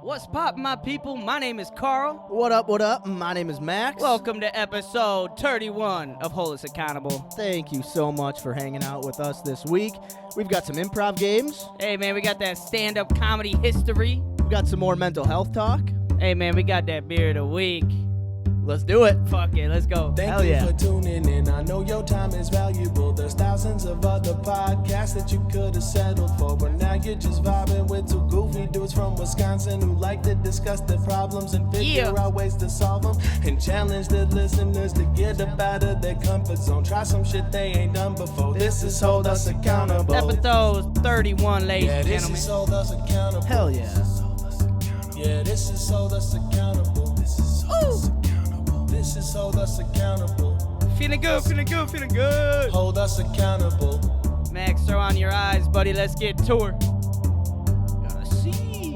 What's poppin', my people? My name is Carl. What up, what up? My name is Max. Welcome to episode 31 of Hold Us Accountable. Thank you so much for hanging out with us this week. We've got some improv games. Hey, man, we got that stand-up comedy history. We've got some more mental health talk. Hey, man, we got that beer of the week. Let's do it. Fuck it, let's go. Hell yeah. Thank you for tuning in. I know your time is valuable. There's thousands of other podcasts that you could have settled for, but now you're just vibing with two goofy dudes from Wisconsin who like to discuss their problems and figure out ways to solve them and challenge the listeners to get up out of their comfort zone. Try some shit they ain't done before. This is Hold Us Accountable. Episode 31, ladies and This gentlemen. is Hold Us Accountable. Hell yeah. Yeah, this is Hold Us Accountable. This is Hold Us Accountable. This is Hold Us Accountable. Feeling good, feeling good, feeling good. Hold Us Accountable. Max, throw on your eyes, buddy. Let's get to her. Gotta see.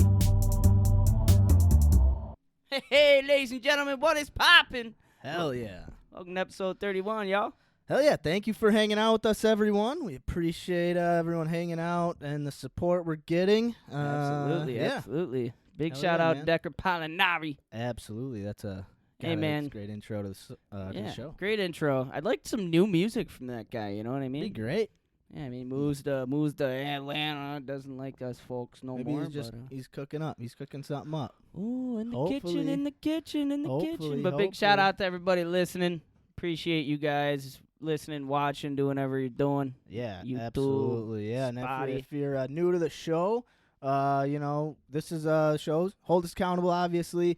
Hey, ladies and gentlemen, what is poppin'? Hell yeah. Welcome to episode 31, y'all. Hell yeah. Thank you for hanging out with us, everyone. We appreciate everyone hanging out and the support we're getting. Absolutely, yeah. absolutely. Big Hell shout yeah, out man. Decker Polinari. Absolutely. That's a Hey, man. great intro to the show. Great intro. I'd like some new music from that guy, you know what I mean? Be great. Yeah, I mean, moves to Atlanta, doesn't like us folks no Maybe more. he's just he's cooking up. He's cooking something up. Ooh, in the Hopefully. kitchen, in the kitchen, in the kitchen. Hopefully, But big shout hopefully. out to everybody listening. Appreciate you guys listening, watching, doing whatever you're doing. Yeah, YouTube, absolutely. Yeah, and Spotty. if you're new to the show, this is shows Hold Us Accountable. Obviously,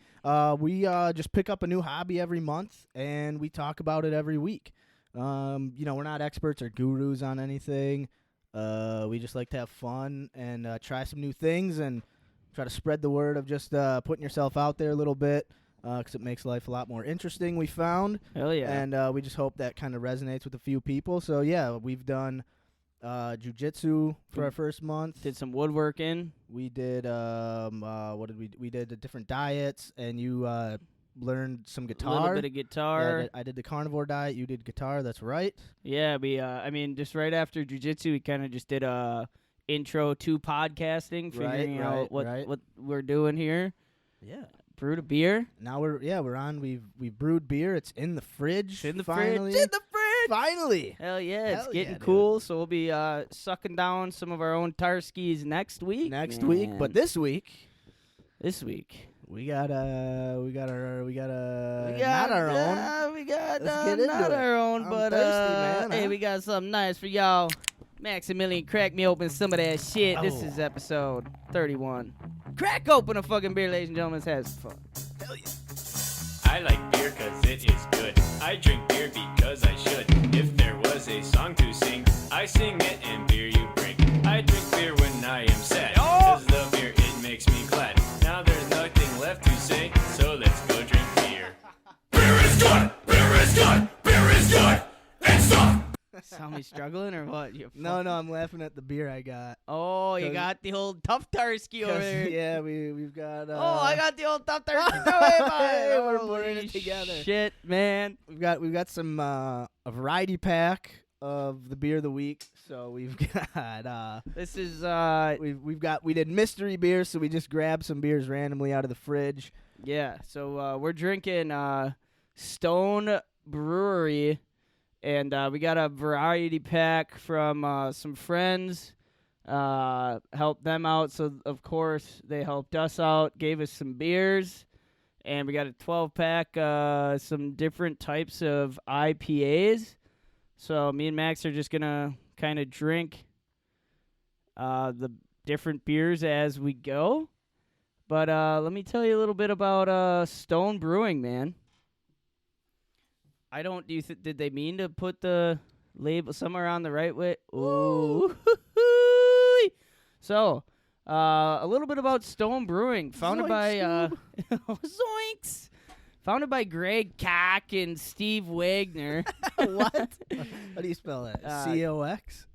we just pick up a new hobby every month, and we talk about it every week. We're not experts or gurus on anything. We just like to have fun and try some new things and try to spread the word of just putting yourself out there a little bit. Because it makes life a lot more interesting, we found. Hell yeah. And we just hope that kind of resonates with a few people. So, yeah, we've done jiu-jitsu for our first month. Did some woodworking. We did, what did we did the different diets, and you learned some guitar. A little bit of guitar. Yeah, I did the carnivore diet. You did guitar. That's right. Yeah, just right after jiu-jitsu, we kind of just did a intro to podcasting, figuring out what we're doing here. Yeah. Brewed a beer. Now we're on. We've brewed beer. It's in the fridge. Finally. Fridge. In the fridge. Finally. Hell yeah, it's Hell getting yeah, cool. So we'll be sucking down some of our own Tarskis next week. But this week we got not our own. We got Let's get into not it. our own, I'm but thirsty, man, hey, huh? we got something nice for y'all. Maximilian, crack me open some of that shit. This is episode 31. Crack open a fucking beer, ladies and gentlemen. Let's have some fun. Hell yeah. I like beer cause it is good. I drink beer because I should. If there was a song to sing, I sing it and beer you bring. I drink beer when I am sad, cause the beer, it makes me glad. Now there's nothing left to say, so let's go drink beer. Beer is good! Beer is good! Beer is good! And stop! Saw me struggling or what? No, I'm laughing at the beer I got. Oh, you got the old tough Tarski over there. Yeah, we've got. I got the old tough Tarski. Hey, we're putting it Holy together. Shit, man. We've got some a variety pack of the beer of the week. So we've got This is we did mystery beer, so we just grabbed some beers randomly out of the fridge. yeah. So we're drinking Stone Brewery. And we got a variety pack from some friends, helped them out. So, of course, they helped us out, gave us some beers. And we got a 12-pack, some different types of IPAs. So me and Max are just going to kind of drink the different beers as we go. But let me tell you a little bit about Stone Brewing, man. Did they mean to put the label somewhere on the right way? Ooh. So, a little bit about Stone Brewing, founded by Zoinks. Founded by Greg Koch and Steve Wagner. What? How do you spell that? C-O-X?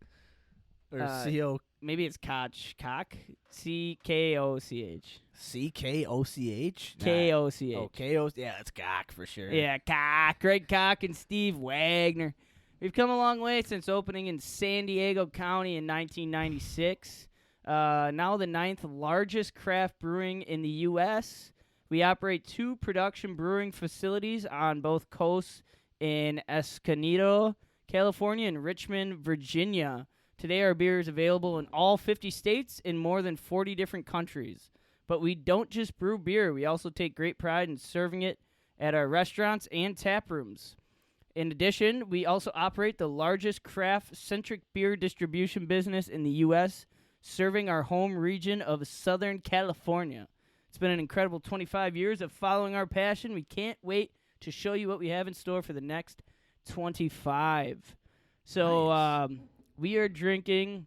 Or C-O... Maybe it's Koch. Koch? C-K-O-C-H. C-K-O-C-H? K-O-C-H. Oh, K-O... Yeah, that's Koch for sure. Yeah, Koch. Greg Koch and Steve Wagner. We've come a long way since opening in San Diego County in 1996. Now the 9th largest craft brewing in the U.S. We operate 2 production brewing facilities on both coasts in Escondido, California, and Richmond, Virginia. Today, our beer is available in all 50 states in more than 40 different countries. But we don't just brew beer. We also take great pride in serving it at our restaurants and tap rooms. In addition, we also operate the largest craft-centric beer distribution business in the U.S., serving our home region of Southern California. It's been an incredible 25 years of following our passion. We can't wait to show you what we have in store for the next 25. So Nice. we are drinking.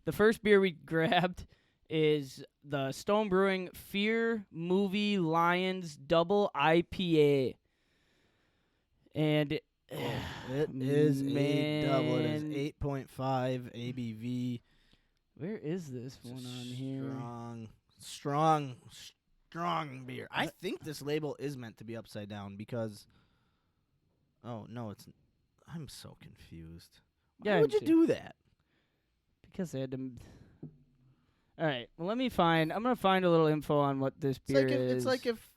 The first beer we grabbed is the Stone Brewing Fear Movie Lions Double IPA. And It is a double. It is man. 8.5 ABV. Where is this one on here? Strong beer. I think this label is meant to be upside down because. Oh no, it's. I'm so confused. Why Yeah, would you too. do that? Because they had to. All right. Well, let me find. I'm gonna find a little info on what this It's beer like is. it's like if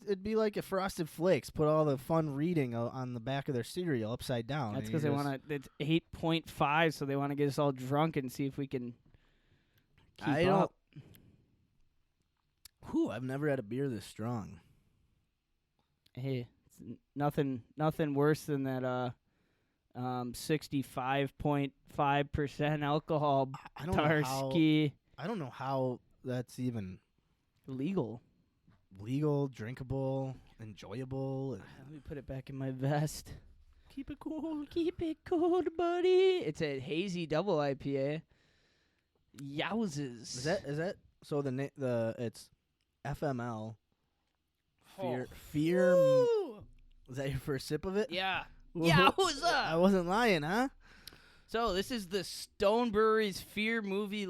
it'd be like if Frosted Flakes put all the fun reading on the back of their cereal upside down. That's and because you they just- want to. It's 8.5, so they want to get us all drunk and see if we can keep I don't. up. Whew, I've never had a beer this strong. Hey, it's nothing worse than that 65.5% alcohol I don't know how. Tarski I don't know how that's even legal. legal, drinkable, enjoyable. Let me put it back in my vest. Keep it cool. Keep it cold, buddy. It's a hazy double IPA. Yowzes. Is that so? The it's FML. Fear. Woo! Was that your first sip of it? Yeah. Whoa. Yowza! I wasn't lying, huh? So this is the Stone Brewery's Fear Movie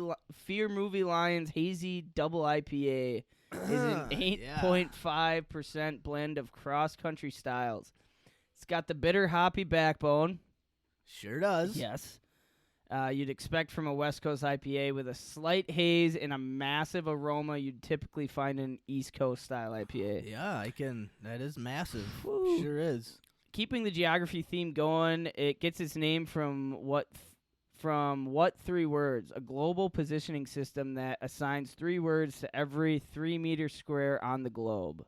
Lions Hazy Double IPA. Is an Yeah. 8.5% blend of cross-country styles. It's got the bitter hoppy backbone. Sure does. Yes. You'd expect from a West Coast IPA with a slight haze and a massive aroma you'd typically find in an East Coast style IPA. Yeah, I can. That is massive. Woo. Sure is. Keeping the geography theme going, it gets its name from what 3 words? A global positioning system that assigns 3 words to every 3 meter square on the globe.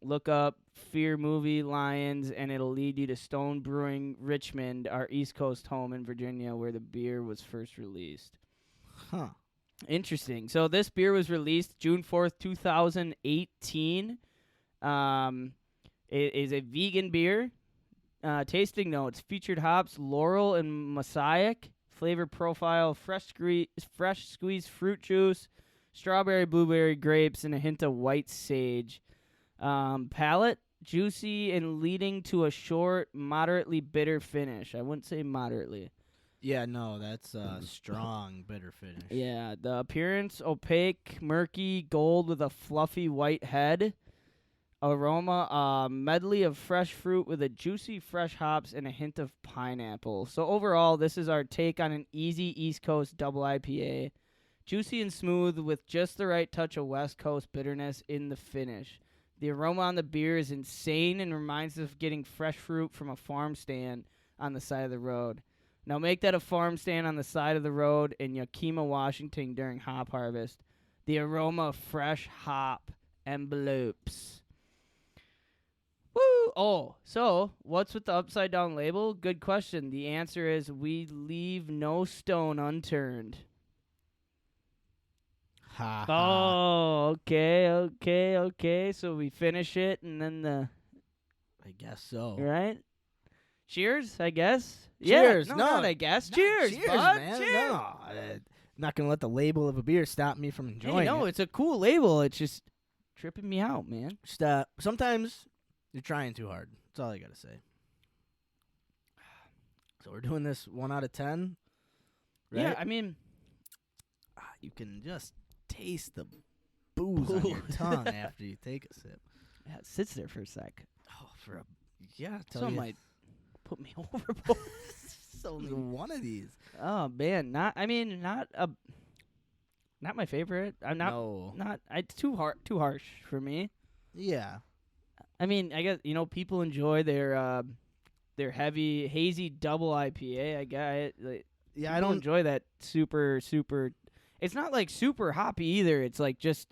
Look up Fear Movie Lions, and it'll lead you to Stone Brewing Richmond, our East Coast home in Virginia, where the beer was first released. Huh. Interesting. So this beer was released June 4th, 2018. It is a vegan beer. Tasting notes: featured hops Laurel and Mosaic. Flavor profile: fresh squeezed fruit juice, strawberry, blueberry, grapes, and a hint of white sage. Palate: juicy and leading to a short, moderately bitter finish. I wouldn't say moderately. Yeah, no, that's a strong, bitter finish. Yeah, the appearance: opaque, murky, gold with a fluffy white head. Aroma: medley of fresh fruit with a juicy fresh hops and a hint of pineapple. So overall, this is our take on an easy East Coast double IPA. Juicy and smooth with just the right touch of West Coast bitterness in the finish. The aroma on the beer is insane and reminds us of getting fresh fruit from a farm stand on the side of the road. Now make that a farm stand on the side of the road in Yakima, Washington during hop harvest. The aroma of fresh hop envelopes. Woo! Oh, so what's with the upside down label? Good question. The answer is we leave no stone unturned. Ha ha. Oh, okay. So we finish it and then I guess so. right? Cheers, I guess. Cheers. Yeah, No, not I guess. No, Cheers, cheers, bud. man. Cheers. No, I'm not gonna let the label of a beer stop me from enjoying Hey, no, it. it's a cool label. It's just tripping me out, man. Just, sometimes you're trying too hard. That's all I gotta say. So we're doing this 1 out of 10. Right? Yeah, I mean, You can just taste the booze on your tongue after you take a sip. yeah, it sits there for a sec. Oh, for a yeah, So it you. might put me overboard. Just only one of these. Oh man, not my favorite. I'm not. No. It's too harsh for me. Yeah. I mean, I guess people enjoy their heavy hazy double IPA. I got it. Like, Yeah, I I don't don't. enjoy that super. It's not like super hoppy either. It's like just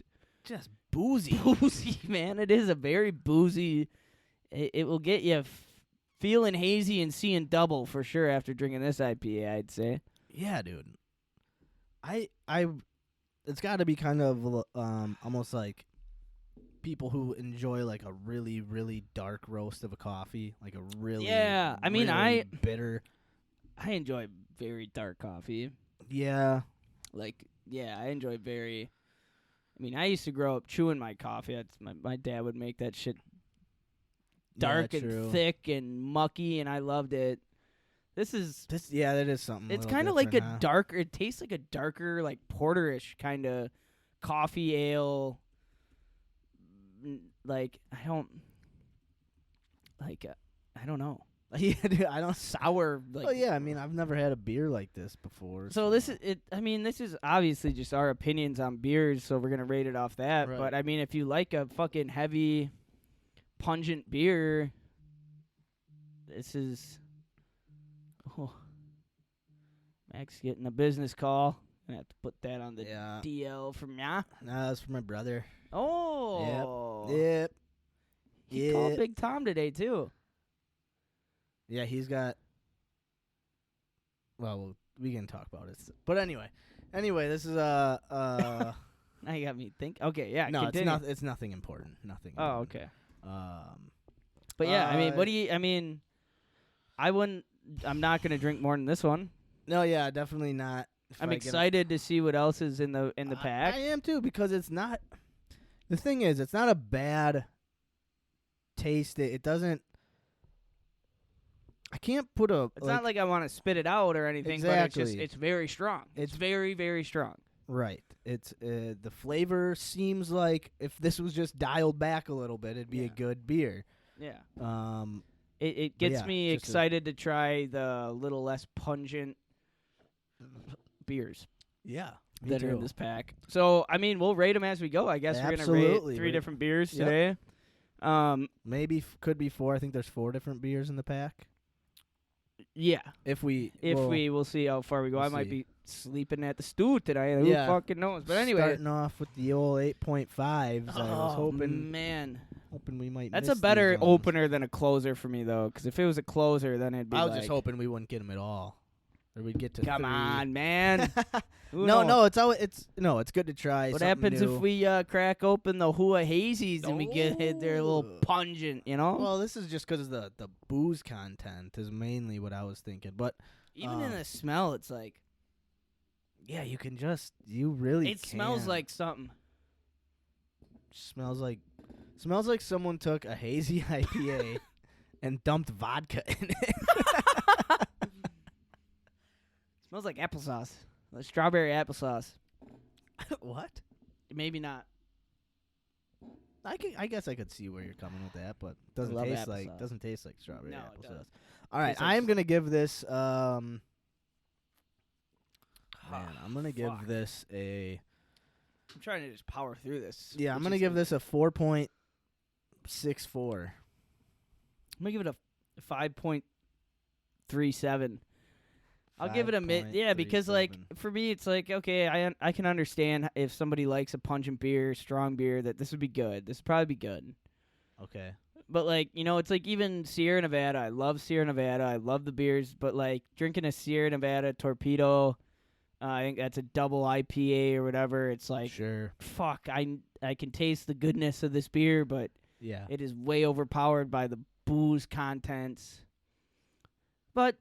Boozy. boozy, man. It is a very boozy. It will get you feeling hazy and seeing double for sure after drinking this IPA. I'd say. Yeah, dude. It's got to be kind of almost like people who enjoy like a really, really dark roast of a coffee, like a really I mean, really bitter. I enjoy very dark coffee. Yeah. Like, I enjoy very. I mean, I used to grow up chewing my coffee. That's my dad would make that shit dark Yeah, and true. thick and mucky, and I loved it. That is something. It's kind of like a darker. It tastes like a darker, like porterish kind of coffee ale. Like I don't know. Yeah, dude, I don't. Sour. Like, Oh yeah, I mean, I've never had a beer like this before. So this is it. I mean, this is obviously just our opinions on beers, so we're gonna rate it off that. Right. But I mean, if you like a fucking heavy, pungent beer, this is. Oh, Max getting a business call. I have to put that on the Yeah. DL from ya. Nah, that's for my brother. Oh, Yep. He called Big Tom today too. Yeah, he's got. Well, we can talk about it. But anyway, this is Now you got me think. Okay, yeah. no, continue. it's nothing important. Nothing. Oh, important. okay. But yeah, I mean, what do you? I mean, I wouldn't. I'm not gonna drink more than this one. No, yeah, definitely not. If I'm I get- excited to see what else is in the pack. I am too, because it's not. The thing is, it's not a bad taste. It doesn't. I can't put a. It's not like I want to spit it out or anything, but Exactly. it's very strong. It's very, very strong. Right. It's the flavor seems like if this was just dialed back a little bit, it'd be a Yeah. good beer. Yeah. But It gets yeah, me just a- excited to try the little less pungent beers Yeah. that are in this pack. So, I mean, we'll rate them as we go. I guess we're going to rate Absolutely. 3 different beers Yep. today. Maybe could be 4. I think there's 4 different beers in the pack. Yeah. We'll see how far we go. we'll I might see. be sleeping at the stew tonight. Who Yeah. fucking knows? But anyway. starting off with the old 8.5s. I was hoping man. we might. That's miss a better these ones. opener than a closer for me, though. Because if it was a closer, then it'd be I was like, just hoping we wouldn't get them at all, or we'd get to. come 3. on, man. Who No, knows? it's good to try. What something happens new. if we crack open the HUA hazies and we get they're a little Oh. pungent, you know? Well, this is just because the booze content is mainly what I was thinking, but Even in the smell, it's like yeah, you really. it smells can. like something. smells like someone took a hazy IPA and dumped vodka in it. Smells like applesauce, like strawberry applesauce. What? Maybe not. I guess I could see where you're coming with that, but love doesn't applesauce. taste like strawberry No, it applesauce. doesn't. All right, Tastes like I'm gonna give this. Man, I'm gonna give Fuck. this a. I'm trying to just power through this. Yeah, I'm which gonna is give a- this a 4.64. I'm gonna give it a 5.37. I'll give it a mid. Yeah, because like 5.37. for me, it's like okay, I can understand if somebody likes a pungent beer, strong beer, that this would be good. This would probably be good. Okay. But like it's like even Sierra Nevada. I love Sierra Nevada. I love the beers, but like drinking a Sierra Nevada Torpedo, I think that's a double IPA or whatever. It's like Sure. fuck. I can taste the goodness of this beer, but Yeah. it is way overpowered by the booze contents. But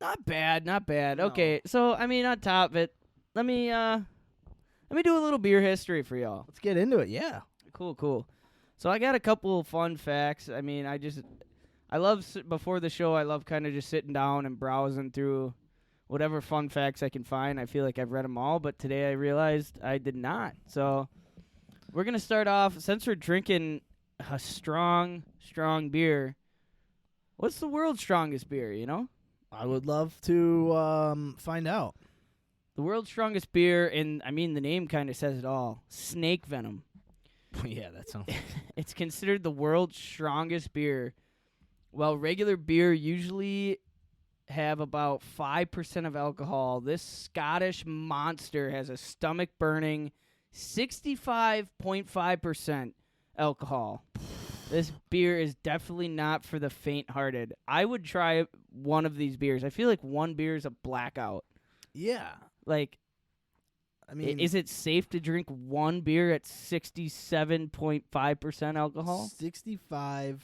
not bad, not bad. No. Okay, so I mean on top of it, let me do a little beer history for y'all. Let's get into it. Yeah. Cool. So I got a couple of fun facts. I mean, I love before the show. I love kind of just sitting down and browsing through whatever fun facts I can find. I feel like I've read them all, but today I realized I did not. So we're gonna start off since we're drinking a strong beer. What's the world's strongest beer? You know, I would love to find out. The world's strongest beer, and I mean the name kind of says it all. Snake venom. Yeah, that sounds. It's considered the world's strongest beer. While regular beer usually have about 5% of alcohol, this Scottish monster has a stomach-burning 65.5% alcohol. This beer is definitely not for the faint-hearted. I would try one of these beers. I feel like one beer is a blackout. Yeah, Like, I mean, is it safe to drink one beer at 67.5% alcohol? 65%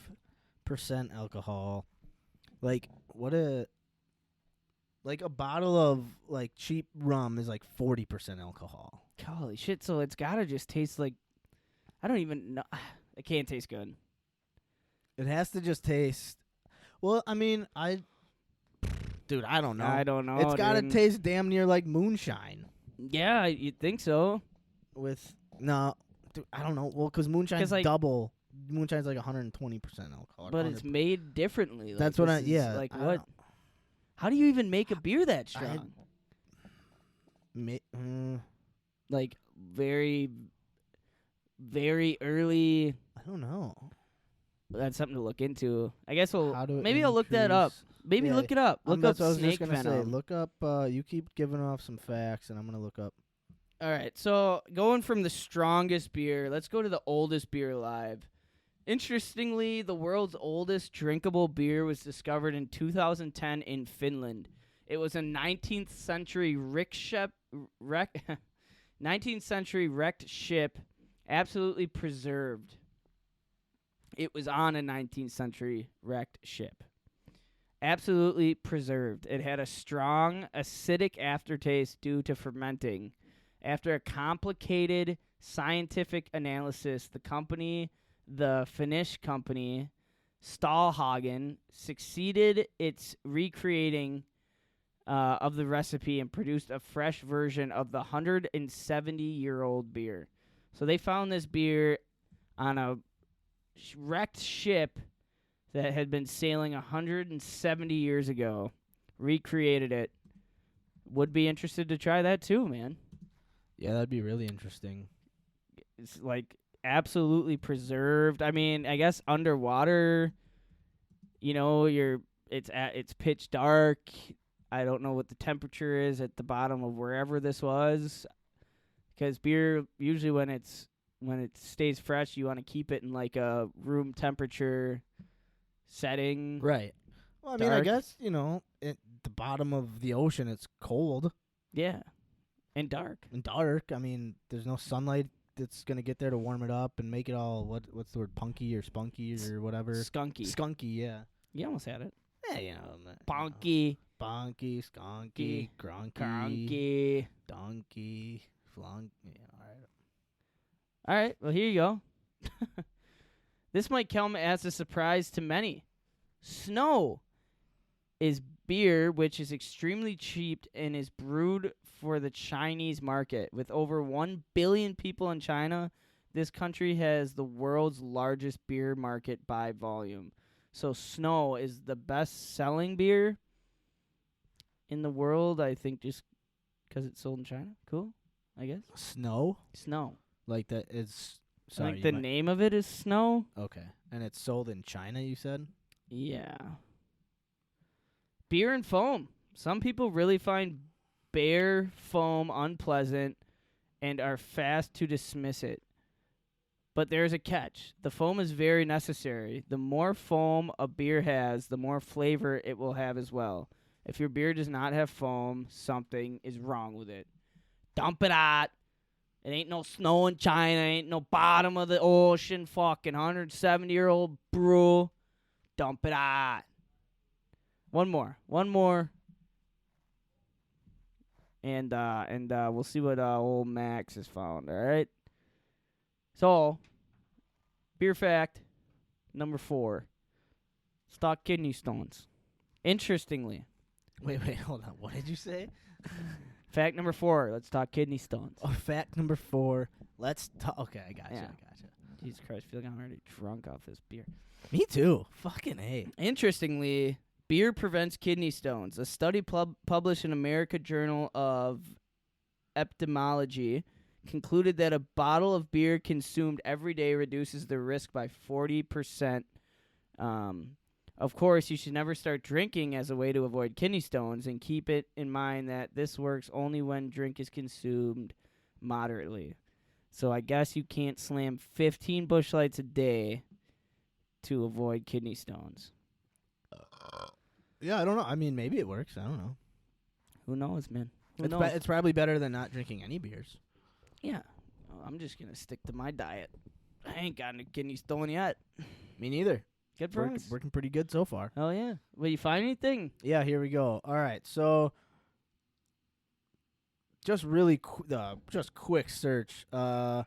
alcohol. Like a bottle of like cheap rum is like 40% alcohol. Holy shit, so it's got to just taste like, I don't even know. It can't taste good. It has to just taste. Well, I mean, dude, I don't know. I don't know. It's got to dude. taste damn near like moonshine. Yeah, you'd think so. Dude, I don't know. Well, because moonshine's like- double. Moonshine's like 120% alcohol. But it's made differently. Like, That's what this is, Like, I what? don't- How do you even make a beer that strong? Like, very, very early. I don't know. That's something to look into. I guess How to maybe I'll look that up. increase- Maybe Yeah, look it up. Look up that's what I was snake just gonna venom. say. Look up. You keep giving off some facts, and I'm gonna look up. All right, so going from the strongest beer, let's go to the oldest beer alive. Interestingly, the world's oldest drinkable beer was discovered in 2010 in Finland. It was a 19th century 19th century wrecked ship, absolutely preserved. It was on a 19th century wrecked ship. Absolutely preserved. It had a strong acidic aftertaste due to fermenting. After a complicated scientific analysis, the Finnish company, Stallhagen, succeeded its recreating of the recipe and produced a fresh version of the 170-year-old beer. So they found this beer on a wrecked ship that had been sailing 170 years ago, recreated it. Would be interested to try that too, man. Yeah, that'd be really interesting. It's like absolutely preserved. I mean, I guess underwater, it's pitch dark. I don't know what the temperature is at the bottom of wherever this was, because beer usually when it stays fresh, you want to keep it in like a room temperature setting. Right. Well, I mean, I Dark. guess at the bottom of the ocean, it's cold Yeah, and dark. and dark. I mean, there's no sunlight that's gonna get there to warm it up and make it all what's the word, punky or spunky or whatever. Skunky. Skunky, yeah. You almost had it. Yeah, Bonky. Bonky, skunky, grunky, Conky. donkey, flunk. Yeah, all right. All right, well, here you go. This might come as a surprise to many. Snow is beer which is extremely cheap and is brewed for the Chinese market. With over 1 billion people in China, this country has the world's largest beer market by volume. So Snow is the best-selling beer in the world, I think, just because it's sold in China. Cool, I guess. Snow, Snow. like that is. I Sorry, think the name of it is Snow. Okay, and it's sold in China. You said. Yeah. Beer and foam. Some people really find beer foam unpleasant and are fast to dismiss it. But there's a catch. The foam is very necessary. The more foam a beer has, the more flavor it will have as well. If your beer does not have foam, something is wrong with it. Dump it out. It ain't no snow in China. Ain't no bottom of the ocean. Fucking 170-year-old brew. Dump it out. One more. And we'll see what old Max has found. All right. So, beer fact number 4: stock kidney stones. Interestingly, Wait, hold on. What did you say? fact number 4. Let's talk kidney stones. Oh, fact number 4. Let's talk. Okay, I gotcha. Yeah. I gotcha. Jesus Christ, I feel like I'm already drunk off this beer. Me too. Fucking A. Interestingly, Beer prevents kidney stones. A study published in American Journal of Epidemiology concluded that a bottle of beer consumed every day reduces the risk by 40%. Of course, you should never start drinking as a way to avoid kidney stones, and keep it in mind that this works only when drink is consumed moderately. So I guess you can't slam 15 Busch Lights a day to avoid kidney stones. Yeah, I don't know. I mean, maybe it works. I don't know. Who knows, man? Who It's, knows? it's probably better than not drinking any beers. Yeah. Oh, I'm just going to stick to my diet. I ain't got a kidney stone yet. Me neither. Good for us. Working pretty good so far. Oh, yeah. Will you find anything? Yeah, here we go. All right, so just really just quick search. All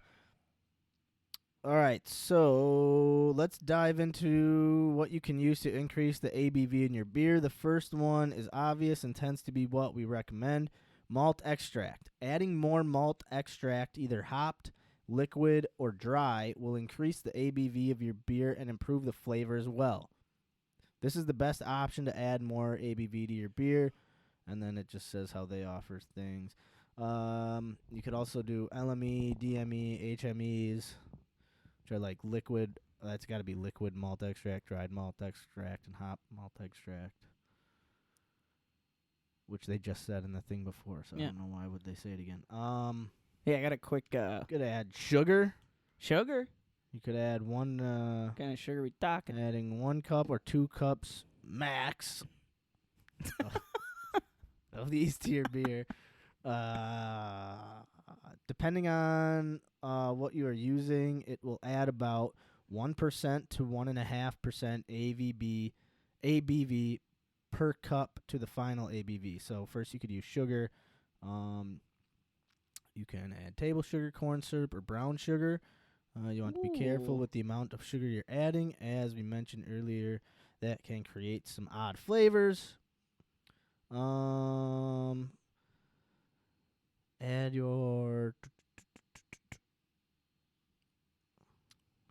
right, so let's dive into what you can use to increase the ABV in your beer. The first one is obvious and tends to be what we recommend: malt extract. Adding more malt extract, either hopped, liquid, or dry, will increase the ABV of your beer and improve the flavor as well. This is the best option to add more ABV to your beer. And then it just says how they offer things. You could also do LME, DME, HMEs, which are like liquid. That's got to be liquid malt extract, dried malt extract, and hop malt extract, which they just said in the thing before. So Yeah. I don't know why would they say it again. Yeah, I got a quick You could add sugar. sugar. You could add one. What kind of sugar we talking? Adding 1 cup or 2 cups max of these to your beer. Depending on what you are using, it will add about 1% to 1.5% ABV per cup to the final ABV. So first you could use sugar. You can add table sugar, corn syrup, or brown sugar. You want to be careful Ooh. with the amount of sugar you're adding. As we mentioned earlier, that can create some odd flavors. Add your...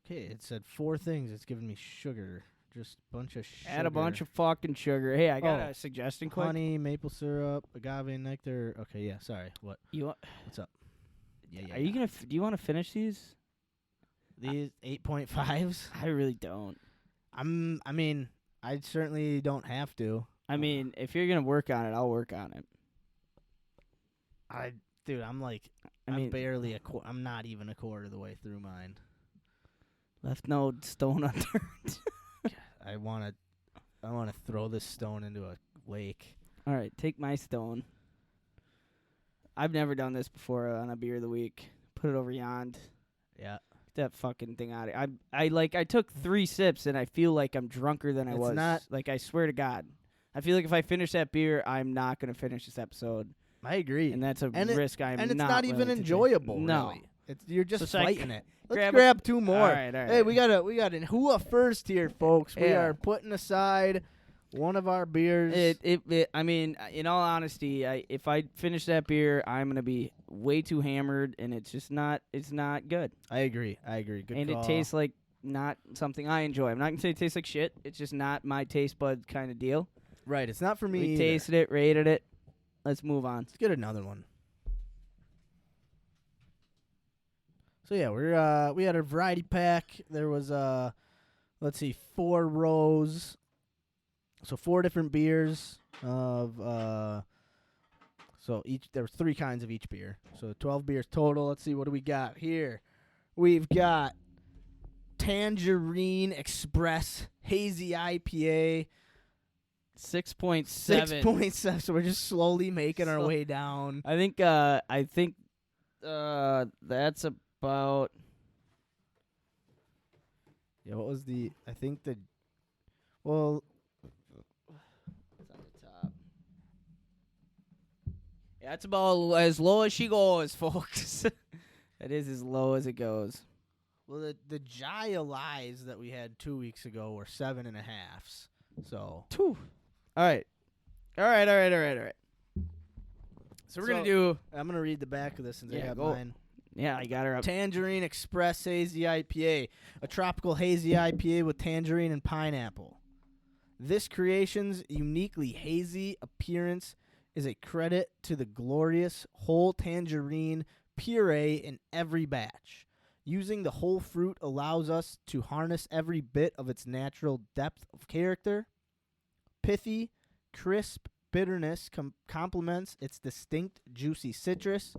Okay, it said 4 things. It's giving me sugar. Just a bunch of sugar. Add a bunch of fucking sugar. Hey, I got Oh, a suggestion quick. honey, maple syrup, agave nectar. Okay, yeah, sorry. What? You want, What's up? Yeah. Are you gonna? Do you want to finish these? These 8.5s? I really don't. I mean, I certainly don't have to. I mean, if you're gonna work on it, I'll work on it. Dude, I'm mean, barely I'm not even a quarter of the way through mine. left no stone unturned. I want to throw this stone into a lake. All right, take my stone. I've never done this before on a beer of the week. Put it over yond. Yeah. Get that fucking thing out of it. I took 3 sips and I feel like I'm drunker than I It's was. not- Like, I swear to God. I feel like if I finish that beer, I'm not going to finish this episode. I agree. And that's a And risk I'm not and it's not even willing to take. enjoyable, No. really. You're just So it's like, fighting it. Let's grab grab 2 more. All right. Hey, we got an HUA first here, folks. We Yeah. are putting aside one of our beers. I mean, in all honesty, if I finish that beer, I'm going to be way too hammered, and it's not good. I agree. Good And call. it tastes like not something I enjoy. I'm not going to say it tastes like shit. It's just not my taste bud kind of deal. Right, it's not for me We either. tasted it, rated it. Let's move on. Let's get another one. So yeah, we had a variety pack. There was 4 rows. So 4 different beers of so there was 3 kinds of each beer. So 12 beers total. Let's see, what do we got here? We've got Tangerine Express Hazy IPA 6.7. 6.7. So we're just slowly making our So- way down. I think that's about. Yeah, what was the? I think the. Well, It's on the top. Yeah, that's about as low as she goes, folks. That is as low as it goes. well, the Jaya Lies that we had 2 weeks ago were 7.5. So All right. So we're gonna do. I'm gonna read the back of this since I Yeah, got go. mine. Yeah, I got her up. Tangerine Express Hazy IPA, a tropical hazy IPA with tangerine and pineapple. This creation's uniquely hazy appearance is a credit to the glorious whole tangerine puree in every batch. Using the whole fruit allows us to harness every bit of its natural depth of character. Pithy, crisp bitterness complements its distinct juicy citrus.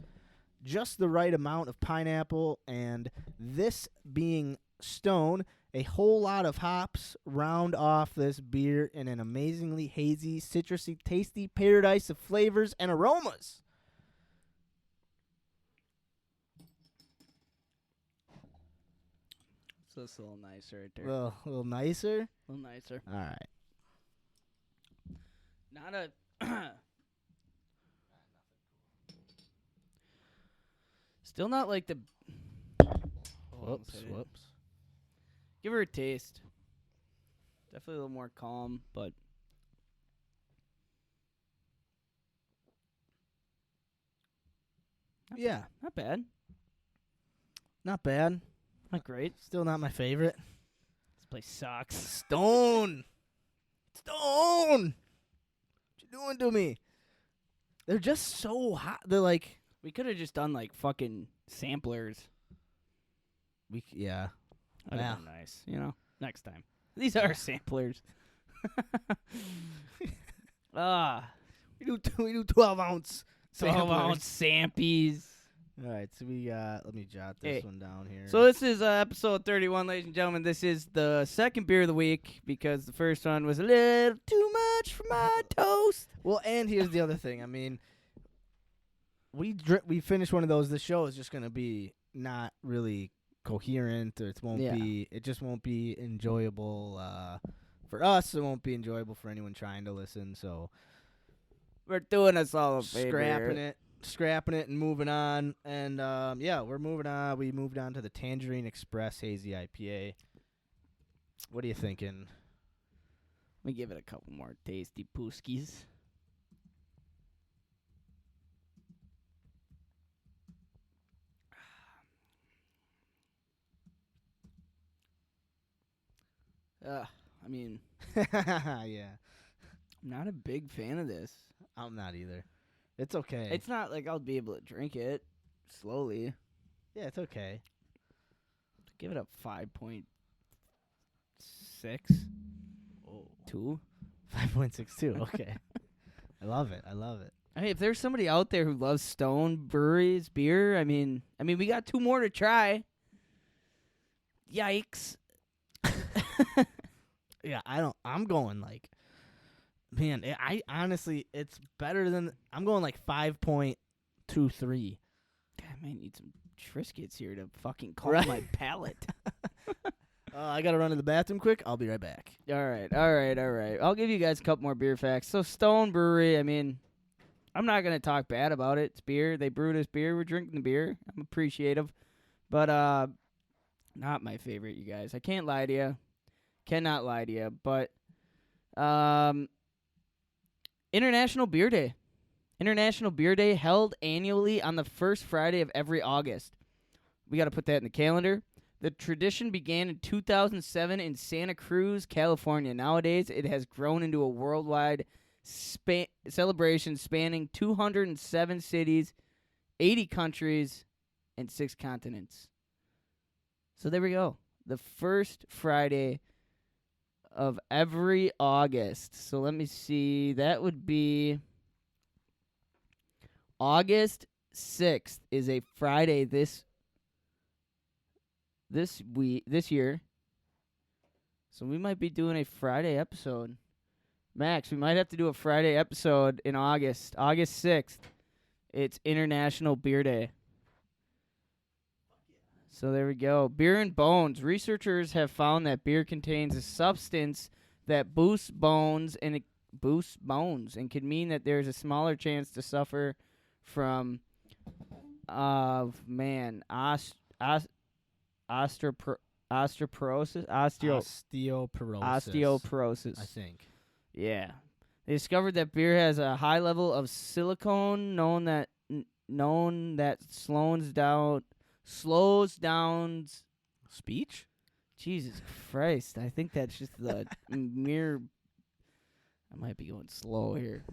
Just the right amount of pineapple, and this being Stone, a whole lot of hops round off this beer in an amazingly hazy, citrusy, tasty paradise of flavors and aromas. So it's a little nicer right there. A little nicer? A little nicer. All right. Not a... Still not like the... Whoops. Give her a taste. Definitely a little more calm, but... Yeah. Not bad. Not bad. Not great. Still not my favorite. This place sucks. Stone! What you doing to me? They're just so hot. They're like... We could have just done, like, fucking samplers. Yeah. That'd Yeah. be nice, you know? Next time. These are samplers. We do 12 ounce 12 ounce Sampies. All right, so we let me jot this one down here. So this is episode 31, ladies and gentlemen. This is the second beer of the week because the first one was a little too much for my toast. Well, and here's the other thing. I mean, we finish one of those. The show is just gonna be not really coherent, or it just won't be enjoyable for us. It won't be enjoyable for anyone trying to listen. So We're doing us all a favor. Scrapping it and moving on. And we're moving on. We moved on to the Tangerine Express Hazy IPA. What are you thinking? Let me give it a couple more tasty pooskies. I mean, Yeah. I'm not a big fan of this. I'm not either. It's okay. It's not like I'll be able to drink it slowly. Yeah, it's okay. Give it a 5.6. Oh. 2. 5.62. Okay. I love it. Hey, if there's somebody out there who loves Stone Brewery's beer, I mean, we got 2 more to try. Yikes. Yeah, I'm going like, man, I honestly, it's better than, I'm going like 5.23. God, I might need some Triscuits here to fucking calm my palate. I got to run to the bathroom quick. I'll be right back. All right. I'll give you guys a couple more beer facts. So Stone Brewery, I mean, I'm not going to talk bad about it. It's beer. They brewed us beer. We're drinking the beer. I'm appreciative. But not my favorite, you guys. I can't lie to you. Cannot lie to you. But International Beer Day. International Beer Day held annually on the first Friday of every August. We got to put that in the calendar. The tradition began in 2007 in Santa Cruz, California. Nowadays, it has grown into a worldwide celebration spanning 207 cities, 80 countries, and 6 continents. So there we go. The first Friday of every August. So let me see. That would be August 6th is a Friday this year. So we might be doing a Friday episode. Max, we might have to do a Friday episode in August. August 6th. It's International Beer Day. So there we go. Beer and bones. Researchers have found that beer contains a substance that boosts bones and can mean that there's a smaller chance to suffer from osteoporosis. Osteoporosis. I think. Yeah. They discovered that beer has a high level of silicone known that slows down Speech? Jesus Christ. I think that's just the mere I might be going slow here.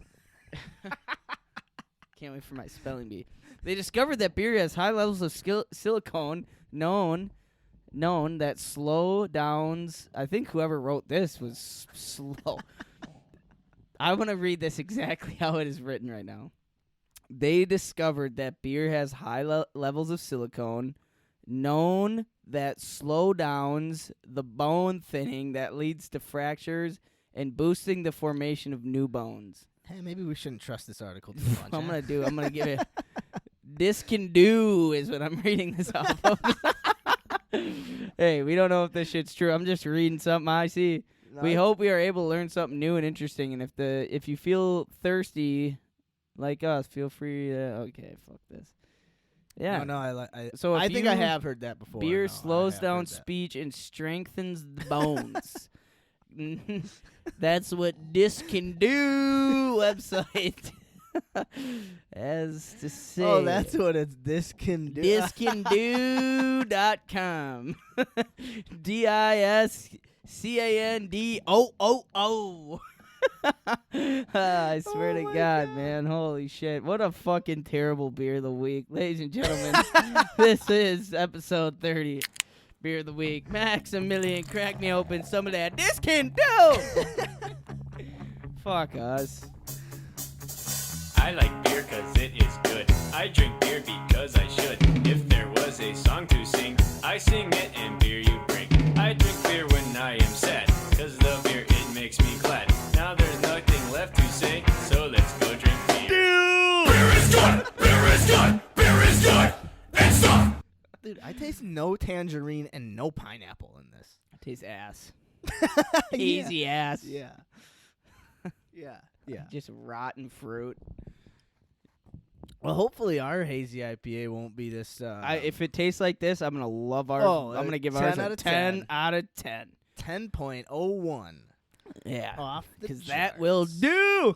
Can't wait for my spelling bee. They discovered that beer has high levels of silicone, known that slow downs. I think whoever wrote this was slow. I want to read this exactly how it is written right now. They discovered that beer has high levels of silicone, known that slow downs the bone thinning that leads to fractures and boosting the formation of new bones. Hey, maybe we shouldn't trust this article too much. I'm gonna give it. This can do is what I'm reading this off of. Hey, we don't know if this shit's true. I'm just reading something I see. No, We hope we are able to learn something new and interesting. And if you feel thirsty, like us, feel free to. Okay, fuck this. Yeah. No, I So if I think I you- have heard that before. Beer No, I slows have down heard that. speech and strengthens the bones. That's what this can do. Website as to say. Oh, that's what it's. This can do. Discando.com. DISCANDOOO. I swear to my God, God. man. Holy shit. What a fucking terrible beer of the week. Ladies and gentlemen, this is episode 30. Beer of the week. Maximilian, crack me open some of that. This can do. Fuck us. I like beer cause it is good. I drink beer because I should. If there was a song to sing, I sing it and beer you bring. I drink beer when I am sad, cause the beer it makes me glad. Now there's nothing left to say, so let's go drink beer. Beer is good! Beer is good! Beer is good! And stuff! Dude, I taste no tangerine and no pineapple in this. Tastes ass. Yeah. Easy ass. Yeah. Yeah. Just rotten fruit. Well, hopefully our hazy IPA won't be this. If it tastes like this, I'm gonna love ours. Oh, I'm gonna give 10 ours out a of 10 10. out of 10. 10.01 Yeah, off the because that will do.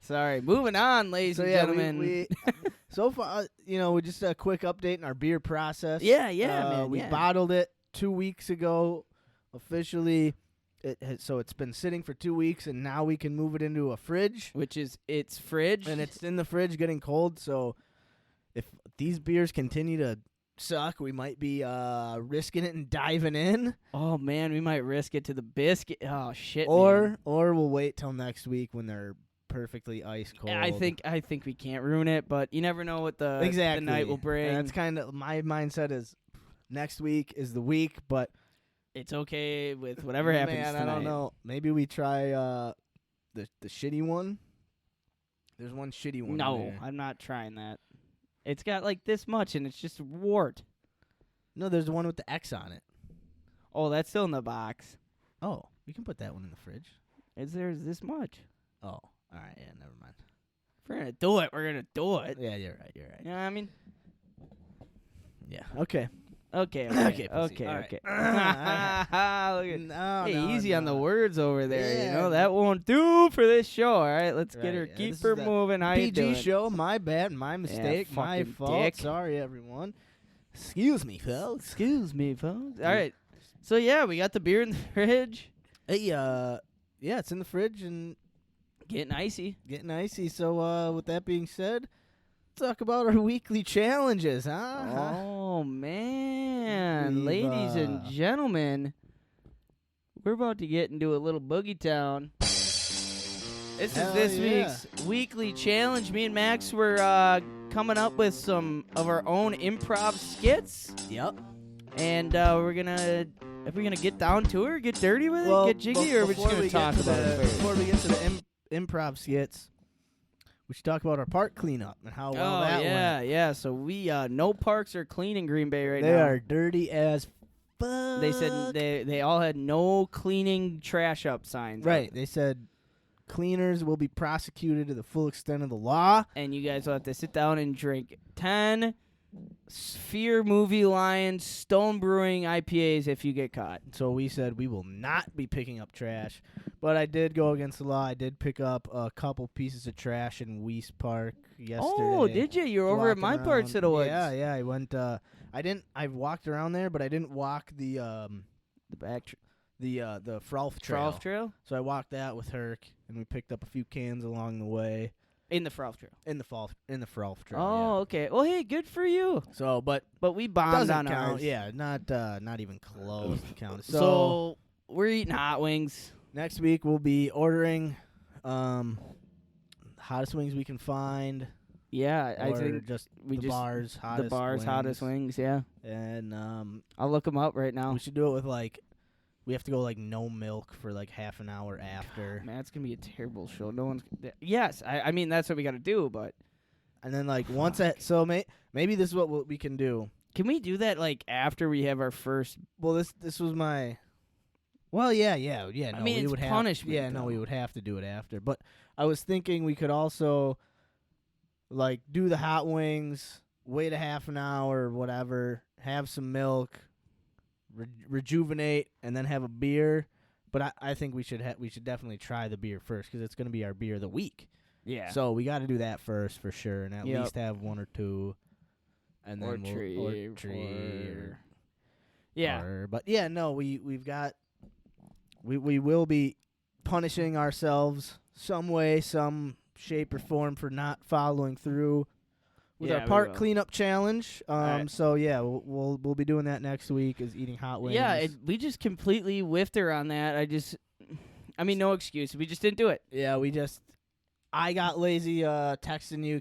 Sorry, moving on, ladies So and yeah, gentlemen. we so far, we just a quick update in our beer process. yeah, man. We yeah. bottled it 2 weeks ago, officially. So it's been sitting for 2 weeks, and now we can move it into a fridge. Which is its fridge, And it's in the fridge getting cold, so if these beers continue to suck, we might be risking it and diving in, oh man, we might risk it to the biscuit. Oh shit, or we'll wait till next week when they're perfectly ice cold. man. I think we can't ruin it, but you never know what the night will bring. And that's kind of my mindset is next week is the week, but it's okay with whatever happens man, tonight. I don't know. Maybe we try the shitty one. There's one shitty one. in No, there. I'm not trying that. It's got like this much, and it's just wart. No, there's the one with the X on it. Oh, that's still in the box. Oh, we can put that one in the fridge. Is there's this much? Oh, all right. Yeah, never mind. If we're gonna do it, we're gonna do it. Yeah, you're right. You're right. You know what I mean? Yeah. Okay. Okay, Okay, okay, pussy. okay, All okay. right. Look at, No, hey, no, easy on the no. words over there. You Yeah. know that won't do for this show. All right, let's get Right, her, yeah, keep this is her the moving. How you PG doing? show. My bad. My mistake. my fucking fault. dick. Sorry, everyone. Excuse me, folks. Excuse me, folks. All right. So yeah, we got the beer in the fridge, Hey, yeah, it's in the fridge and getting icy. getting icy. So, with that being said, talk about our weekly challenges, huh? Oh man, We've, ladies and gentlemen, we're about to get into a little boogie town. This Hell is this yeah. week's weekly challenge. Me and Max were coming up with some of our own improv skits, Yep. and are we gonna get down to it, or get dirty with it, get jiggy, or are we just gonna talk about it first? Before we get to the improv skits, we should talk about our park cleanup and how well that went. yeah. So we no parks are clean in Green Bay right They now. are dirty as fuck. They said they all had no cleaning trash up signs. up. Right. They said cleaners will be prosecuted to the full extent of the law. And you guys will have to sit down and drink 10 Sphere Movie Lion Stone Brewing IPAs if you get caught. So we said we will not be picking up trash. But I did go against the law. I did pick up a couple pieces of trash in Weiss Park yesterday. Oh, did you? You're over at walking my parts around. of the woods. Yeah. I went. I walked around there, but I didn't walk the The back. the Frolf Trail. Frolf Trail? So I walked that with Herc, and we picked up a few cans along the way In the Frolf Trail. in the Frolf Trail. Oh, okay. Well, hey, good for you. yeah. So, but we bombed doesn't on count. ours. Yeah, not even close to count. So we're eating hot wings. Next week we'll be ordering hottest wings we can find. Yeah, I or think just we the just bars hottest hottest wings. Yeah, And I'll look them up right now. we should do it with we have to go no milk for half an hour after. Man, it's gonna be a terrible show. No one's. Yes, I mean that's what we got to do. But And then once that, so maybe this is what we can do. can we do that after we have our first? Well, this was my. Well, yeah. No, I mean, we it's would have, punishment, Yeah, no, though. we would have to do it after. But I was thinking we could also, do the hot wings, wait a half an hour or whatever, have some milk, rejuvenate, and then have a beer. But I think we should definitely try the beer first because it's going to be our beer of the week. Yeah. So we got to do that first for sure, and at Yep. least have one or two, and then or tree. Yeah. But yeah, no, we've got. We will be punishing ourselves some way, some shape or form for not following through with Yeah, our we park will. cleanup challenge. right. So yeah, we'll be doing that next week. Is eating hot wings. Yeah, we just completely whiffed her on that. I mean, no excuse. We just didn't do it. yeah. I got lazy texting you,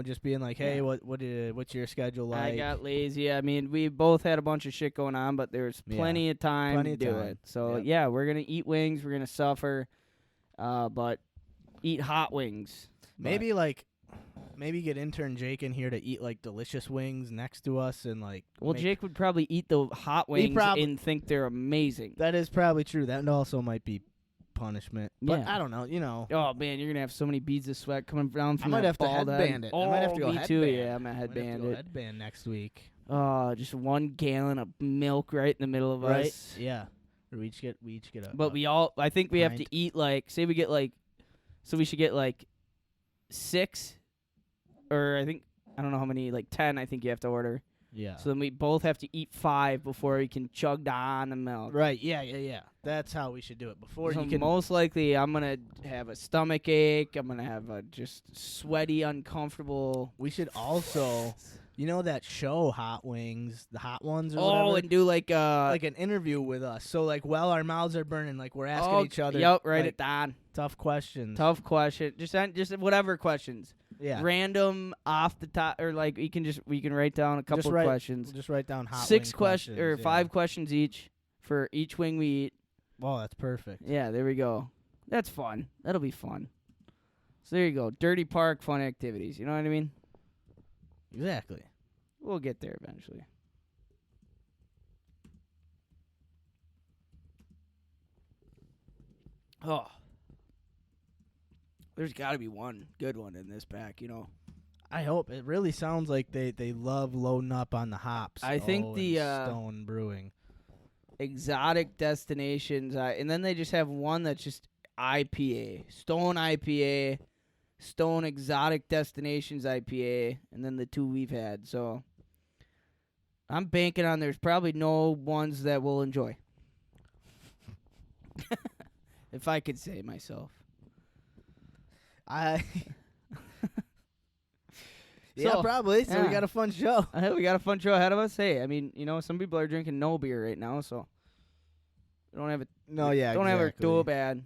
just being like, hey, Yeah. what's your schedule like? I got lazy. I mean, we both had a bunch of shit going on, but there's plenty of time Plenty to of do time. it. So Yep. yeah, we're gonna eat wings. We're gonna suffer, but eat hot wings. Maybe maybe get intern Jake in here to eat delicious wings next to us and Well, Jake would probably eat the hot wings and think they're amazing. That is probably true. That also might be punishment. But Yeah. I don't know, Oh man, you're gonna have so many beads of sweat coming down I from might that have to bald headband head. it. I might have to go me too. headband. Yeah, I'm gonna Might have to headband go it. headband next week. Oh, just 1 gallon of milk right in the middle of Right? us. Yeah. Or we each get a But I think we have to pint. eat say we get so we should get 6, or I don't know how many, 10 I think you have to order. Yeah. So then we both have to eat 5 before we can chug down the milk. Right, yeah. That's how we should do it. Before So you can most likely I'm going to have a stomach ache. I'm going to have a just sweaty, uncomfortable. we should also that show Hot Wings, the hot ones or Oh, whatever. and do like an interview with us. So while our mouths are burning, we're asking each other Yep, write it down. tough questions. Tough question. Just whatever questions. Yeah. Random off the top, or we can write down a couple Just of write- questions. Just write down hot 6 wing questions or yeah. 5 questions each for each wing we eat. Oh, that's perfect. Yeah, there we go. That's fun. That'll be fun. So there you go. Dirty park, fun activities. You know what I mean? Exactly. We'll get there eventually. Oh. There's got to be one good one in this pack, I hope. It really sounds like they love loading up on the hops. I think the, and Stone Brewing. Exotic destinations, and then they just have one that's just IPA, Stone Exotic Destinations IPA, and then the 2 we've had. So I'm banking on there's probably no ones that we'll enjoy, if I could say myself. Yeah, So, probably. So we yeah. got a fun show. We got a fun show ahead of us. Hey, I mean, some people are drinking no beer right now, so we don't have it. No, yeah, don't have it exactly. too bad.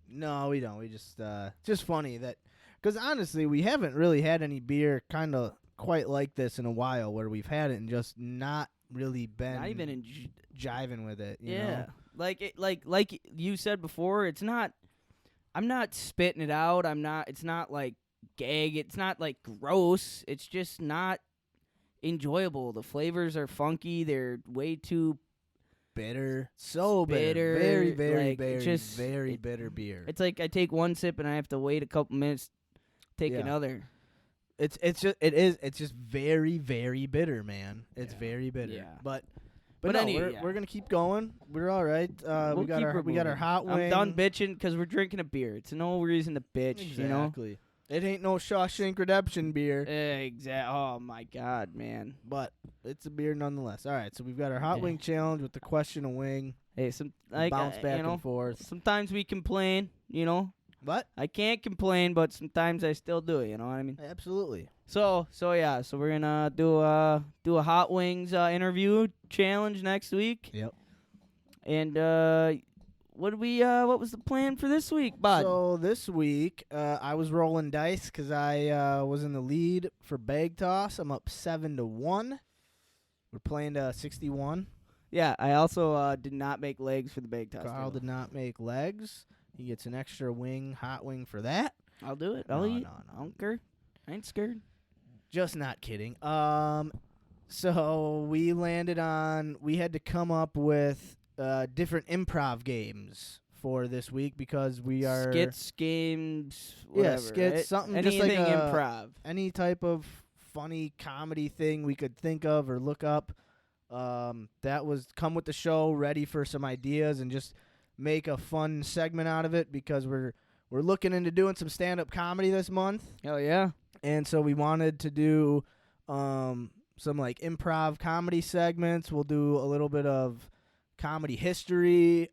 No, we don't. We just funny that, because honestly, we haven't really had any beer kind of quite like this in a while, where we've had it and just not really been Not even jiving with it. You yeah, know? like you said before, it's not. I'm not spitting it out. It's not gag. It's not gross. It's just not enjoyable. The flavors are funky. They're way too bitter, so bitter. very, very, very bitter beer. It's like I take one sip and I have to wait a couple minutes, take Yeah. another. It's just very, very bitter, man. It's very bitter. Yeah. But But no, anyway, we're gonna keep going. We're all right. We'll we got keep our her hot wing. I'm done bitching because we're drinking a beer. It's no reason to bitch, Exactly. It ain't no Shawshank Redemption beer, Exactly. Oh my God, man. but it's a beer nonetheless. All right, so we've got our hot Yeah. wing challenge with the question of wing. Hey, some Bounce back and forth. Sometimes we complain, you know. What? I can't complain, but sometimes I still do. You know what I mean? Absolutely. So yeah. So we're gonna do a hot wings interview challenge next week. Yep. And what was the plan for this week, bud? So this week, I was rolling dice because I was in the lead for bag toss. I'm up 7-1. We're playing to 61. Yeah, I also did not make legs for the bag toss. Carl did not make legs. He gets an extra wing, hot wing for that. I'll do it. I'll eat. No. I don't care. I ain't scared. Just not kidding. So we landed on, we had to come up with different improv games for this week because we are Skits, games, whatever. yeah, skits, right? something Anything just like improv. any type of funny comedy thing we could think of or look up. That was come with the show, ready for some ideas and just make a fun segment out of it because we're looking into doing some stand-up comedy this month. Hell yeah. And so we wanted to do some like improv comedy segments. We'll do a little bit of comedy history,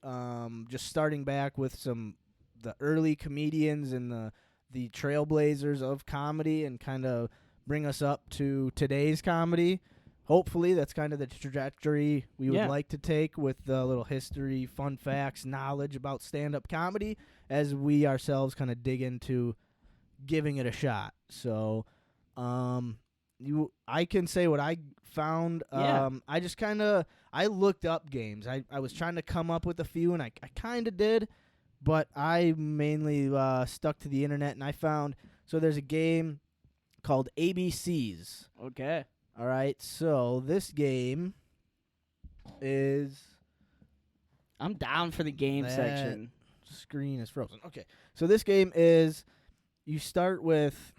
just starting back with the early comedians and the trailblazers of comedy and kind of bring us up to today's comedy. Hopefully that's kind of the trajectory we would like to take with the little history, fun facts, knowledge about stand-up comedy as we ourselves kind of dig into giving it a shot. So I can say what I found. I just kind of I looked up games. I was trying to come up with a few, and I kind of did, but I mainly stuck to the internet, and I found so there's a game called ABCs. Okay. All right, so this game is I'm down for the game That- section. screen is frozen. Okay, so this game is you start with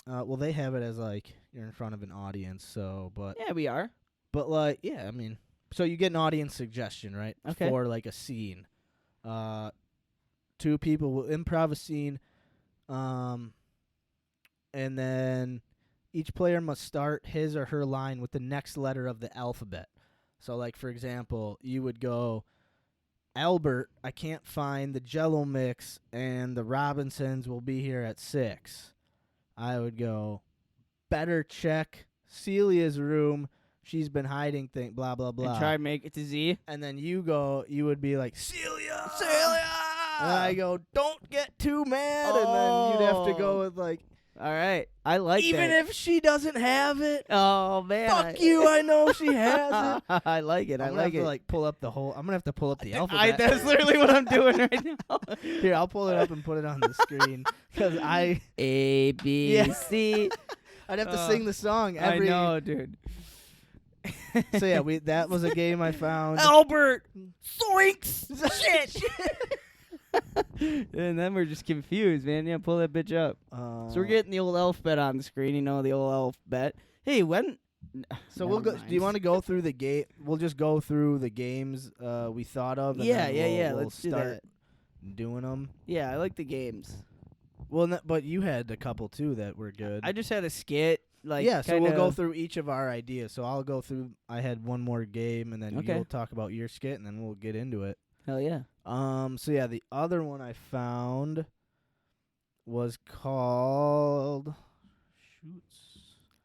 well, they have it as like you're in front of an audience, so Yeah, we are. but like yeah, I mean, so you get an audience suggestion, right? Okay. For like a scene. Two people will improv a scene, and then each player must start his or her line with the next letter of the alphabet. So, like, for example, you would go, Albert, I can't find the Jell-O mix, and the Robinsons will be here at 6. I would go, better check Celia's room. She's been hiding things, blah, blah, blah. And try to make it to Z. And then you would be like, Celia! And I go, don't get too mad. And then you'd have to go with, like, All right. I like even that. if she doesn't have it, Oh, man. fuck you, I know she has it. I like it. I I'm gonna like have it. to, like, pull up the whole, I'm going to have to pull up the alphabet. That's literally what I'm doing right now. Here, I'll pull it up and put it on the screen. Because A, B, Yeah. C. I'd have to sing the song every. I know, dude. So, yeah, that was a game I found. Albert! Zoinks! Shit! And then we're just confused, man. Yeah, pull that bitch up. So we're getting the old alphabet on the screen. You know, the old alphabet. Hey, when... So we'll go. Do you want to go through the game? We'll just go through the games we thought of. And then we'll Let's do start that. doing them. Yeah, I like the games. Well, but you had a couple too that were good. I just had a skit. Like, yeah, so we'll go kinda- through each of our ideas. So I'll go through. I had one more game, and then Okay. you'll talk about your skit, and then we'll get into it. Hell yeah. So yeah, the other one I found was called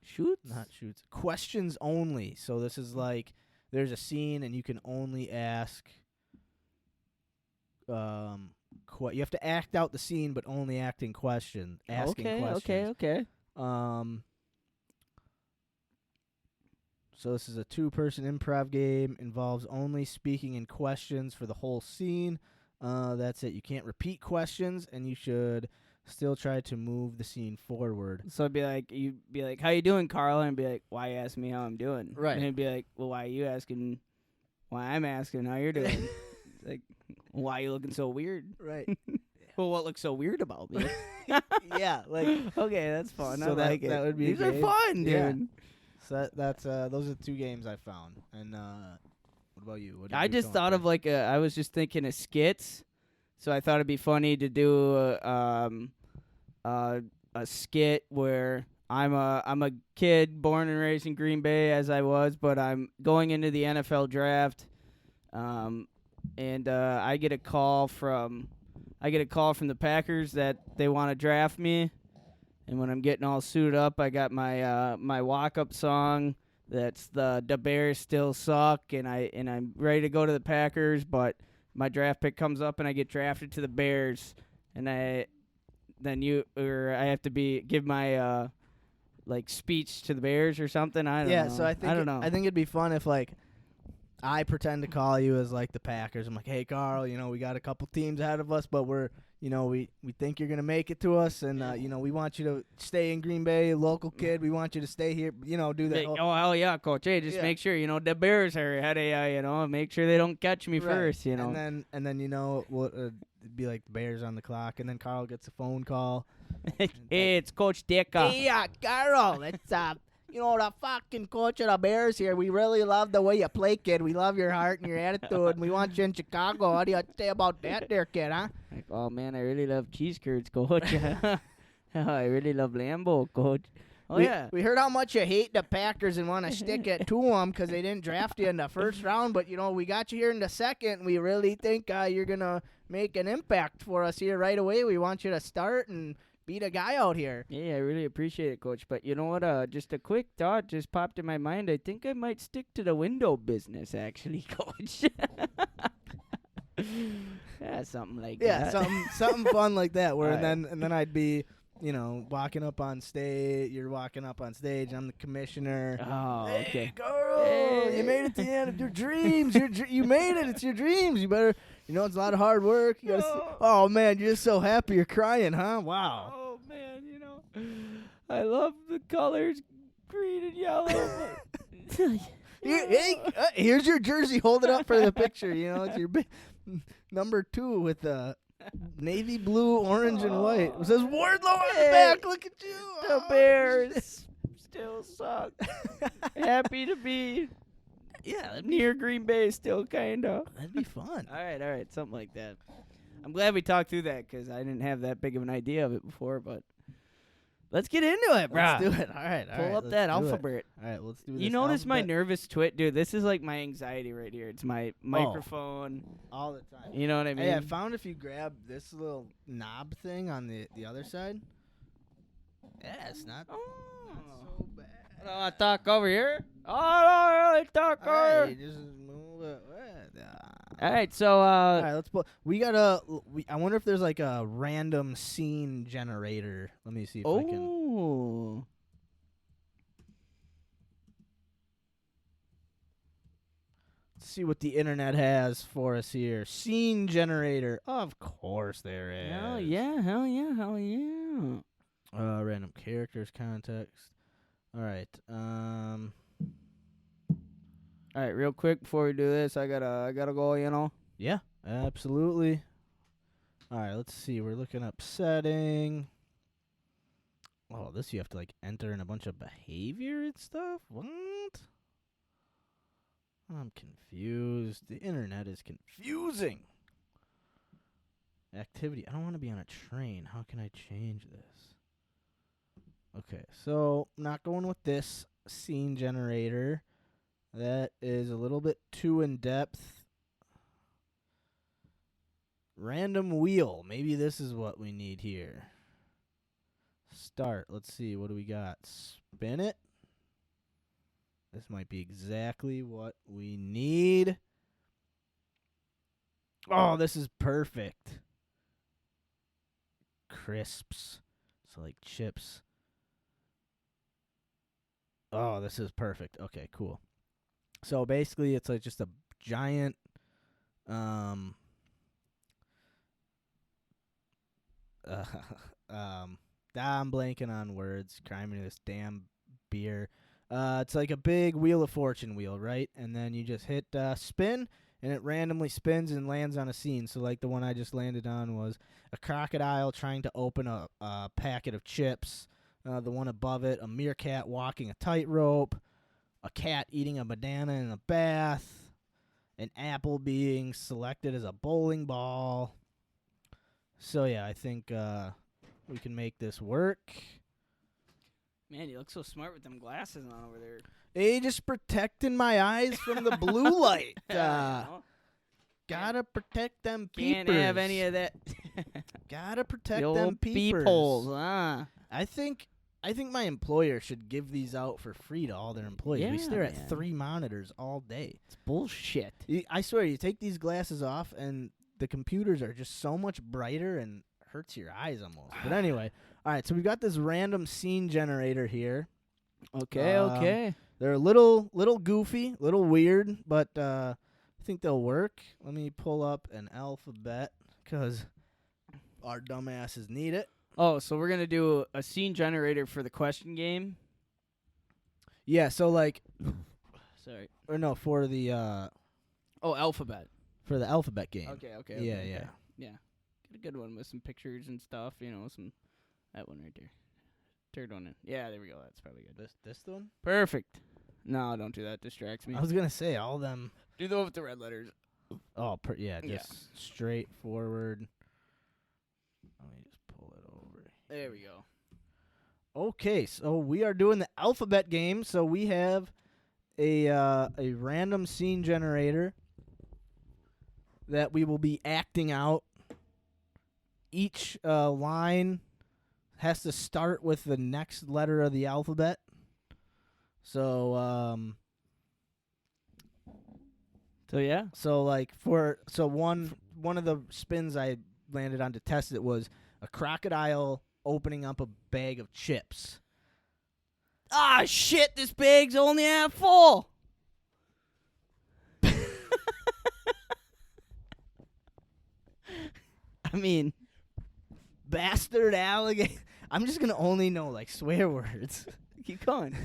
Shoots? not shoots, questions only. So this is like there's a scene and you can only ask you have to act out the scene but only asking questions. Okay. So this is a 2-person improv game, involves only speaking in questions for the whole scene. That's it. You can't repeat questions, and you should still try to move the scene forward. So you'd be like, how you doing, Carl? And I'd be like, why you asking me how I'm doing? Right. And he'd be like, well, why are you asking why I'm asking how you're doing? It's like, why are you looking so weird? Right. Well, what looks so weird about me? Yeah, like Okay, that's fun. So I that- like it. that would be a These are game. fun, dude. Yeah. so that's those are the 2 games I found. And what about you? What did I you just come thought up of like I was just thinking of skits, so I thought it'd be funny to do a skit where I'm a kid born and raised in Green Bay as I was, but I'm going into the NFL draft, and I get a call from the Packers that they want to draft me, and when I'm getting all suited up, I got my my walk up song. That's the Bears still suck, and I'm ready to go to the Packers, but my draft pick comes up and I get drafted to the Bears, and I have to give my like speech to the Bears or something. I don't know. So I don't know. I think it'd be fun if like I pretend to call you as like the Packers. I'm like, hey Carl, we got a couple teams ahead of us, but we're we think you're gonna make it to us, and we want you to stay in Green Bay, local kid. We want you to stay here. Do that. Oh hell yeah, coach. Hey, just make sure the Bears are ahead of make sure they don't catch me first. And then we'll it'd be like the Bears on the clock, and then Carl gets a phone call. Hey, it's Coach Dicka. Hey, Carl, it's the fucking coach of the Bears here. We really love the way you play, kid. We love your heart and your attitude, and we want you in Chicago. What do you say about that there, kid, huh? Like, oh, man, I really love cheese curds, coach. I really love Lambo, coach. Oh, yeah. We heard how much you hate the Packers and want to stick it to them because they didn't draft you in the first round, but, we got you here in the second, and we really think you're going to make an impact for us here right away. We want you to start and be the guy out here. Yeah, I really appreciate it, Coach. But you know what? Just a quick thought just popped in my mind. I think I might stick to the window business, actually, Coach. Yeah, something like that. Yeah, something fun like that. Where and then I'd be, walking up on stage. You're walking up on stage. I'm the commissioner. Oh, hey, okay. Girl, hey. You made it to the end of your dreams. You made it. It's your dreams. You better. It's a lot of hard work. You gotta oh, man, you're just so happy you're crying, huh? Wow. Oh, man, I love the colors green and yellow. Here's your jersey. Hold it up for the picture. It's your number 2 with the navy blue, orange, and white. It says Wardlow on the back. Look at you. The Bears still suck. Happy to be near Green Bay still, kind of. That'd be fun. All right, something like that. I'm glad we talked through that because I didn't have that big of an idea of it before, but let's get into it, bro. Let's do it. All right. Pull up that alphabet. All right, let's do this. You notice my nervous twit? Dude, this is like my anxiety right here. It's my microphone. All the time. You know what I mean? Hey, I found if you grab this little knob thing on the other side, it's not so bad. Talk over here. Oh, really, talk over. Hey, just move it. All right, so all right, let's pull. I wonder if there's like a random scene generator. Let me see if I can. Let's see what the internet has for us here. Scene generator. Of course there is. Hell yeah. Random characters context. All right. All right, real quick before we do this, I gotta go. Yeah, absolutely. All right, let's see. We're looking up setting. Oh, this you have to like enter in a bunch of behavior and stuff. What? I'm confused. The internet is confusing. Activity. I don't want to be on a train. How can I change this? Okay, so not going with this scene generator. That is a little bit too in-depth. Random wheel. Maybe this is what we need here. Start. Let's see. What do we got? Spin it. This might be exactly what we need. Oh, this is perfect. Crisps. So like chips. Oh, this is perfect. Okay, cool. So basically, it's like just a giant, I'm blanking on words. Crying me this damn beer. It's like a big Wheel of Fortune wheel, right? And then you just hit spin, and it randomly spins and lands on a scene. So like the one I just landed on was a crocodile trying to open a packet of chips. The one above it, a meerkat walking a tightrope. A cat eating a banana in a bath, an apple being selected as a bowling ball. So yeah, I think we can make this work. Man, you look so smart with them glasses on over there. Hey, just protecting my eyes from the blue light. Well, Gotta protect them can't peepers. have any of that. Gotta protect The them old peepers. peepholes, huh? I think my employer should give these out for free to all their employees. We Yeah, stare man. at 3 monitors all day. It's bullshit. I swear, you take these glasses off, and the computers are just so much brighter and hurts your eyes almost. But anyway, all right. So we've got this random scene generator here. Okay, okay. They're a little goofy, little weird, but I think they'll work. Let me pull up an alphabet because our dumbasses need it. Oh, so we're gonna do a scene generator for the question game. Yeah. So like, Sorry. or no, for the Alphabet. alphabet game. Okay. Yeah, okay. yeah. Yeah. Get a good one with some pictures and stuff. That one right there. Third one in. Yeah, there we go. That's probably good. This one. Perfect. No, don't do that. Distracts me. I was gonna say all them. Do the one with the red letters. Oh, yeah, Yeah. just straightforward. Let me just pull it over. There we go. Okay, so we are doing the alphabet game. So we have a random scene generator that we will be acting out. Each line has to start with the next letter of the alphabet. So So yeah. So like one of the spins I landed on to test it was a crocodile opening up a bag of chips. Ah, shit! This bag's only half full. I mean, Bastard alligator. I'm just gonna only know like swear words. keep going.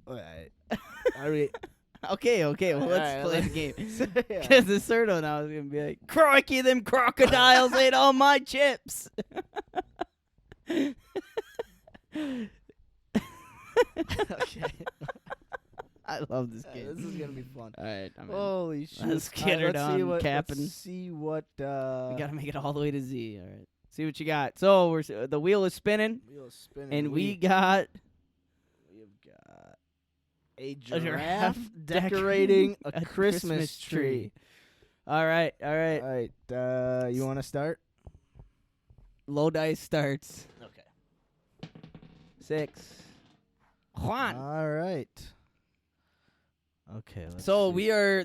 Alright. Alright. Okay. Well, All let's right, play let's- the game. Yeah. Because the third one, I was gonna be like, "Crikey, them crocodiles ate all my chips." Okay. I love this This game. is gonna be fun. All right, I'm in. Holy shit. Let's get her let's see done, what, Captain. Let's see what We gotta make it all the way to Z. All right, see what you got. So the wheel is spinning, wheel's spinning. and we got we've got a giraffe giraffe decorating a Christmas tree. All right. All right, you want to start? Low dice starts. Okay. 6. Juan. All right. Okay. Let's So see. we are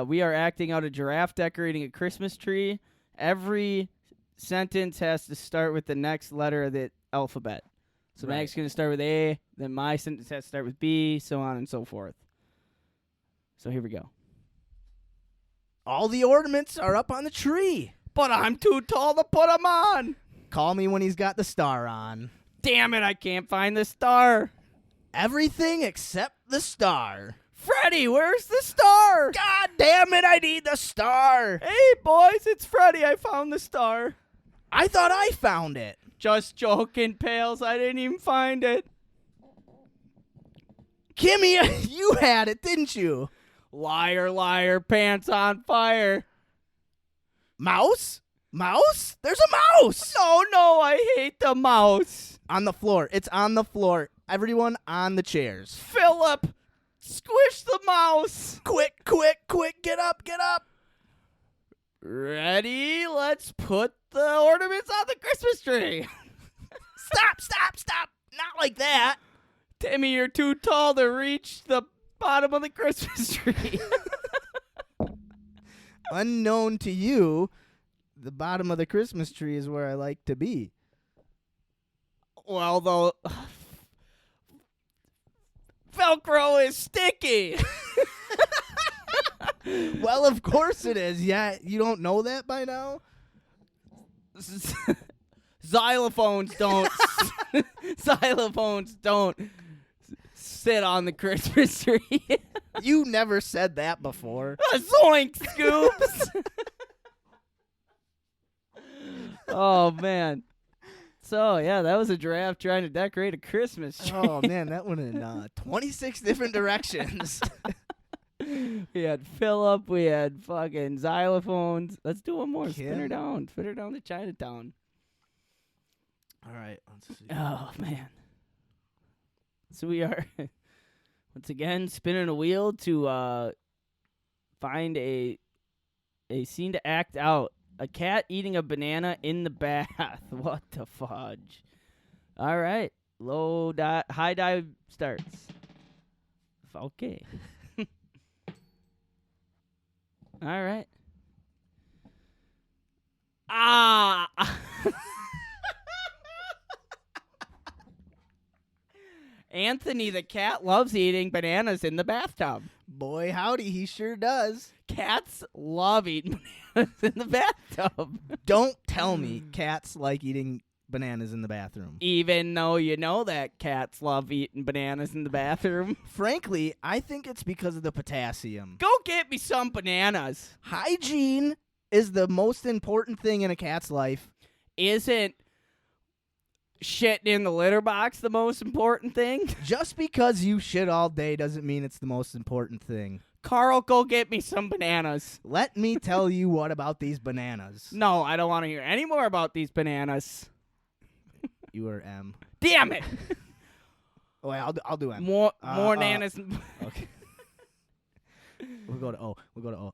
we are acting out a giraffe decorating a Christmas tree. Every sentence has to start with the next letter of the alphabet. So Right. Mag's gonna start with A, then my sentence has to start with B, so on and so forth. So here we go. all the ornaments are up on the tree. But I'm too tall to put 'em on. Call me when he's got the star on. Damn it! I can't find the star. Everything except the star. Freddy, where's the star? God damn it! I need the star. Hey boys, it's Freddy. I found the star. I thought I found it. Just joking, pals. I didn't even find it. Kimmy, you had it, didn't you? Liar, liar, pants on fire. Mouse? Mouse? There's a mouse! No, I hate the mouse. On the floor. It's on the floor. Everyone on the chairs. Philip, squish the mouse. Quick, get up. Ready? Let's put the ornaments on the Christmas tree. Stop. Not like that. Timmy, you're too tall to reach the bottom of the Christmas tree. Unknown to you, the bottom of the Christmas tree is where I like to be. Well, though, Velcro is sticky. Well, of course it is. Yeah, you don't know that by now? Xylophones don't. Xylophones don't sit on the Christmas tree. You never said that before. Zoink, Scoops. Oh man. So yeah, that was a giraffe trying to decorate a Christmas tree. Oh, man, that went in 26 different directions. We had Philip. We had fucking xylophones. Let's do one more. Spin her Kim. down. Spin her down to Chinatown. All right, let's see. Oh, man. So we are, once again, spinning a wheel to find a scene to act out. A cat eating a banana in the bath. What the fudge? All right. High dive starts. Okay. All right. Ah! Anthony the cat loves eating bananas in the bathtub. Boy, howdy, he sure does. Cats love eating bananas in the bathtub. Don't tell me cats like eating bananas in the bathroom. Even though you know that cats love eating bananas in the bathroom. Frankly, I think it's because of the potassium. Go get me some bananas. Hygiene is the most important thing in a cat's life. Isn't shitting in the litter box the most important thing? Just because you shit all day doesn't mean it's the most important thing. Carl, go get me some bananas. Let me tell you what about these bananas. No, I don't want to hear any more about these bananas. You are M. Damn it. Oh, wait, I'll do M. More Uh, nanas. Okay. We'll go to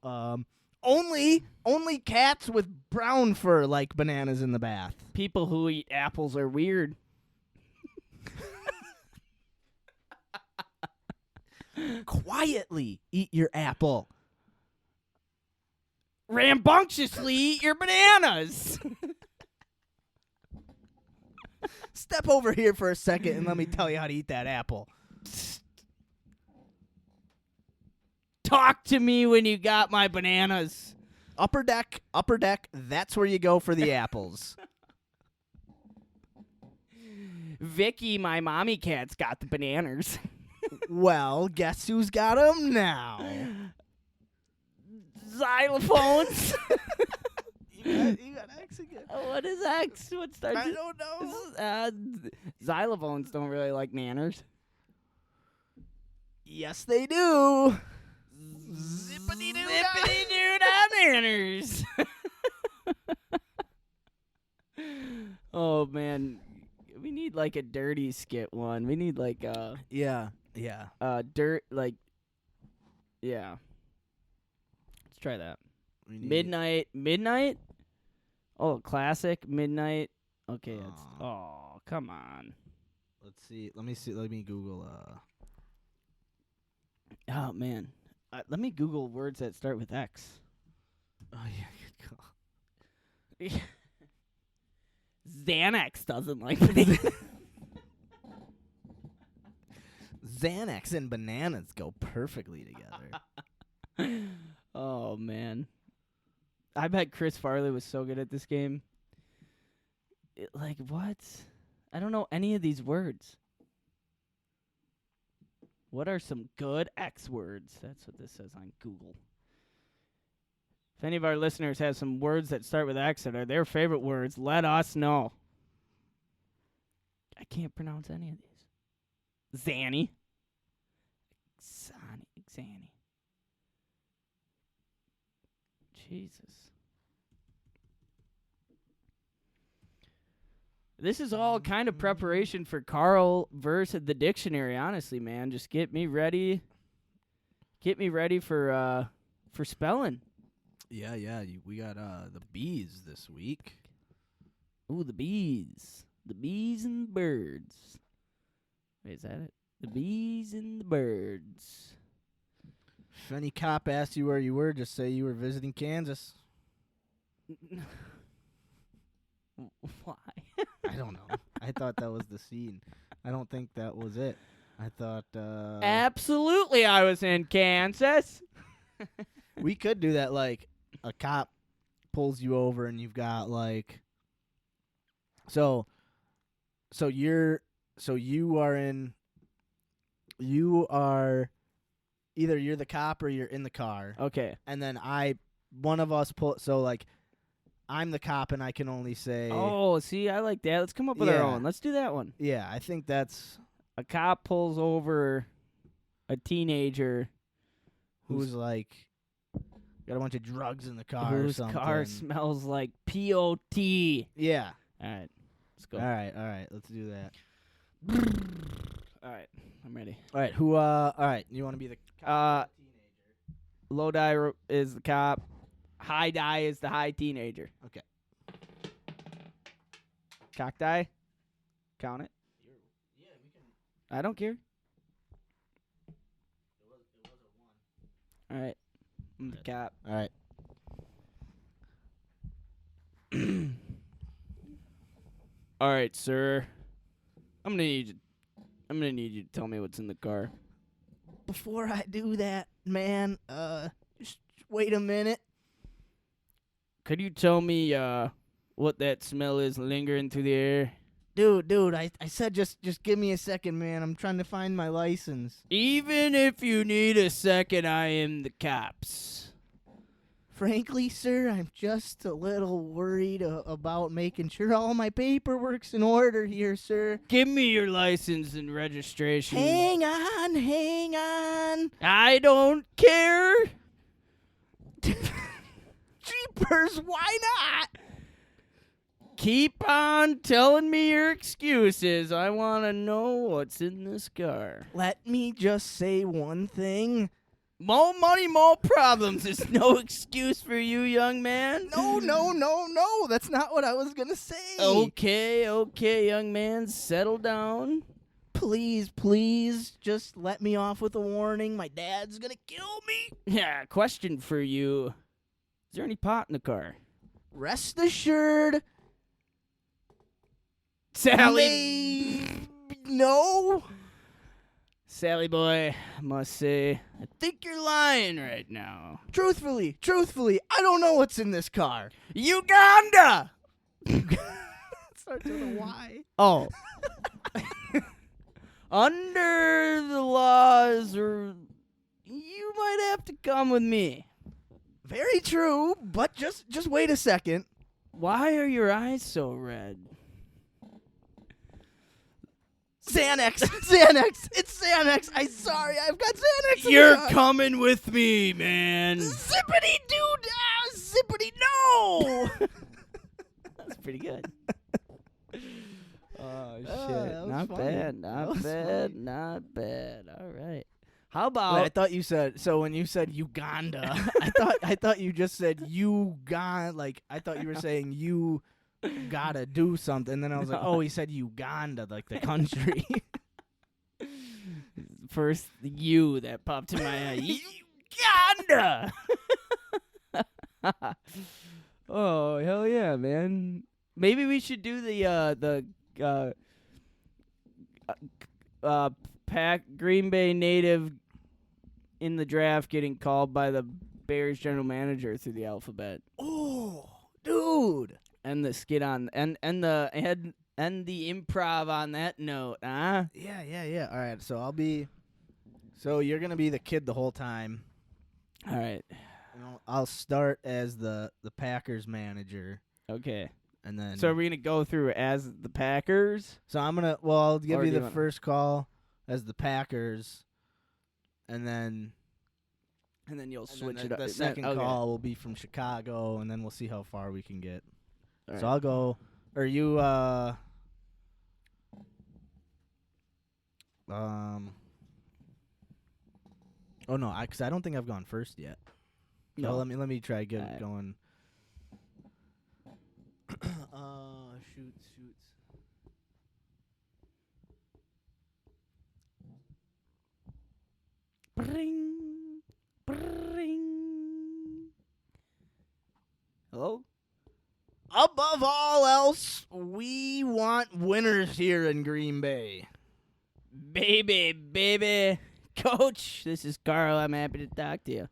O. Only cats with brown fur like bananas in the bath. People who eat apples are weird. Quietly eat your apple. Rambunctiously eat your bananas. Step over here for a second and let me tell you how to eat that apple. Talk to me when you got my bananas. Upper deck, that's where you go for the apples. Vicky, my mommy cat's got the bananas. Well, guess who's got them now? Xylophones. You got X again. What is X? What starts? I don't know. Xylophones don't really like manners. Yes, they do. Zippity-doo-dah manners. Oh, man. We need, like, a dirty skit one. We need, like, Yeah. dirt, like, yeah. Let's try that. Midnight? Oh, classic, midnight. Okay, it's, oh, come on. Let's see. Let me Google. Oh, man. Let me Google words that start with X. Oh yeah, good call. Xanax doesn't like bananas. Xanax and bananas go perfectly together. Oh, man. I bet Chris Farley was so good at this game. Like, what? I don't know any of these words. What are some good X words? That's what this says on Google. If any of our listeners have some words that start with X that are their favorite words, let us know. I can't pronounce any of these. Zanny. Zanny. Jesus. This is all kind of preparation for Carl versus the dictionary, honestly, man. Just get me ready. Get me ready for spelling. Yeah. We got the bees this week. Ooh, the bees. The bees and the birds. Wait, is that it? The bees and the birds. If any cop asked you where you were, just say you were visiting Kansas. Why? I don't know. I thought that was the scene. I don't think that was it. I thought Absolutely, I was in Kansas. we could do that. Like a cop pulls you over and you've got like, so you are either you're the cop or you're in the car. Okay. And then one of us pull. So like, I'm the cop and I can only say. Oh, see, I like that. Let's come up with our Yeah. own. Let's do that one. Yeah, I think that's A cop pulls over a teenager who's like got a bunch of drugs in the car or Whose something. car smells like P.O.T. Yeah. All right, let's go. All right. Let's do that. All right, I'm ready. All right. Who? All right. You want to be the Low die is the cop. High die is the high teenager. Okay. Cock die? Count it. Yeah, we can. I don't care. It was a 1. All right, I'm the cop. All right. All right, sir. I'm gonna need you to tell me what's in the car. Before I do that, man, just wait a minute. Could you tell me what that smell is lingering through the air? Dude, I said just give me a second, man. I'm trying to find my license. Even if you need a second, I am the cops. Frankly, sir, I'm just a little worried about making sure all my paperwork's in order here, sir. Give me your license and registration. Hang on. I don't care. Jeepers, why not? Keep on telling me your excuses. I want to know what's in this car. Let me just say one thing. More money, more problems is no excuse for you, young man. No, that's not what I was gonna say. Okay, young man, settle down. Please, just let me off with a warning. My dad's gonna kill me. Yeah, question for you. Is there any pot in the car? Rest assured, Sally. No. Sally boy, I must say, I think you're lying right now. Truthfully, I don't know what's in this car. Uganda! Starts with a Y. Oh. Under the laws, or you might have to come with me. Very true, but just wait a second. Why are your eyes so red? Xanax. It's Xanax. I'm sorry, I've got Xanax. in the You're car. coming with me, man. Zippity dude. Zippity no. That's pretty good. Oh, shit. that was Not funny. bad. That Not was bad. funny. Not bad. All right. How about... Wait, I thought you said when you said Uganda. I thought you just said Uganda. Like I thought you were saying you gotta do something. And then I was like, No. oh, he said Uganda, like the country. First, the U that popped in my head. Uganda! Oh, hell yeah, man. Maybe we should do the Green Bay native in the draft getting called by the Bears general manager through the alphabet. Oh, dude. And the skit on and the improv on that note, huh? Yeah. All right, so you're gonna be the kid the whole time. All right. I'll start as the Packers manager, Okay. and then So are we gonna go through as the Packers? I'll give Or you do you the wanna- first call as the Packers, and then You'll the second call will be from Chicago, and then we'll see how far we can get. All So right. I'll go. Or you Oh no, because I don't think I've gone first yet. So No. let me try get Alright. it going. Shoots. Bring. Hello? Above all else, we want winners here in Green Bay. Baby. Coach, this is Carl. I'm happy to talk to you.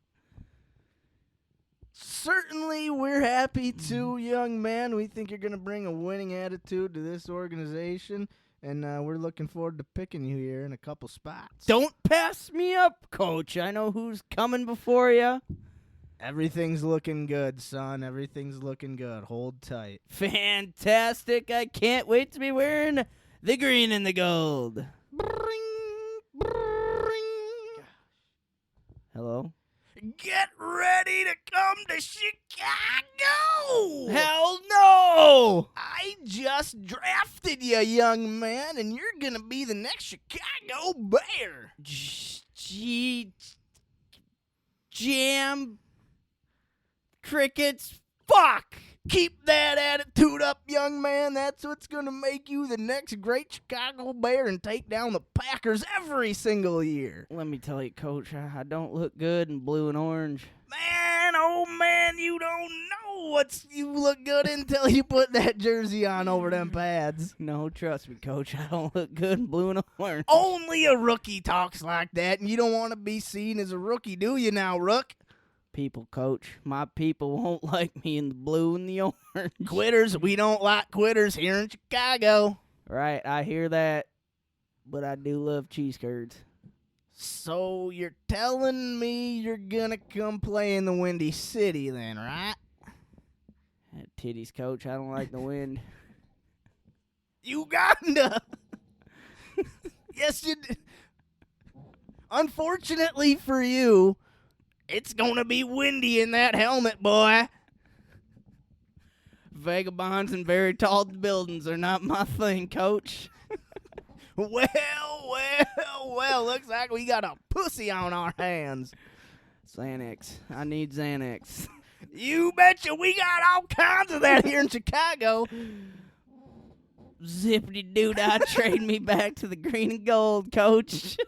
Certainly, we're happy to, young man. We think you're going to bring a winning attitude to this organization, and we're looking forward to picking you here in a couple spots. Don't pass me up, Coach. I know who's coming before you. Everything's looking good, son. Everything's looking good. Hold tight. Fantastic. I can't wait to be wearing the green and the gold. Bring. Hello? Get ready to come to Chicago! Hell no! I just drafted you, young man, and you're gonna be the next Chicago Bear. Jam crickets. Fuck! Keep that attitude up, young man. That's what's gonna make you the next great Chicago Bear and take down the Packers every single year. Let me tell you, Coach, I don't look good in blue and orange. Man, oh man, you don't know you look good until you put that jersey on over them pads. No, trust me, Coach, I don't look good in blue and orange. Only a rookie talks like that, and you don't want to be seen as a rookie, do you now, Rook? People, Coach, my people won't like me in the blue and the orange. Quitters, we don't like quitters here in Chicago. Right, I hear that, but I do love cheese curds. So you're telling me you're gonna come play in the Windy City then, right? Titties, Coach, I don't like the wind. Uganda! Yes, you did. Unfortunately for you, it's gonna be windy in that helmet, boy. Vagabonds and very tall buildings are not my thing, Coach. Well, looks like we got a pussy on our hands. Xanax. I need Xanax. You betcha we got all kinds of that here in Chicago. Zippity doo dah, trade me back to the green and gold, Coach.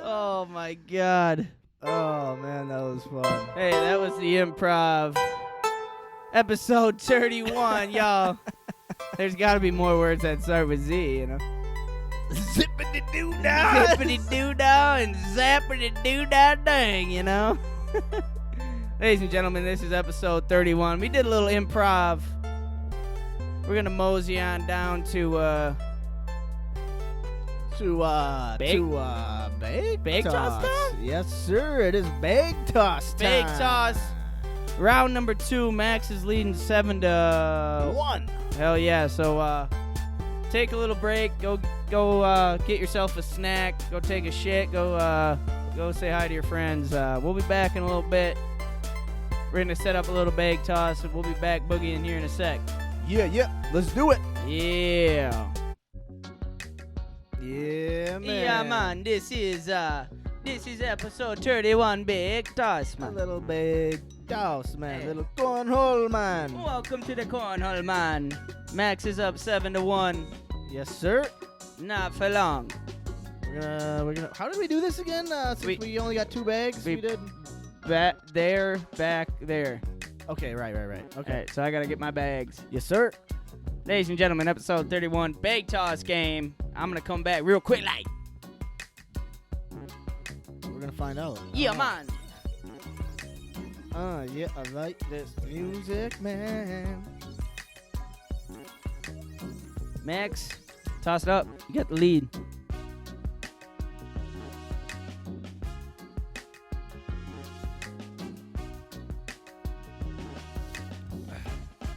Oh my God. Oh man, that was fun. Hey, that was the improv. Episode 31, y'all. There's got to be more words that start with Z, you know. Zippity doo dah. Zippity doo dah and zappity doo dah dang, you know. Ladies and gentlemen, this is episode 31. We did a little improv. We're gonna mosey on down to Big toss time? Yes, sir. It is big toss time. Big toss. Round number 2. Max is leading 7-1. Hell yeah! So take a little break. Go get yourself a snack. Go take a shit. Go say hi to your friends. We'll be back in a little bit. We're gonna set up a little bag toss, and we'll be back boogieing here in a sec. Yeah. Let's do it. Yeah. Yeah, man. Yeah, man. This is episode 31. Big toss, A man. little big toss, man. Hey. Little cornhole, man. Welcome to the cornhole, man. Max is up 7-1. Yes, sir. Not for long. We're gonna. How did we do this again? Since we only got 2 bags, we did. Back there. Okay, right. Okay. Okay, so I gotta get my bags. Yes, sir. Ladies and gentlemen, episode 31, bag toss game. I'm gonna come back real quick, like. We're gonna find out. Yeah, man. Yeah, I like this music, man. Max, toss it up. You got the lead.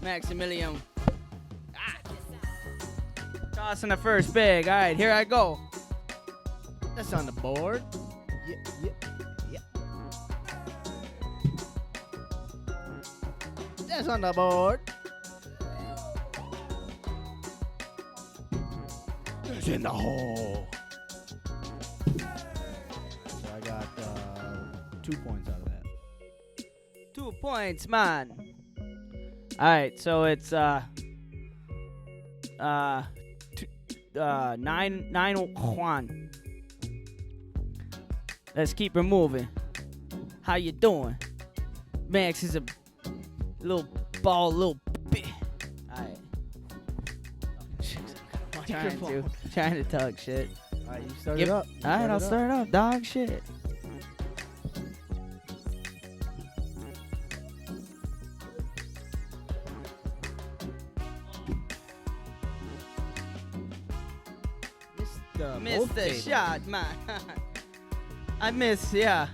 Maximilian. Tossing the first bag. All right, here I go. That's on the board. Yeah. That's on the board. It's in the hole. So I got 2 points out of that. 2 points, man. All right, so it's 9-1. Let's keep it moving. How you doing? Max is a little little bit. All right. Trying to talk shit. All right, you start it up. All right, I'll start it up. Dog shit. Missed the shot, man. I missed, yeah.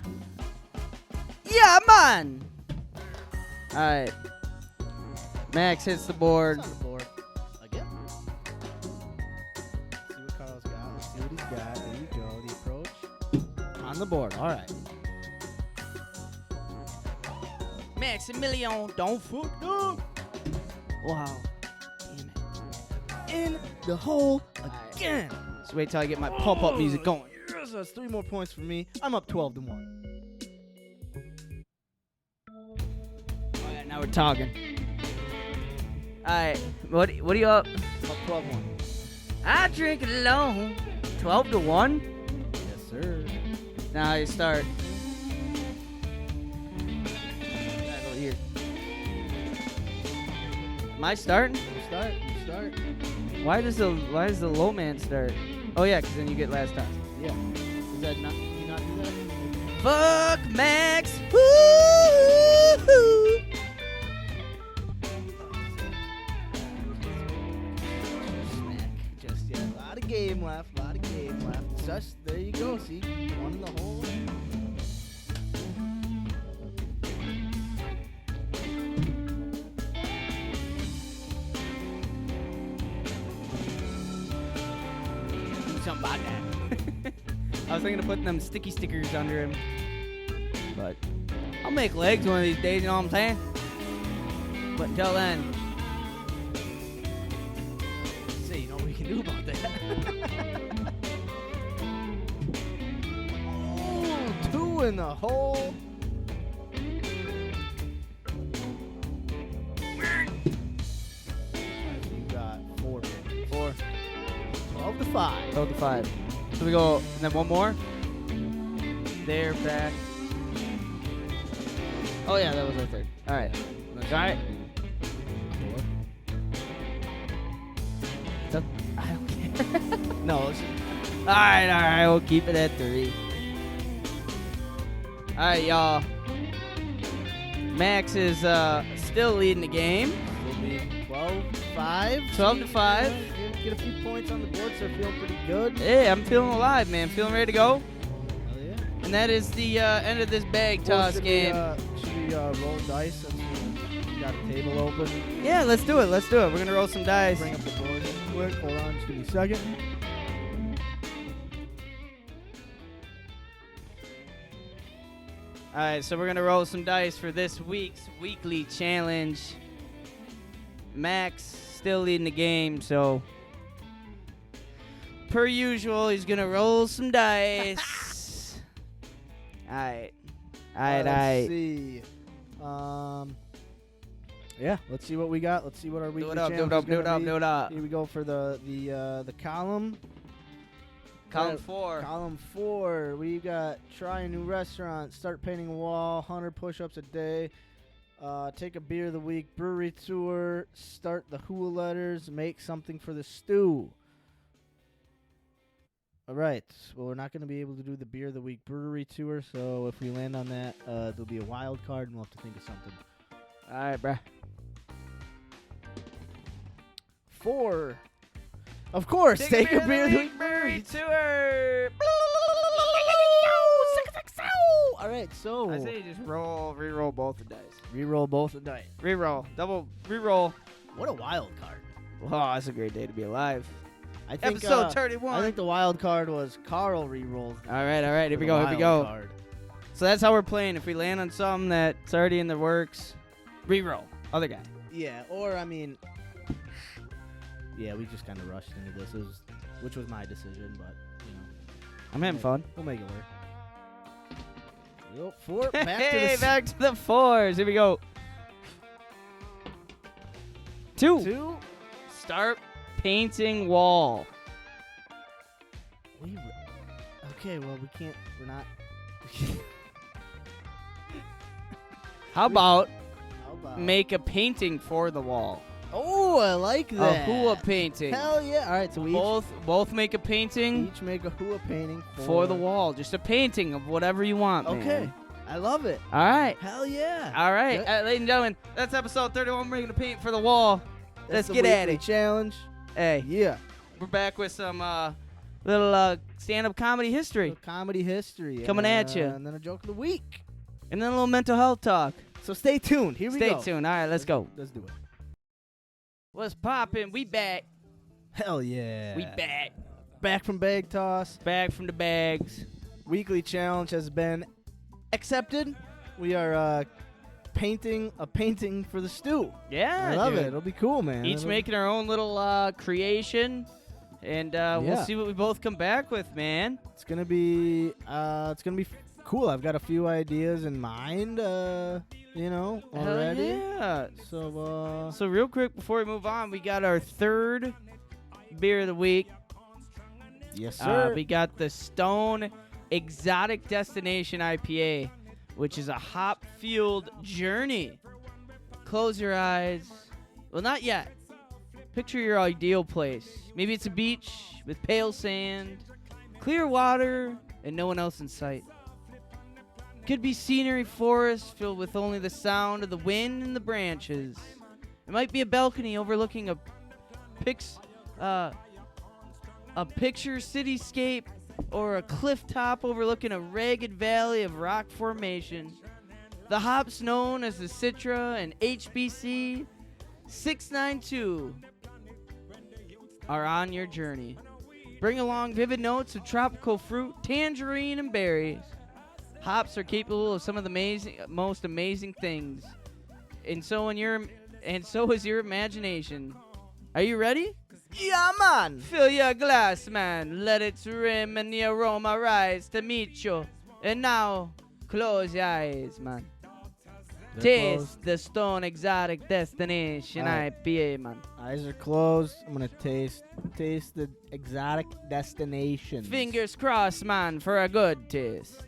Yeah, man. All right. Max hits the board. It's on the board. Again. On the board. All right. Maximilian, don't fuck up. Wow. Damn it. In the hole again. Just wait till I get my pump-up music going. Yes, that's 3 more points for me. I'm up 12-1. Oh, yeah, now we're talking. All right. What are you up? I'm up 12-1. I drink alone. 12-1? Yes, sir. Now you start. That'll hear. Am I starting? You start. Why does the low man start? Oh yeah, because then you get last time. Yeah. Is that not, can you not do that? Fuck Max. Woo-hoo. Smack. Just, yeah, a lot of game left. Just, there you go. See, 1 in the hole. Do something about that. I was thinking of putting them sticky stickers under him. But I'll make legs one of these days, you know what I'm saying? But until then. See, you know what we can do about that. Oh, 2 in the hole. You got 4. 12-5. 12-5. So we go, and then one more. There, back. Oh yeah, that was our third. All right. I don't care. No, it's All right, we'll keep it at 3. All right, y'all. Max is still leading the game. will be 12-5. 12-5. Get a few points on the board, so feeling pretty good. Hey, I'm feeling alive, man. Feeling ready to go. Hell yeah. And that is the end of this bag toss game. Should we roll dice since we got a table open? Yeah, let's do it. We're going to roll some dice. Bring up the board real quick. Hold on, just give me a second. All right, so we're going to roll some dice for this week's weekly challenge. Max still leading the game, so per usual, he's going to roll some dice. All right. Let's see. Yeah, let's see what we got. Let's see what our weekly challenge is gonna be. Do it up. Here we go for the column. Column 4. Column 4. We got try a new restaurant, start painting a wall, 100 push-ups a day, take a beer of the week, brewery tour, start the HUA letters, make something for the stew. All right. Well, we're not going to be able to do the beer of the week brewery tour, so if we land on that, there'll be a wild card, and we'll have to think of something. All right, bruh. 4. Of course, take a beer of the week brewery tour. All right, so I say just re-roll both the dice. re-roll both the dice. Re-roll. Double re-roll. What a wild card. Oh, that's a great day to be alive. I think, Episode 31. I think the wild card was Kärel re-rolled. All right. Here we the go. wild card. So that's how we're playing. If we land on something that's already in the works, re-roll. Other guy. Yeah, or I mean, yeah, we just kind of rushed into this, which was my decision, but you know, I'm having fun. we'll make it work. Yep, 4. Back to the 4s. Here we go. 2. 2. Start painting wall. Okay, well we can't. We're not. How about How about make a painting for the wall? Oh, I like that. A HUA painting. Hell yeah! All right, so we both make a painting each make a HUA painting for the wall. Just a painting of whatever you want. Okay, man. I love it. All right. Hell yeah! All right, Good. ladies and gentlemen, that's episode 31. We're gonna paint for the wall. Let's That's the get at weekly it. challenge. Hey, Yeah. we're back with some little stand-up comedy history, So comedy history Coming at ya. and then a joke of the week. and then a little mental health talk. So stay tuned. Here we Stay go. tuned. All right, let's go. Let's do it. What's poppin'? We back. Hell yeah. We back. Back from bag toss. Back from the bags. weekly challenge has been accepted. We are painting a painting for the stew. Yeah, I love dude. it. It'll be cool, man. Each making our own little creation, and we'll see what we both come back with, man. It's gonna be cool. I've got a few ideas in mind. Already. Hell yeah. So real quick before we move on, we got our third beer of the week. yes, sir. We got the Stone Exotic Destination IPA, which is a hop-fueled journey. Close your eyes. Well, not yet. Picture your ideal place. Maybe it's a beach with pale sand, clear water, and no one else in sight. Could be scenery forest filled with only the sound of the wind and the branches. It might be a balcony overlooking a picture cityscape, or a cliff top overlooking a ragged valley of rock formation. The hops known as the Citra and HBC 692 are on your journey. Bring along vivid notes of tropical fruit, tangerine, and berries. Hops are capable of some of the most amazing things, and so is your imagination. Are you ready? yeah, man. Fill your glass, man. Let its rim and the aroma rise to meet you. And now, close your eyes, man. Taste the Stone Exotic Destination IPA, man. Eyes are closed. I'm gonna taste the exotic destination. Fingers crossed, man, for a good taste.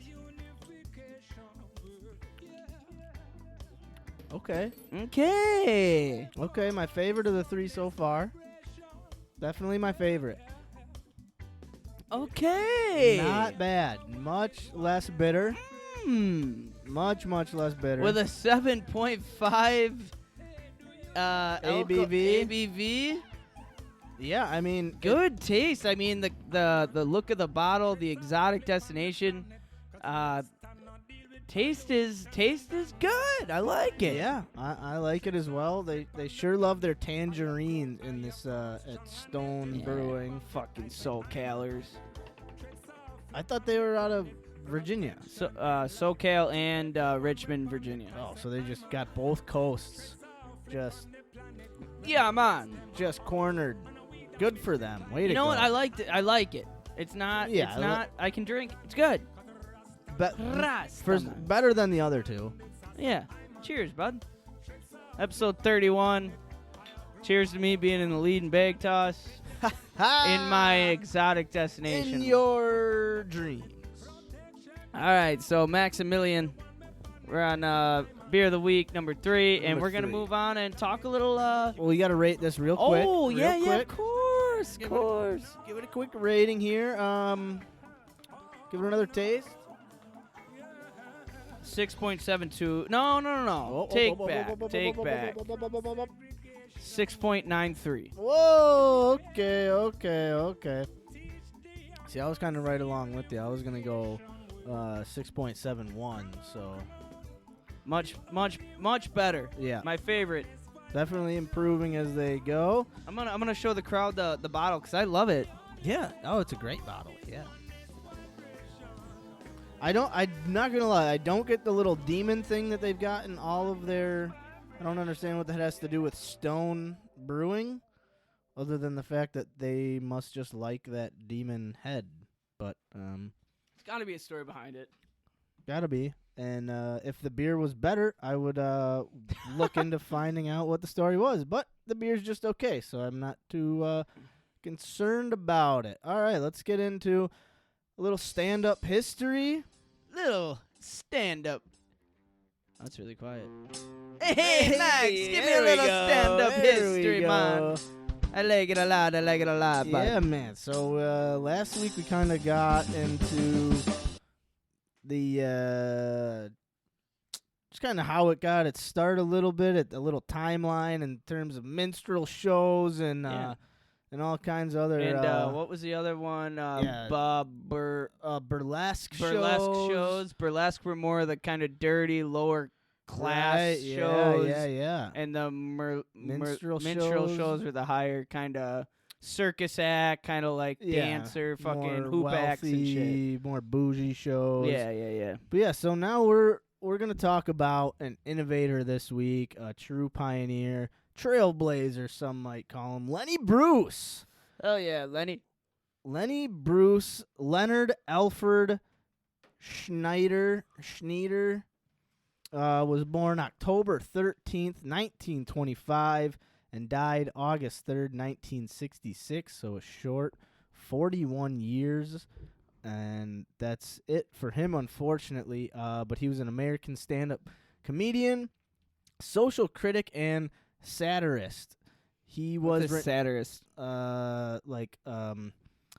Okay. Okay. My favorite of the three so far. Definitely my favorite. Okay. Not bad. Much less bitter. Much less bitter. With a 7.5 ABV. Yeah, I mean, Good taste. I mean, the look of the bottle, the exotic destination, taste is good. I like it. Yeah, I like it as well. They sure love their tangerines in this at Stone Brewing. Fucking SoCalers. I thought they were out of Virginia. So, SoCal and Richmond, Virginia. Oh, so they just got both coasts just man. cornered. Good for them. Way to go. You know what? I liked it. I like it. It's not. Yeah, It's not. I can drink. It's good. Better than the other two. Yeah. Cheers, bud. Episode 31. Cheers to me being in the lead in bag toss in my exotic destination. In your dreams. All right, so Maximilian, we're on Beer of the Week number 3, and Number we're going to 3. move on and talk a little... Well, we got to rate this real quick. Oh, real yeah, quick. of course, of course. Give it a quick rating here. Give it another taste. 6.72. No. Take back. 6.93. Whoa, okay. See, I was kind of right along with you. I was going to go 6.71, so... Much better. Yeah. My favorite. Definitely improving as they go. I'm gonna show the crowd the bottle because I love it. Yeah. Oh, it's a great bottle. Yeah. I'm not gonna lie. I don't get the little demon thing that they've got in all of their. I don't understand what that has to do with Stone Brewing, other than the fact that they must just like that demon head. But It's got to be a story behind it. gotta be. And if the beer was better, I would look into finding out what the story was. But the beer's just okay, so I'm not too concerned about it. All right, let's get into a little stand-up history. Little stand-up. That's really quiet. Hey, Max, give me a little stand-up history, man. I like it a lot. Bud. Yeah, man. So last week we kind of got into the just kind of how it got its start a little bit, at a little timeline in terms of minstrel shows and all kinds of other. And what was the other one? Burlesque shows. Burlesque were more the kind of dirty, lower class shows. Yeah. And the minstrel shows shows were the higher kind of circus act, kind of like dancer, fucking more hoop acts and shit. wealthy, more bougie shows. Yeah. But yeah, so now we're gonna talk about an innovator this week, a true pioneer, trailblazer, some might call him, Lenny Bruce. Oh yeah, Lenny. Lenny Bruce, Leonard Alfred Schneider, was born October 13th, 1925, and died August 3rd, 1966, so a short 41 years, and that's it for him, unfortunately. But he was an American stand-up comedian, social critic, and satirist. He was a satirist.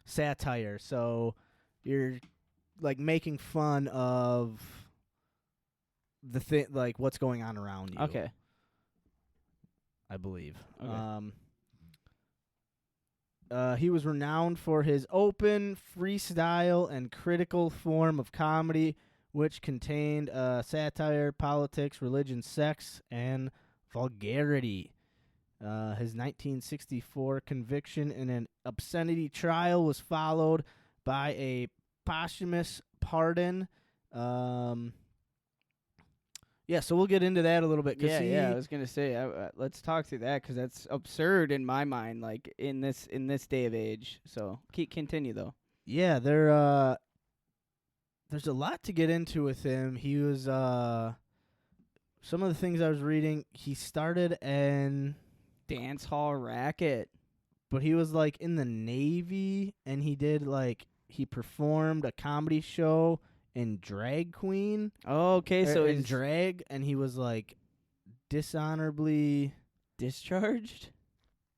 Satire. So you're like making fun of the thing, like what's going on around you. Okay. I believe. Okay. He was renowned for his open, freestyle, and critical form of comedy, which contained satire, politics, religion, sex, and vulgarity. His 1964 conviction in an obscenity trial was followed by a posthumous pardon. Yeah, so we'll get into that a little bit. I was gonna say, let's talk through that because that's absurd in my mind. Like in this day of age. So continue though. Yeah, there's a lot to get into with him. He was some of the things I was reading. He started in Dance hall racket. but he was like in the Navy, and he performed a comedy show in Drag Queen. Oh, okay, so in he's drag, and he was like dishonorably discharged.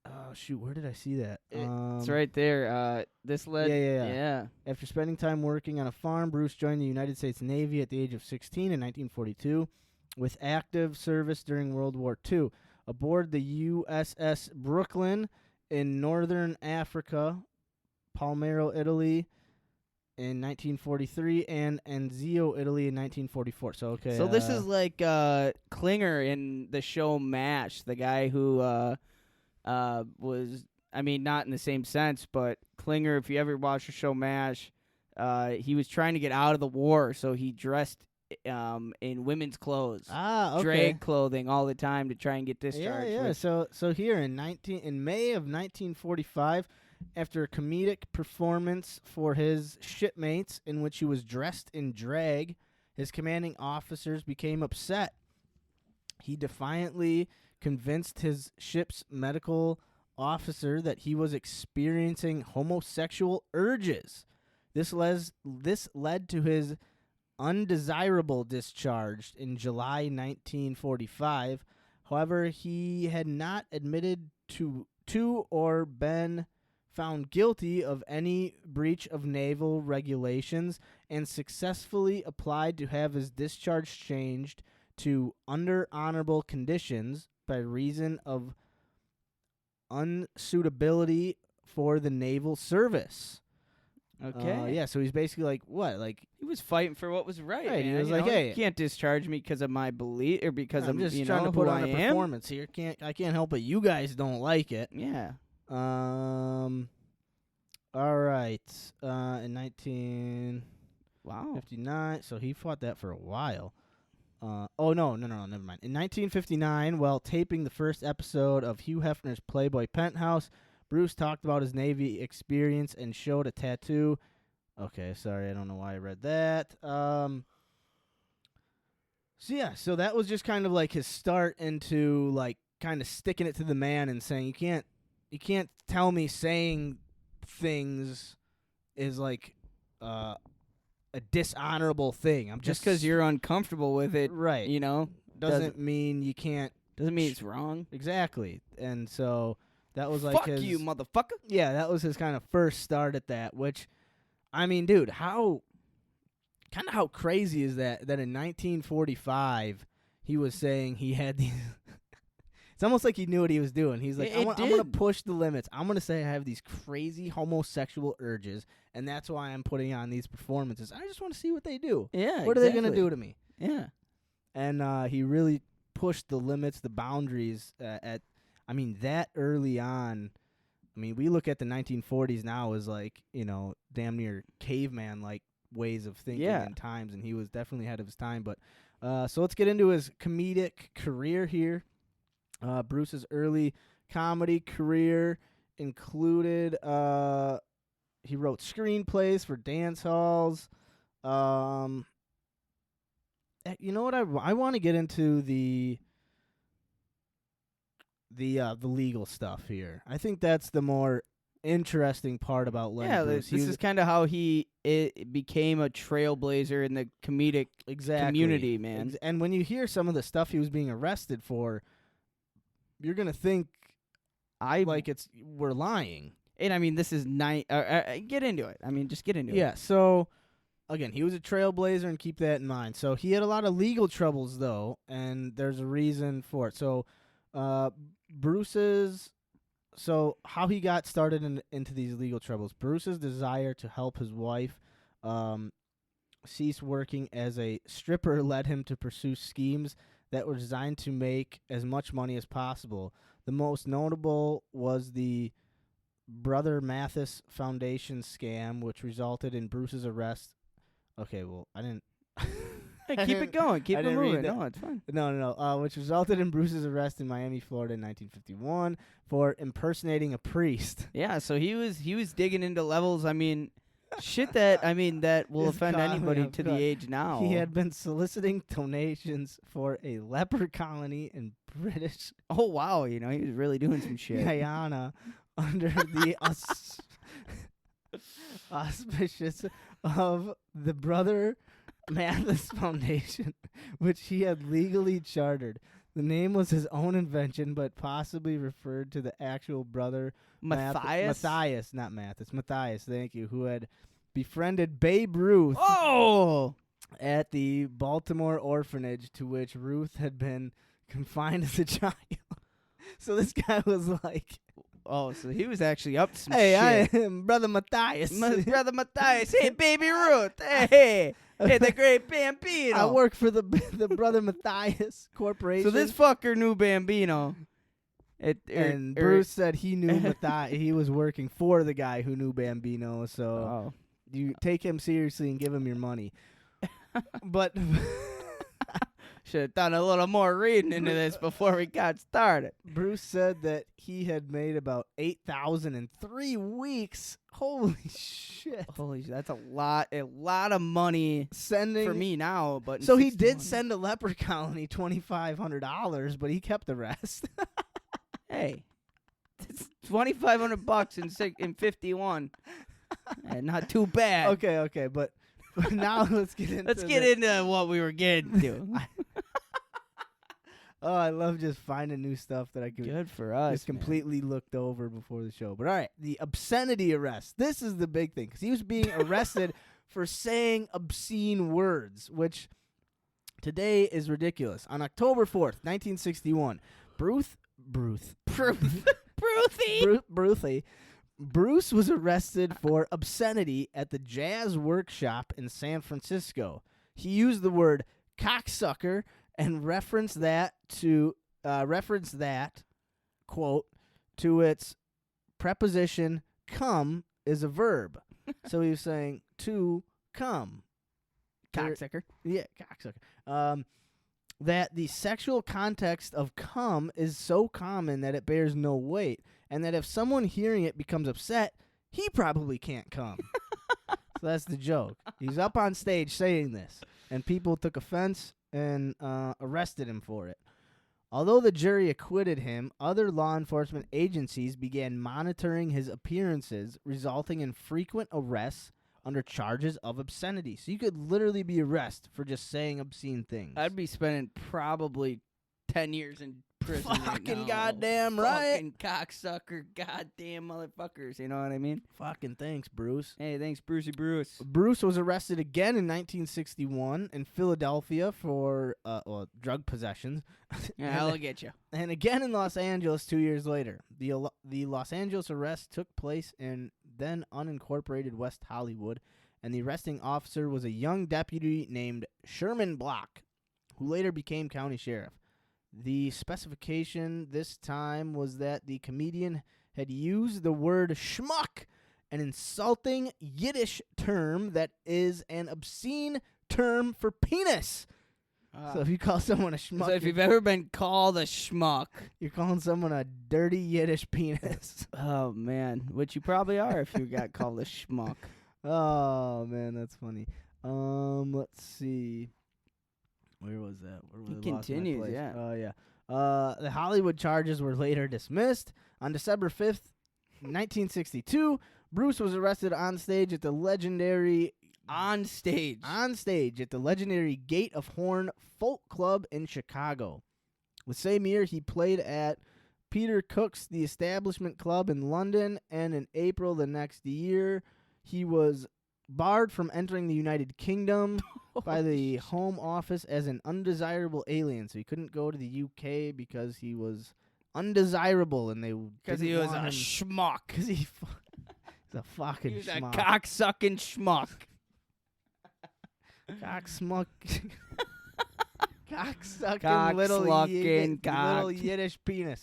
Oh shoot, where did I see that? It's right there. This led. Yeah. After spending time working on a farm, Bruce joined the United States Navy at the age of 16 in 1942, with active service during World War II. Aboard the USS Brooklyn in northern Africa, Palmero, Italy, in 1943, and Anzio, Italy, in 1944. So okay. So this is like Klinger in the show MASH, the guy who was, I mean, not in the same sense, but Klinger, if you ever watch the show MASH, he was trying to get out of the war, so he dressed in women's clothes, drag clothing all the time to try and get discharged. Yeah. So here in May of 1945, after a comedic performance for his shipmates in which he was dressed in drag, his commanding officers became upset. He defiantly convinced his ship's medical officer that he was experiencing homosexual urges. This led to his undesirable discharge in July 1945. However, he had not admitted to or been found guilty of any breach of naval regulations and successfully applied to have his discharge changed to under honorable conditions by reason of unsuitability for the naval service. Okay. Yeah, so he's basically like, what? Like, he was fighting for what was right. Right, he man. was You like, know, hey, you can't discharge me because of my belief or because I'm of just you trying know, to put who on I a am. performance here. I can't help it. You guys don't like it. Yeah. All right. In 1959, so he fought that for a while. No, never mind. In 1959, while taping the first episode of Hugh Hefner's Playboy Penthouse, Bruce talked about his Navy experience and showed a tattoo. Okay, sorry, I don't know why I read that. So that was just kind of like his start into like kind of sticking it to the man and saying you can't tell me saying things is like a dishonorable thing. I'm Just because you're uncomfortable with it, right. You know, Doesn't mean you can't. Doesn't mean it's wrong. Exactly. And so that was like Fuck his, you, motherfucker. Yeah, that was his kind of first start at that, which, I mean, dude, how crazy is that in 1945 he was saying he had these it's almost like he knew what he was doing. He's like, I'm going to push the limits. I'm going to say I have these crazy homosexual urges, and that's why I'm putting on these performances. I just want to see what they do. Yeah, What are they going to do to me? Yeah. And he really pushed the limits, the boundaries that early on I mean, we look at the 1940s now as like, damn near caveman like ways of thinking and times, and he was definitely ahead of his time. But so let's get into his comedic career here. Bruce's early comedy career included he wrote screenplays for dance halls. You know what? I want to get into the legal stuff here. I think that's the more interesting part about Lenny Bruce. This is kind of how he became a trailblazer in the comedic community, man. And when you hear some of the stuff he was being arrested for, you're gonna think we're lying. And I mean, this is get into it. I mean, just get into it. Yeah. So again, he was a trailblazer, and keep that in mind. So he had a lot of legal troubles, though, and there's a reason for it. So So how he got started into these legal troubles. Bruce's desire to help his wife cease working as a stripper led him to pursue schemes that were designed to make as much money as possible. The most notable was the Brother Mathis Foundation scam, which resulted in Bruce's arrest. Okay, well, I didn't... Hey, keep it going. Keep it moving. No, it's fine. No. Which resulted in Bruce's arrest in Miami, Florida in 1951 for impersonating a priest. Yeah, so he was digging into levels, I mean, shit that will offend anybody to the age now. He had been soliciting donations for a leper colony in British... Oh, wow, he was really doing some shit. Guyana under the auspices of the Brother Mathis Foundation, which he had legally chartered. The name was his own invention, but possibly referred to the actual brother Matthias, not Mathis. Matthias, thank you, who had befriended Babe Ruth at the Baltimore orphanage to which Ruth had been confined as a child. So this guy was like... Oh, so he was actually up to some shit. I am Brother Matthias. Brother Matthias. Hey, Baby Ruth. Hey, the great Bambino. I work for the Brother Matthias Corporation. So this fucker knew Bambino. And Bruce said he knew Matthias. He was working for the guy who knew Bambino. So you take him seriously and give him your money. But... Should have done a little more reading into this before we got started. Bruce said that he had made about $8,000 in 3 weeks. Holy shit! That's a lot of money for me now. But so he did send a leper colony $2,500, but he kept the rest. Hey, it's $2,500 in 51. Not too bad. Okay, but now let's get into what we were getting to. Oh, I love just finding new stuff that I could good for us. Just completely looked over before the show. But all right, the obscenity arrest. This is the big thing because he was being arrested for saying obscene words, which today is ridiculous. On October 4th, 1961, Bruce was arrested for obscenity at the Jazz Workshop in San Francisco. He used the word cocksucker and reference that, quote, to its preposition come is a verb. So he was saying to come. Cocksucker. Yeah, cocksucker. That the sexual context of come is so common that it bears no weight, and that if someone hearing it becomes upset, he probably can't come. So that's the joke. He's up on stage saying this, and people took offense and arrested him for it. Although the jury acquitted him, other law enforcement agencies began monitoring his appearances, resulting in frequent arrests under charges of obscenity. So you could literally be arrested for just saying obscene things. I'd be spending probably 10 years in prison. Fucking goddamn right. Fucking cocksucker, goddamn motherfuckers. You know what I mean? Fucking thanks, Bruce. Hey, thanks, Brucey Bruce. Bruce was arrested again in 1961 in Philadelphia for drug possessions. Yeah, I'll get you. And again in Los Angeles 2 years later. The Los Angeles arrest took place in then unincorporated West Hollywood, and the arresting officer was a young deputy named Sherman Block, who later became county sheriff. The specification this time was that the comedian had used the word schmuck, an insulting Yiddish term that is an obscene term for penis. So if you call someone a schmuck, So if you've ever been called a schmuck, you're calling someone a dirty Yiddish penis. oh man, which you probably are if you got called a schmuck. Oh man, that's funny. Let's see. Where was that? Where He lost my continues, place? yeah. Oh yeah. The Hollywood charges were later dismissed. On December 5th, 1962, Bruce was arrested on stage at the legendary On stage. at the legendary Gate of Horn Folk Club in Chicago. The same year, he played at Peter Cook's The Establishment Club in London, and in April the next year, he was barred from entering the United Kingdom by the Home Office as an undesirable alien. So he couldn't go to the UK because he was undesirable, and they Because he was a schmuck. Because he's a fucking He was a schmuck. cocksucking schmuck. Cocksmuck. Cocksucking Cocksucking little Yiddish penis.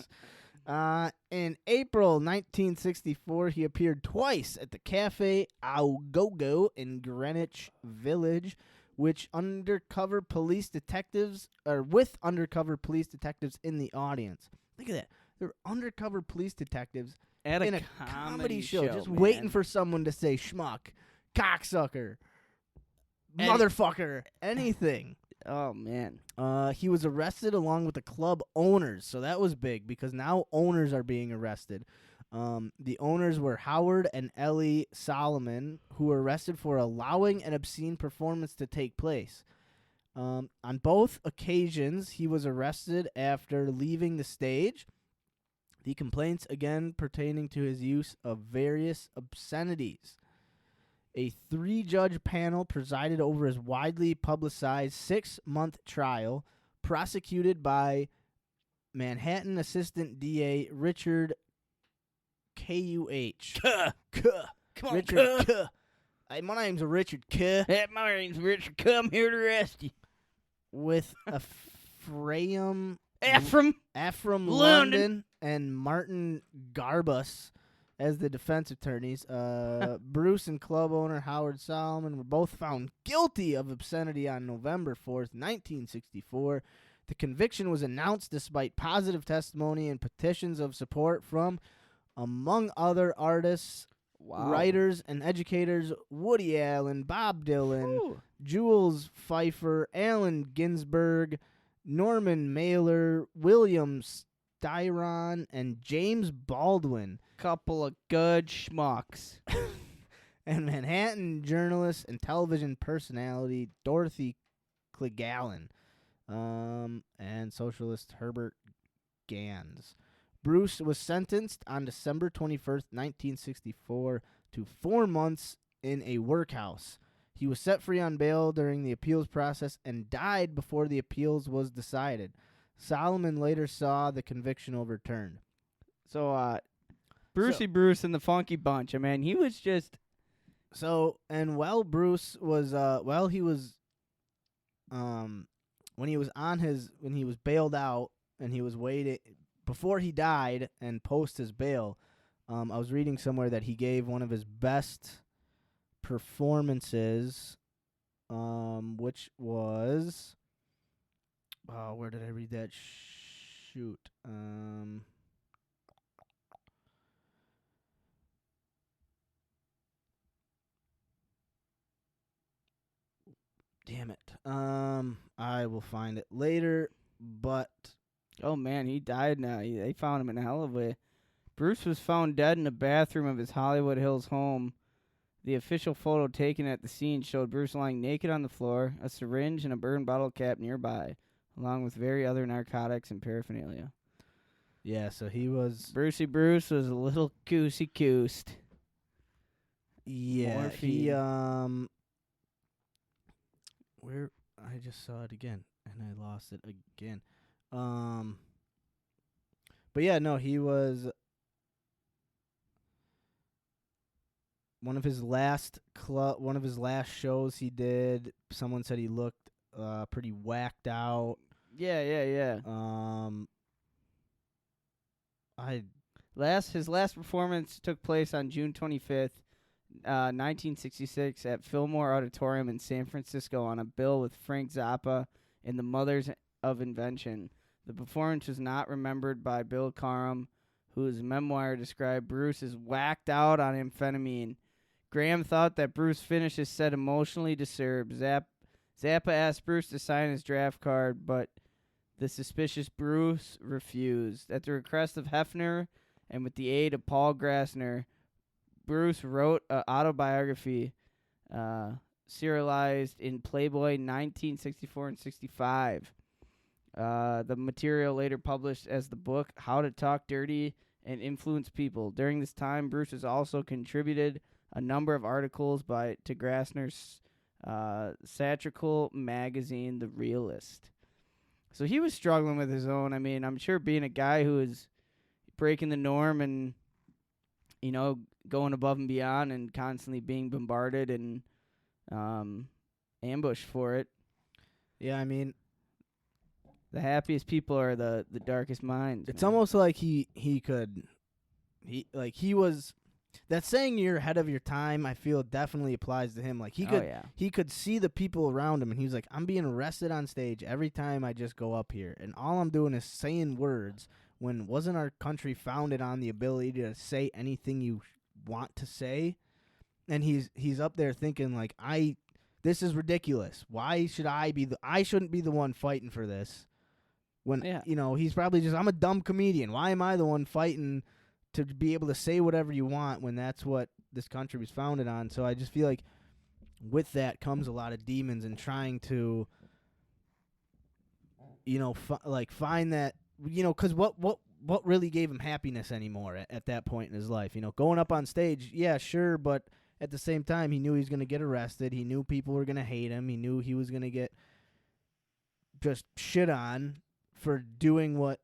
In April 1964, he appeared twice at the Cafe Au Go-Go in Greenwich Village, with undercover police detectives in the audience. Look at that. There were undercover police detectives At in a a comedy show, just man. waiting for someone to say schmuck, cocksucker, motherfucker, anything. Oh man. He was arrested along with the club owners, so that was big because now owners are being arrested. The owners were Howard and Ellie Solomon, who were arrested for allowing an obscene performance to take place. On both occasions, he was arrested after leaving the stage. The complaints again pertaining to his use of various obscenities. A 3-judge panel presided over his widely publicized 6-month trial, prosecuted by Manhattan Assistant DA Richard K.U.H. Come on, Richard K. Hey, my name's Richard K. Hey, my name's Richard. Come here to arrest you. With Ephraim Ephraim. London London and Martin Garbus as the defense attorneys. Bruce and club owner Howard Solomon were both found guilty of obscenity on November 4th, 1964. The conviction was announced despite positive testimony and petitions of support from, among other artists, writers, and educators, Woody Allen, Bob Dylan, Ooh. Jules Pfeiffer, Allen Ginsberg, Norman Mailer, William Styron, and James Baldwin. Couple of good schmucks. And Manhattan journalist and television personality Dorothy Clegalen, and socialist Herbert Gans. Bruce was sentenced on December 21st, 1964, to 4 months in a workhouse. He was set free on bail during the appeals process and died before the appeals was decided. Solomon later saw the conviction overturned. So, Brucey Bruce and the Funky Bunch. I mean, he was just... So, and while Bruce was, when he was bailed out and he was waiting, before he died and post his bail, I was reading somewhere that he gave one of his best performances, which was, where did I read that? Shoot. Damn it. I will find it later, but Oh, man, he died now. They found him in a hell of a way. Bruce was found dead in the bathroom of his Hollywood Hills home. The official photo taken at the scene showed Bruce lying naked on the floor, a syringe and a burned bottle cap nearby, along with various other narcotics and paraphernalia. yeah, so he was, Brucey Bruce was a little goosey-goosed. yeah, he, Morphine. where, I just saw it again, and I lost it again. But yeah, no, he was one of his last shows he did. Someone said he looked pretty whacked out. Yeah. His last performance took place on June 25th, 1966 at Fillmore Auditorium in San Francisco on a bill with Frank Zappa and the Mothers of Invention. The performance was not remembered by Bill Karam, whose memoir described Bruce as whacked out on amphetamine. Graham thought that Bruce finished his set emotionally disturbed. Zappa asked Bruce to sign his draft card, but the suspicious Bruce refused. At the request of Hefner and with the aid of Paul Grassner, Bruce wrote an autobiography serialized in Playboy 1964 and 65. The material later published as the book How to Talk Dirty and Influence People. During this time, Bruce has also contributed a number of articles to Grassner's satirical magazine, The Realist. So he was struggling with his own. I mean, I'm sure being a guy who is breaking the norm and, you know, going above and beyond and constantly being bombarded and ambushed for it. Yeah, I mean, the happiest people are the darkest minds. it's man. almost like he was that saying you're ahead of your time. I feel definitely applies to him. Like he could see the people around him, and he was like, I'm being arrested on stage every time I just go up here, and all I'm doing is saying words. When wasn't our country founded on the ability to say anything you want to say? And he's up there thinking like, this is ridiculous. Why should I shouldn't be the one fighting for this? When you know, he's probably just, I'm a dumb comedian. Why am I the one fighting to be able to say whatever you want when that's what this country was founded on? So I just feel like with that comes a lot of demons and trying to, you know, find that, you know, because what really gave him happiness anymore at that point in his life? You know, going up on stage, yeah, sure, but at the same time, he knew he was going to get arrested. He knew people were going to hate him. He knew he was going to get just shit on for doing what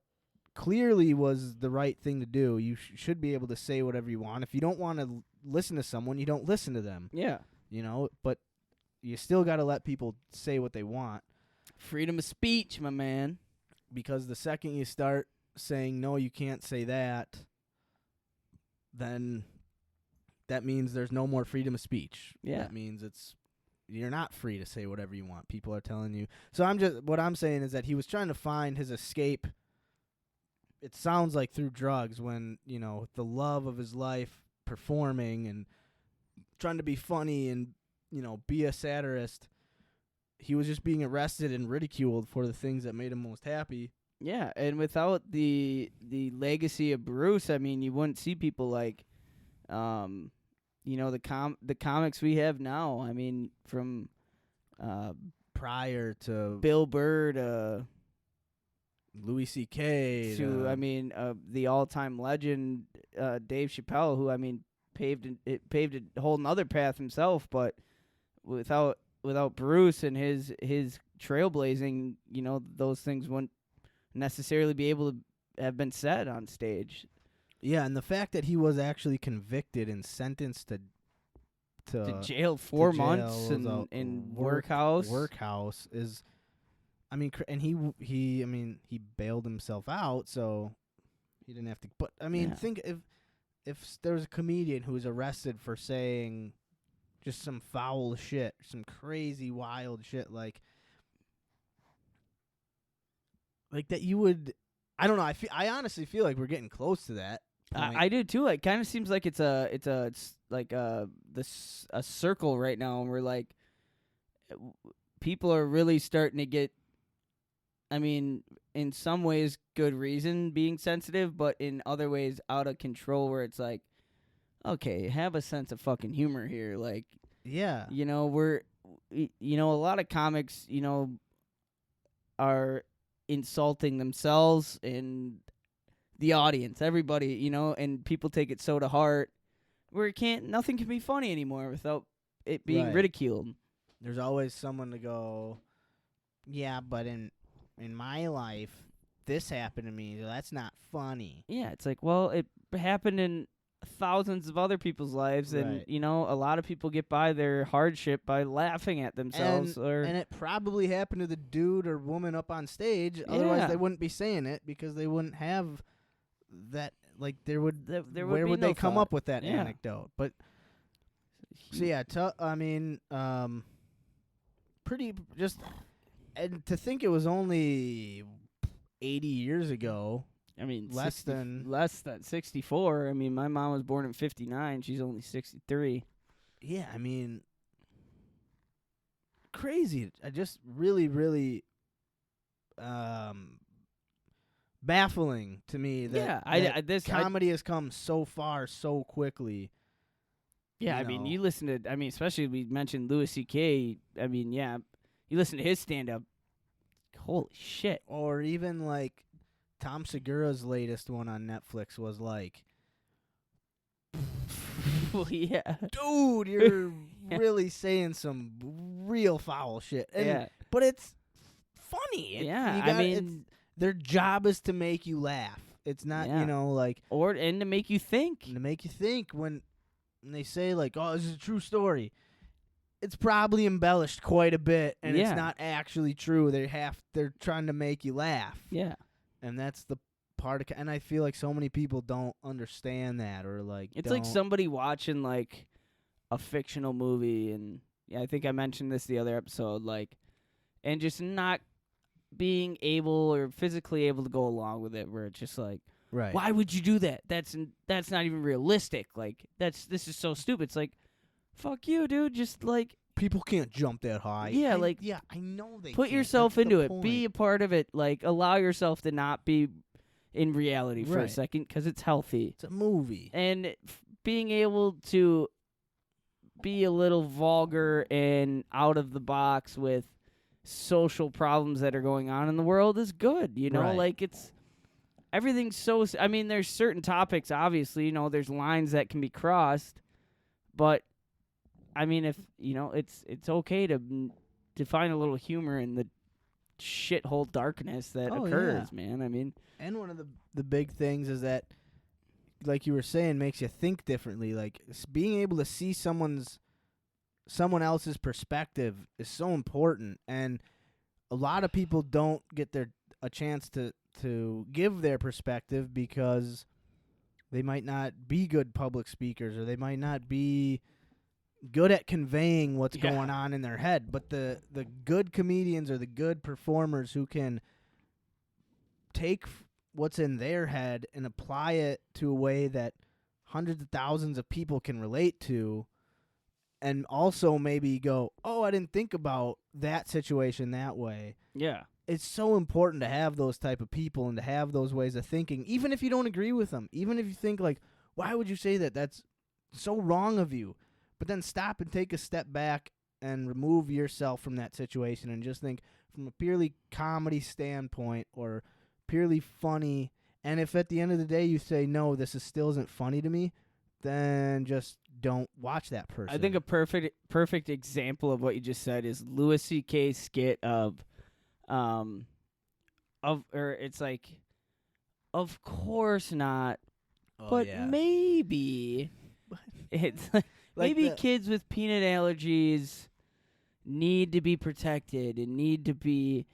clearly was the right thing to do. You should be able to say whatever you want. If you don't want to listen to someone, you don't listen to them. Yeah. You know, but you still got to let people say what they want. Freedom of speech, my man. Because the second you start saying, no, you can't say that, then that means there's no more freedom of speech. Yeah. That means you're not free to say whatever you want. People are telling you. So what I'm saying is that he was trying to find his escape. It sounds like through drugs, when, you know, the love of his life, performing and trying to be funny and, you know, be a satirist, he was just being arrested and ridiculed for the things that made him most happy. Yeah, and without the legacy of Bruce, I mean, you wouldn't see people like, you know, the comics we have now. I mean, from prior to Bill Burr to Louis C.K. to I mean, the all-time legend Dave Chappelle, who I mean paved a whole nother path himself. But without Bruce and his trailblazing, you know, those things wouldn't necessarily be able to have been said on stage. Yeah, and the fact that he was actually convicted and sentenced to jail 4 months in workhouse. Workhouse is, I mean, and he bailed himself out, so he didn't have to. But I mean, think if there was a comedian who was arrested for saying just some foul shit, some crazy wild shit, like that, you would. I don't know. I honestly feel like we're getting close to that. I do too. Like, kind of seems like it's like a circle right now, and we're like, people are really starting to get. I mean, in some ways, good reason being sensitive, but in other ways, out of control. Where it's like, okay, have a sense of fucking humor here. Like, yeah, you know, a lot of comics, you know, are insulting themselves and the audience, everybody, you know, and people take it so to heart where nothing can be funny anymore without it being ridiculed. There's always someone to go, yeah, but in my life, this happened to me, so that's not funny. Yeah, it's like, well, it happened in thousands of other people's lives, and you know, a lot of people get by their hardship by laughing at themselves. And it probably happened to the dude or woman up on stage. Otherwise, they wouldn't be saying it, because they wouldn't have that like there would there would where be would no they come thought. up with that Yeah. anecdote? But so yeah, pretty just, and to think it was only 80 years ago. I mean, less than 64. I mean, my mom was born in 59. She's only 63. Yeah, I mean, crazy. I just really, really baffling to me that, this comedy has come so far so quickly. Yeah, you I mean, know. you listen to, especially we mentioned Louis C.K. I mean, yeah, you listen to his stand-up. Holy shit. Or even like Tom Segura's latest one on Netflix was like, Well, yeah. dude, you're really saying some real foul shit. And, Yeah. But it's funny. Yeah, I mean, their job is to make you laugh. It's not, Yeah. like, and to make you think. to make you think when they say like, "Oh, this is a true story." It's probably embellished quite a bit, and Yeah. it's not actually true. They're trying to make you laugh, Yeah. and that's the part of. And I feel like so many people don't understand that, or like It's like don't- somebody watching like a fictional movie, and yeah, I think I mentioned this the other episode, like, and just not being able or physically able to go along with it, where it's just like, right. why would you do that? That's not even realistic. Like, this is so stupid. It's like, fuck you, dude. Just like People can't jump that high. Yeah, I know they put can't. yourself That's the into it. Be a point. part of it. Like, allow yourself to not be in reality for a Right. second, because it's healthy. It's a movie. And being able to be a little vulgar and out of the box with social problems that are going on in the world is good, you know? Right. Like, it's everything's so I mean, there's certain topics, obviously, there's lines that can be crossed, but I mean, if it's okay to find a little humor in the shithole darkness that Oh, occurs, man. I mean, And one of the big things is that, like you were saying, makes you think differently. Like being able to see someone else's perspective is so important, and a lot of people don't get a chance to give their perspective because they might not be good public speakers, or they might not be good at conveying what's Yeah. going on in their head. But the good comedians or the good performers who can take what's in their head and apply it to a way that hundreds of thousands of people can relate to, and also maybe go, oh, I didn't think about that situation that way. yeah. It's so important to have those type of people and to have those ways of thinking, even if you don't agree with them, even if you think like, why would you say that? That's so wrong of you. But then stop and take a step back and remove yourself from that situation and just think from a purely comedy standpoint or purely funny. And if at the end of the day you say, no, this still isn't funny to me, then just don't watch that person. I think a perfect example of what you just said is Louis C.K.'s skit it's like, of course not, but maybe it's like maybe kids with peanut allergies need to be protected and need to be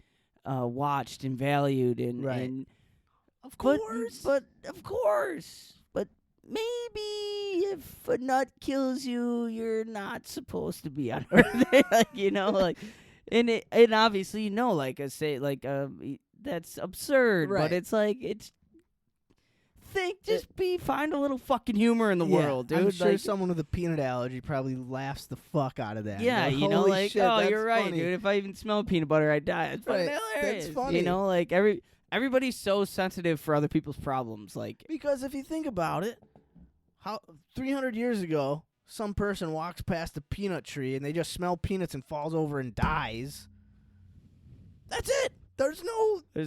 watched and valued and Right. and of course. but of course, but maybe if a nut kills you, you're not supposed to be on Earth. And obviously, like I say, that's absurd. Right. But it's like find a little fucking humor in the world, dude. I'm sure Like, someone with a peanut allergy probably laughs the fuck out of that. yeah, Like, holy like, shit, oh, that's you're right, funny. dude. If I even smell peanut butter, I die. It's fucking Right, that's hilarious. funny. Like everybody's so sensitive for other people's problems. Like, Because if you think about it, how 300 years ago, some person walks past a peanut tree and they just smell peanuts and falls over and dies. That's it. There's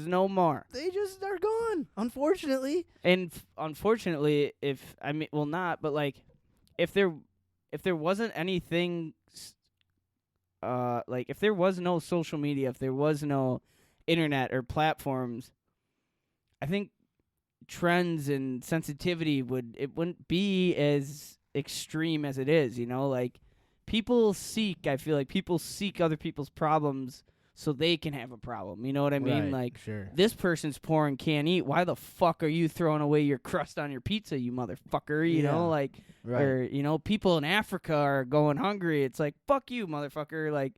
no more. they just are gone, unfortunately. And unfortunately, if there wasn't anything, if there was no social media, if there was no internet or platforms, I think trends and sensitivity wouldn't be as extreme as it is. Like, I feel like people seek other people's problems so they can have a problem. You know what I mean? Right, Like, sure. this person's poor and can't eat. Why the fuck are you throwing away your crust on your pizza, you motherfucker? You know, like, Right. or, you know, people in Africa are going hungry. It's like, fuck you, motherfucker. Like,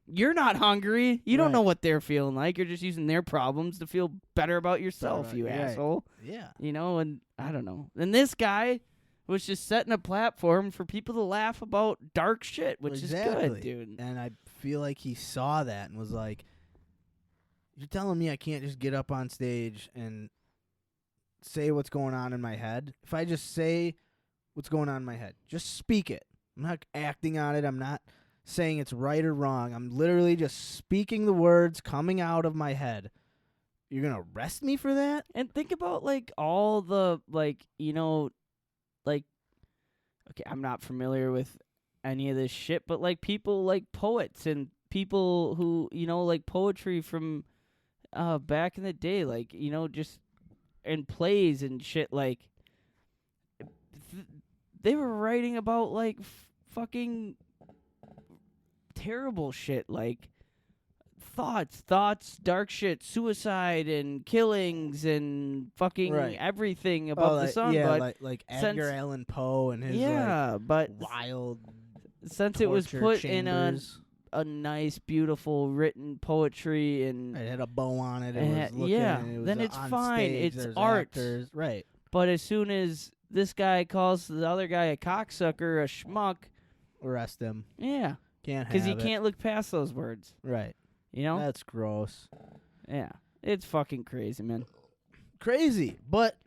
you're not hungry. You don't Right. know what they're feeling like. You're just using their problems to feel better about yourself, you Right. asshole. Yeah. You know, and I don't know. And this guy was just setting a platform for people to laugh about dark shit, which is good, dude. And I feel like he saw that and was like, you're telling me I can't just get up on stage and say what's going on in my head? If I just say what's going on in my head, just speak it. I'm not acting on it. I'm not saying it's right or wrong. I'm literally just speaking the words coming out of my head. You're going to arrest me for that? And think about, like, all the, like, you know, like, okay, I'm not familiar with any of this shit, but, like, people like poets and people who, you know, like poetry from back in the day, like, you know, just, and plays and shit, like, they were writing about, like, fucking terrible shit, like, thoughts, dark shit, suicide and killings and fucking Right. everything above the sun. Yeah, but like since- Edgar Allan Poe and his but wild since it was torture put chambers. in a nice, beautiful written poetry and It had a bow on it. It And was had- looking, yeah, and it was then it's on fine. stage, It's there's art. actors. Right. but as soon as this guy calls the other guy a cocksucker, a schmuck, Arrest him. yeah, Can't have because he it. can't look past those words. Right. You know? That's gross. Yeah, it's fucking crazy, man. Crazy, but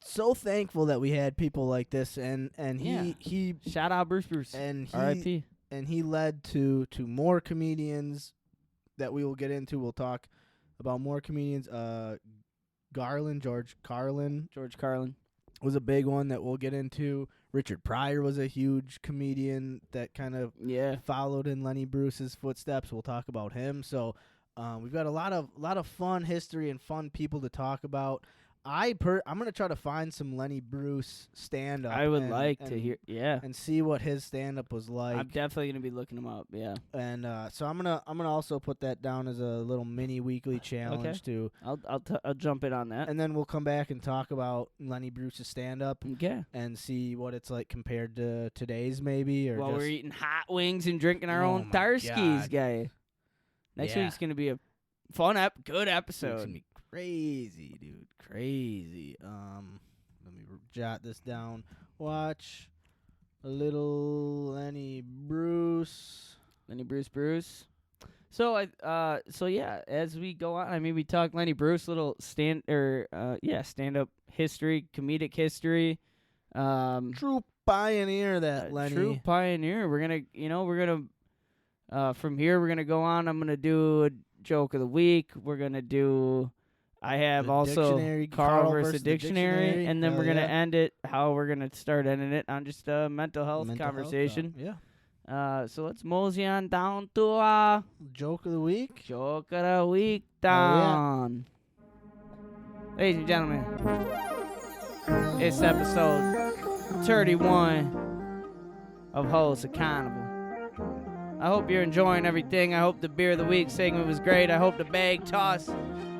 so thankful that we had people like this, and Yeah. he Shout out Bruce. and he R.I.P. and he led to more comedians that we will get into. We'll talk about more comedians. George Carlin George Carlin. was a big one that we'll get into. Richard Pryor was a huge comedian that kind of Yeah. followed in Lenny Bruce's footsteps. We'll talk about him. So we've got a lot of fun history and fun people to talk about. I'm gonna try to find some Lenny Bruce stand up. I would like to hear. Yeah. and see what his stand up was like. I'm definitely gonna be looking him up. Yeah. And so I'm gonna also put that down as a little mini weekly challenge too. I'll jump in on that. And then we'll come back and talk about Lenny Bruce's stand up Okay. and see what it's like compared to today's maybe, or While just we're eating hot wings and drinking our Oh own my Tarskis, God. guy. Next Yeah. week's gonna be a fun good It's episode. gonna be crazy, dude. Crazy. Let me jot this down. Watch a little Lenny Bruce. Lenny Bruce. So yeah, as we go on, I mean, we talk Lenny Bruce, little stand up history, comedic history. True pioneer, that Lenny. True pioneer. We're gonna from here we're gonna go on. I'm gonna do a joke of the week. We're gonna do. I have The also dictionary, Carl versus dictionary, and then Hell we're gonna yeah. end it. How we're gonna start ending it on just a mental health Mental health conversation. talk, Yeah. So let's mosey on down to our Joke of the week. joke of the week yeah. down. Ladies and gentlemen, it's episode 31 of Hosts Accountable. I hope you're enjoying everything. I hope the beer of the week segment was great. I hope the bag toss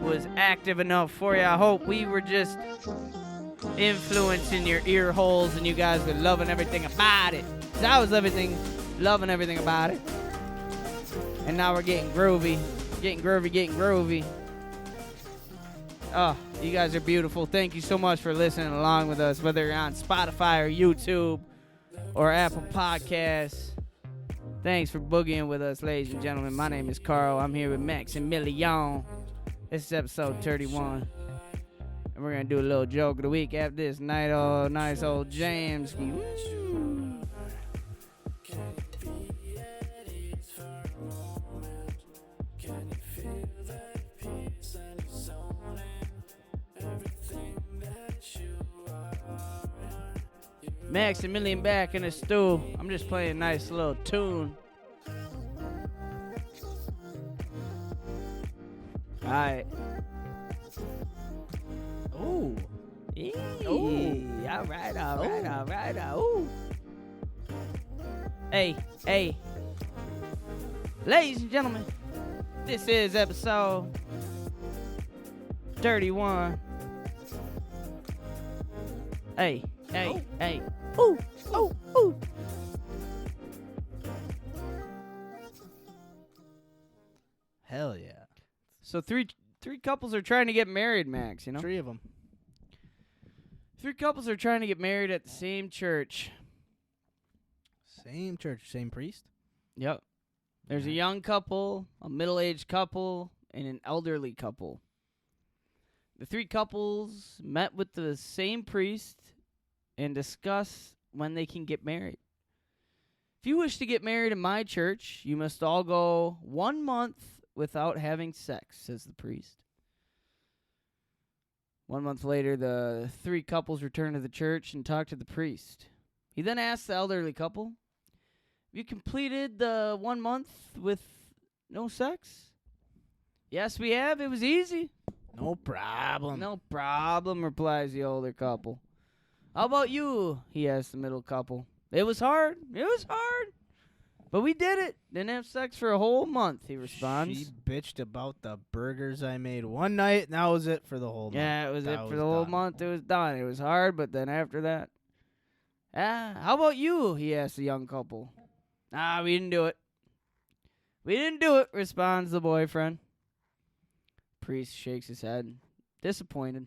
was active enough for you. I hope we were just influencing your ear holes and you guys were loving everything about it. 'Cause I was loving everything about it. And now we're getting groovy. Getting groovy. Oh, you guys are beautiful. Thank you so much for listening along with us, whether you're on Spotify or YouTube or Apple Podcasts. Thanks for boogieing with us, ladies and gentlemen. My name is Carl. I'm here with Maximilian. This is episode 31. And we're going to do a little joke of the week after this nice old jams. Maximilian back in the stool. I'm just playing a nice little tune. Alright. Ooh. Ooh. Alright. Ooh. Hey. Ladies and gentlemen, This is episode 31. Hey, hey, hey. Ooh, ooh, ooh. Hell yeah. So three couples are trying to get married, Max, you know? 3 of them. 3 couples are trying to get married at the same church. Same church, same priest? Yep. There's a young couple, a middle-aged couple, and an elderly couple. The 3 couples met with the same priest and discussed when they can get married. If you wish to get married in my church, you must all go 1 month without having sex, says the priest. 1 month later, the 3 couples return to the church and talk to the priest. He then asks the elderly couple, "Have you completed the 1 month with no sex?" "Yes, we have. It was easy." No problem. "No problem," replies the older couple. "How about you?" he asks the middle couple. "It was hard. It was hard. But we did it. Didn't have sex for a whole month," he responds. She bitched about the burgers I made one night, and that was it for the whole month. Yeah, it was That it for the whole done. month. It was done. It was hard, but then after that. How about you?" he asks the young couple. We didn't do it." "We didn't do it," responds the boyfriend. Priest shakes his head, disappointed.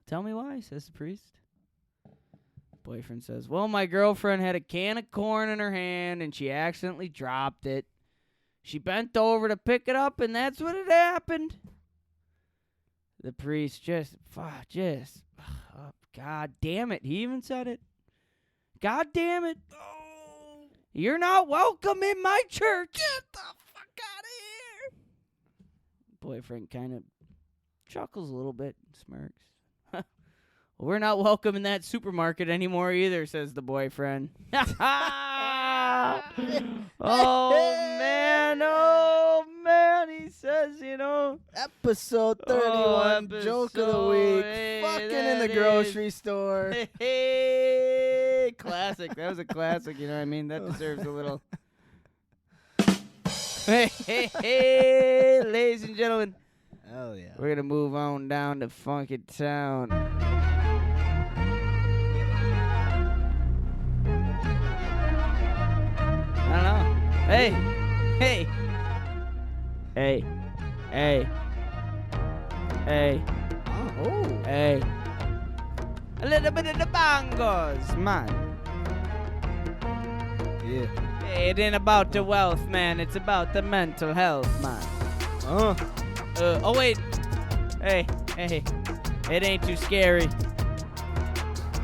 "Tell me why," says the priest. Boyfriend says, "Well, my girlfriend had a can of corn in her hand, and she accidentally dropped it. She bent over to pick it up, and that's what had happened." The priest God damn it. He even said it. "God damn it. You're not welcome in my church." "Get the fuck out of here." Boyfriend kind of chuckles a little bit and smirks. "Well, we're not welcome in that supermarket anymore either," says the boyfriend. Oh, man, he says, Episode 31, joke of the week. hey, Fucking in that the grocery store. Hey, classic. That was a classic, you know what I mean? That deserves a little. Hey, ladies and gentlemen, Hell yeah. we're going to move on down to Funky Town. I don't know. Hey. Hey. Hey. Hey. Oh. Hey. A little bit of the bongos, man. Yeah. It ain't about the wealth, man. It's about the mental health, man. Oh, wait. Hey. It ain't too scary.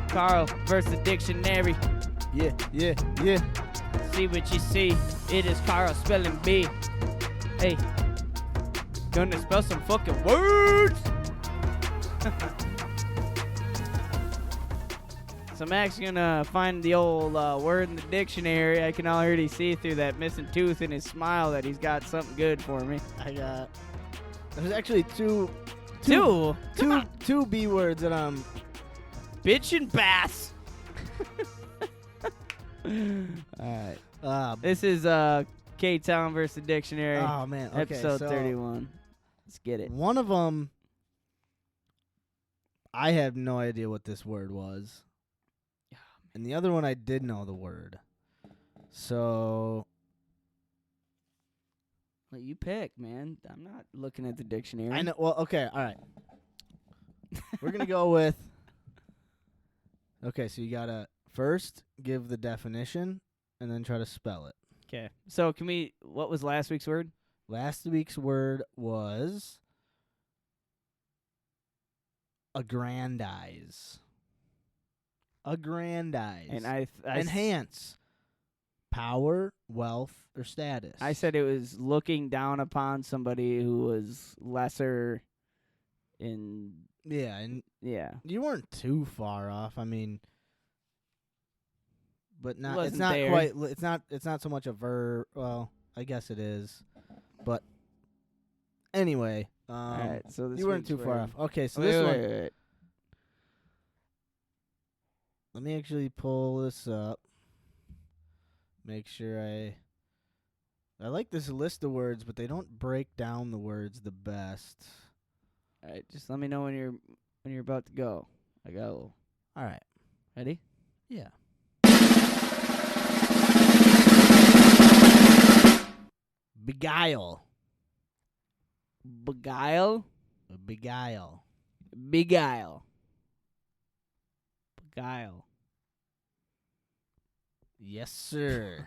Carl versus the dictionary. Yeah. See what you see. It is Carl spelling B. Hey. Gonna spell some fucking words. So Max gonna find the old word in the dictionary. I can already see through that missing tooth in his smile that he's got something good for me. There's actually two Two B words that I'm. bitch and bass. All right. This is K-Town versus the dictionary. Oh man. Okay. Episode so 31. Let's get it. One of them, I have no idea what this word was, and the other one I did know the word. So Well, you pick, man. I'm not looking at the dictionary. I know. Well, okay, all right. We're gonna go with. Okay, so you gotta first give the definition and then try to spell it. Okay. So what was last week's word? Last week's word was aggrandize. Aggrandize. And I enhance power, wealth, or status. I said it was looking down upon somebody who was lesser in. Yeah, and Yeah. you weren't too far off. I mean, but not. It's Wasn't not there. quite. It's not so much a verb. Well, I guess it is, but anyway. All right. So this you weren't week's too far word. off. Okay, so Wait, this one. wait. Let me actually pull this up. Make sure I. I like this list of words, but they don't break down the words the best. All right, just let me know when you're about to go. I got a little. All right. Ready? Yeah. Beguile. Beguile. Beguile. Beguile. Beguile. Yes, sir.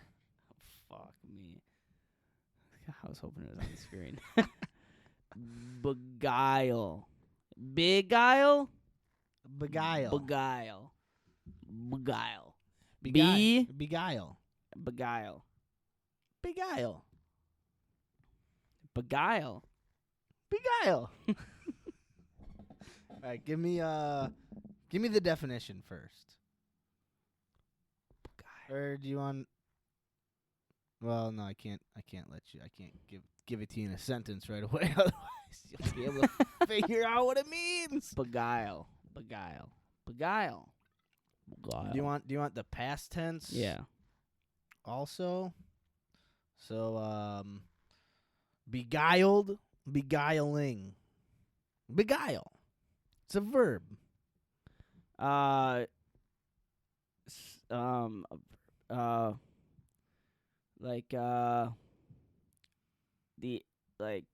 Fuck me. I was hoping it was on the screen. Beguile. Beguile? Beguile. Beguile. Beguile. Beguile. Beguile. Beguile. Beguile. Beguile. Beguile. All right, give me the definition first. Beguile. Or do you want? Well, no, I can't let you. I can't give it to you in a sentence right away. Otherwise, you'll be able to figure out what it means. Beguile. Beguile. Beguile. Beguile. Do you want the past tense? Yeah. Also, so beguiled, beguiling, beguile. It's a verb. Like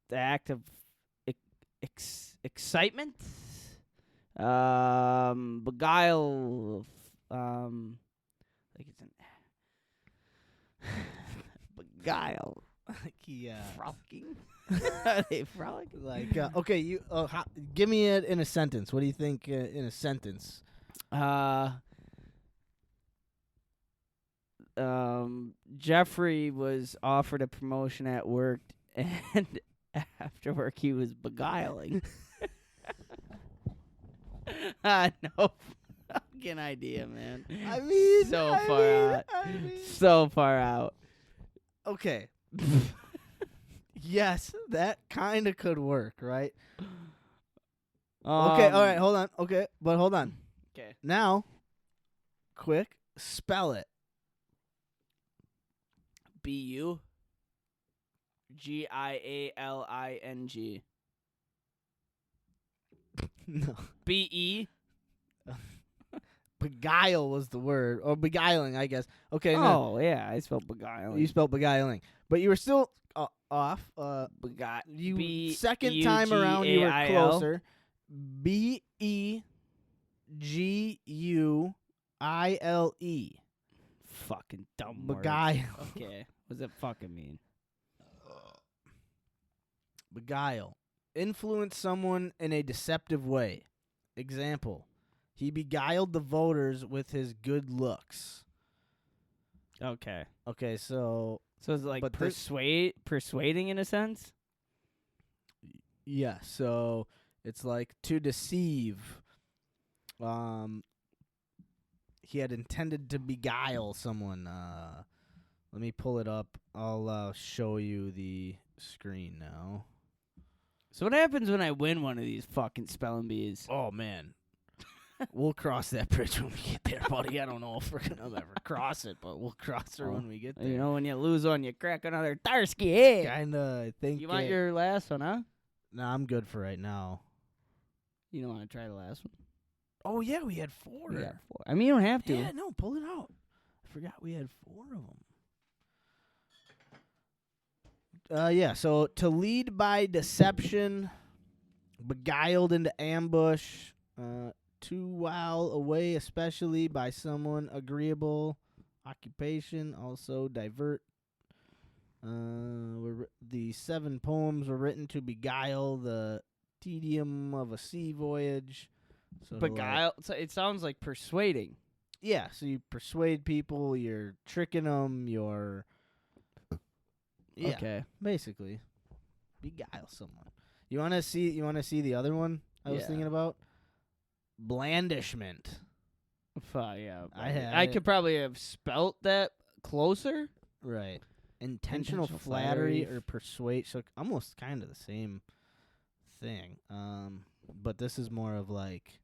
the act of excitement. Beguile. Like it's an beguile. Like he Frolicking. Are they frolicking? like okay, you give me it in a sentence. What do you think in a sentence? Jeffrey was offered a promotion at work, and after work he was beguiling. No fucking idea, man. I mean, So far out. So far out. Okay. Yes, that kind of could work, right? Okay, all right, hold on. Okay, but hold on. Okay. Now, quick, spell it. BUGIALING. No. BE. Beguile was the word, or beguiling, I guess. Okay, no, Oh yeah, I spelled beguiling. you spelled beguiling, but you were still off. Beguile. Second time around, you were closer. BEGUILE. Fucking dumb words. Beguile. Okay. What does it fucking mean? Beguile. Influence someone in a deceptive way. Example. He beguiled the voters with his good looks. Okay. Okay, so So it's like But this- persuading in a sense? yeah, so it's like to deceive. He had intended to beguile someone. Let me pull it up. I'll show you the screen now. So what happens when I win one of these fucking spelling bees? Oh man. We'll cross that bridge when we get there, buddy. I don't know if we're gonna ever cross it, but we'll cross it when we get there. You know, when you lose one, you crack another Tarsky. Hey! Kinda, I think. You want your last one, huh? Nah, I'm good for right now. You don't want to try the last one? Oh yeah, we had 4. We got 4. I mean, you don't have to. Yeah, no, pull it out. I forgot we had 4 of them. Yeah, so to lead by deception, beguiled into ambush, to while away, especially by someone agreeable, occupation, also divert. The 7 poems were written to beguile the tedium of a sea voyage. So to, Beguile. It sounds like persuading. yeah, so you persuade people, you're tricking them, you're yeah, Okay. basically beguile someone. You want to see the other one I was Yeah. thinking about? Blandishment. Yeah. I had I it. could probably have spelt that closer. Right. Intentional Intentional flattery flattery. or persuade, so almost kind of the same thing. But this is more of like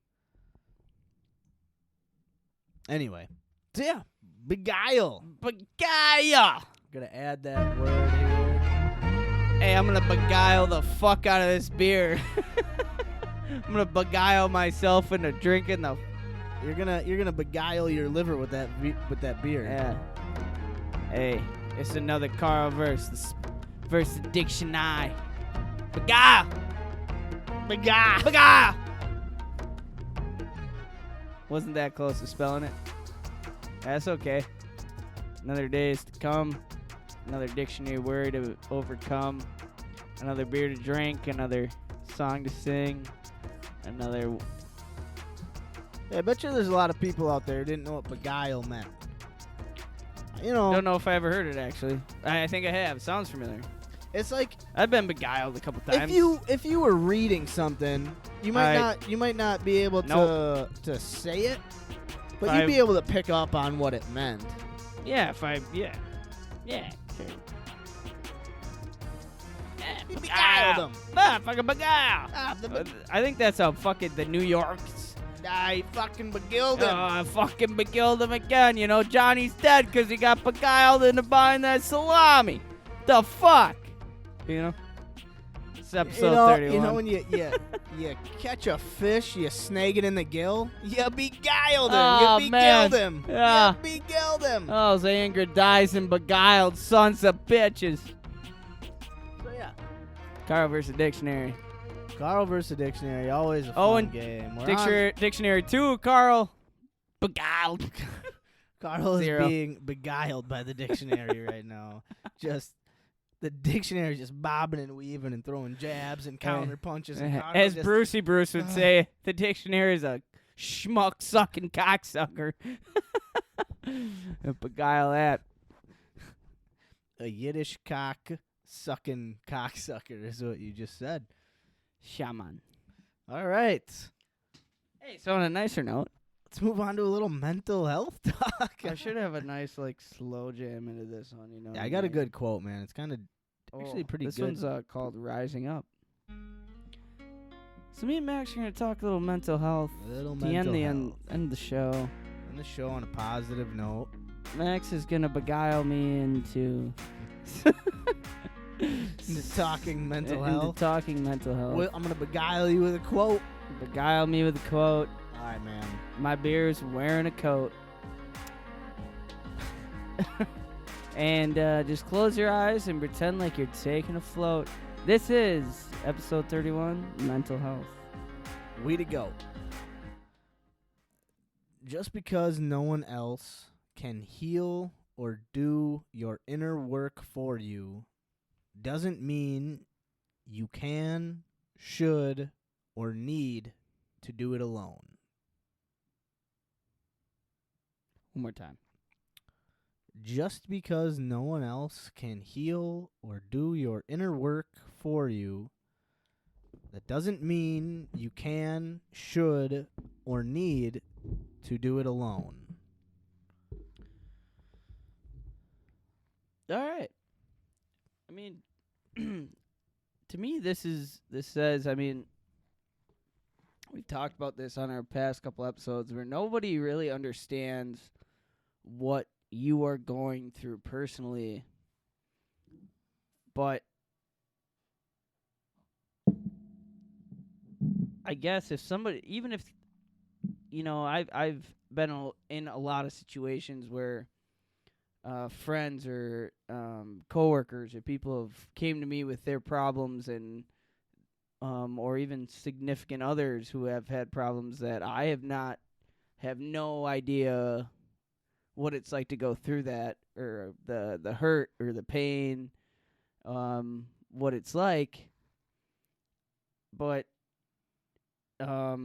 anyway. So yeah, Beguile. Beguile. Gonna add that word here. Hey, I'm gonna beguile the fuck out of this beer. I'm gonna beguile myself into drinking the. You're gonna beguile your liver with that beer. Yeah. Hey, it's another Kärel verse. Verse the dictionary. Beguile. Beguile. Beguile. Wasn't that close to spelling it? That's okay. Another day is to come. Another dictionary word to overcome. Another beer to drink. Another song to sing. Another. Yeah, I bet you there's a lot of people out there who didn't know what beguile meant. You know, Don't know if I ever heard it actually. I think I have. It sounds familiar. it's like I've been beguiled a couple times. if you were reading something, you might not be able to say it, but you'd be able to pick up on what it meant. Yeah, yeah, sure. You beguiled them. Fucking beguile. I think that's how fucking the New Yorks. I fucking beguiled him. I fucking beguiled him again. You know, Johnny's dead because he got beguiled into buying that salami. The fuck? You know? It's episode 31. You know when you catch a fish, you snag it in the gill? You beguiled him. Oh, you man. beguiled him. Yeah. You beguiled him. Oh, those angry and beguiled sons of bitches. So yeah. Kärel versus dictionary. Kärel versus dictionary, always a fun game. Dictionary 2, Kärel. Beguiled. Kärel is 0. being beguiled by the dictionary right now. Just the dictionary just bobbing and weaving and throwing jabs and counter punches. And Kärel As just, Brucey Bruce would say, the dictionary is a schmuck-sucking cocksucker. Beguile that. a Yiddish cock-sucking cocksucker is what you just said. Shaman. All right. Hey, so on a nicer note, Let's move on to a little mental health talk. I should have a nice, slow jam into this one, you know. Yeah, I got a good quote, man. It's kind of actually pretty this good. This one's called Rising Up. So me and Max are going to talk a little mental health to end the show. End the show on a positive note. Max is going to beguile me into... into talking mental health. Into talking mental health. Well, I'm going to beguile you with a quote. Beguile me with a quote. All right, man. My beer's wearing a coat. And just close your eyes and pretend like you're taking a float. This is episode 31, Mental Health. Way to go. Just because no one else can heal or do your inner work for you doesn't mean you can, should, or need to do it alone. One more time. Just because no one else can heal or do your inner work for you, that doesn't mean you can, should, or need to do it alone. All right. I mean, to me, this says, I mean, we've talked about this on our past couple episodes where nobody really understands what you are going through personally. But I guess if somebody, even if, you know, I've been in a lot of situations where friends or coworkers or people have came to me with their problems and or even significant others who have had problems that I have no idea what it's like to go through that, or the hurt or the pain, what it's like. But for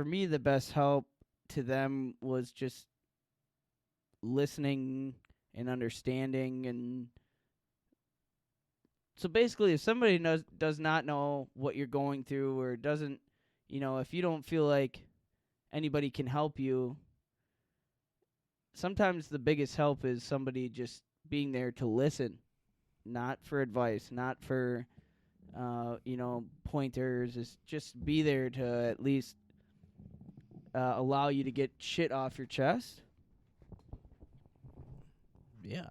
me, the best help to them was just listening and understanding. And so basically, if somebody does not know what you're going through, or doesn't, you know, if you don't feel like anybody can help you, sometimes the biggest help is somebody just being there to listen, not for advice, not for pointers. Is just be there to at least allow you to get shit off your chest. Yeah.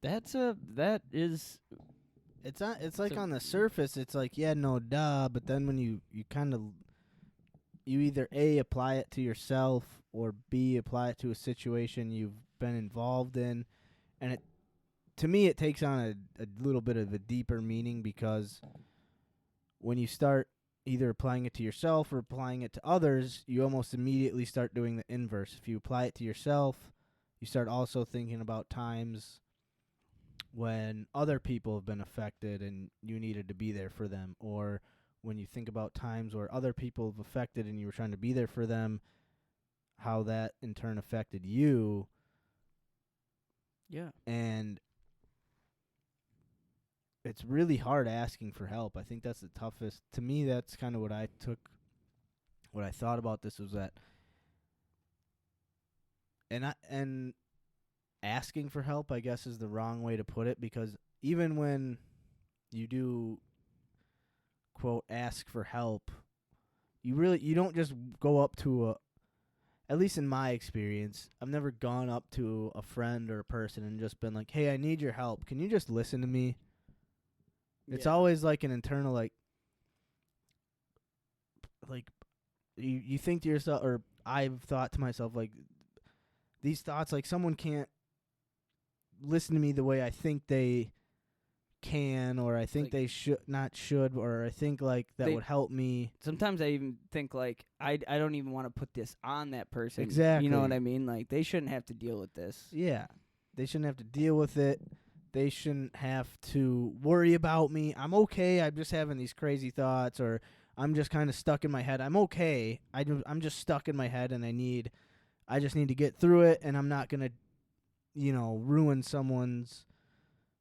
That is It's like So- on the surface, it's like, yeah, no, duh. But then when you kind of, you either A, apply it to yourself, or B, apply it to a situation you've been involved in. And to me, it takes on a little bit of a deeper meaning, because when you start either applying it to yourself or applying it to others, you almost immediately start doing the inverse. If you apply it to yourself, you start also thinking about times when other people have been affected and you needed to be there for them, or when you think about times where other people have affected and you were trying to be there for them, how that in turn affected you. yeah. And it's really hard asking for help. I think that's the toughest. To me, that's kind of what I thought about this was that, and asking for help, I guess, is the wrong way to put it, because even when you do, quote, ask for help, you don't just go up to at least in my experience, I've never gone up to a friend or a person and just been like, hey, I need your help. Can you just listen to me? It's always like an internal, like you think to yourself, or I've thought to myself, like, these thoughts, like, someone can't listen to me the way I think they can, or I think like, they should, or I think, like, that would help me. Sometimes I even think, like, I don't even want to put this on that person. Exactly. You know what I mean? Like, they shouldn't have to deal with this. Yeah. They shouldn't have to deal with it. They shouldn't have to worry about me. I'm okay. I'm just having these crazy thoughts, or I'm just kind of stuck in my head. I'm okay. I'm just stuck in my head, and I just need to get through it, and I'm not going to, ruin someone's,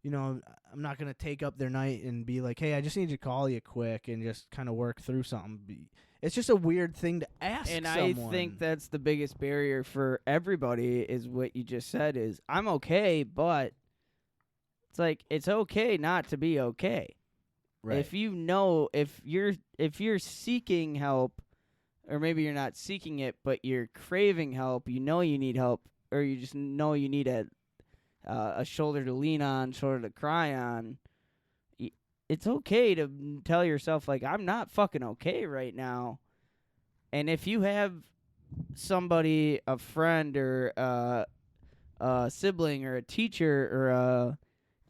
I'm not going to take up their night and be like, hey, I just need to call you quick and just kind of work through something. It's just a weird thing to ask And someone. I think that's the biggest barrier for everybody is what you just said is, I'm okay, but it's like, it's okay not to be okay. Right. If you're seeking help, or maybe you're not seeking it, but you're craving help, you need help, or you just know you need a shoulder to lean on, shoulder to cry on, it's okay to tell yourself, like, I'm not fucking okay right now. And if you have somebody, a friend, or a sibling, or a teacher, or a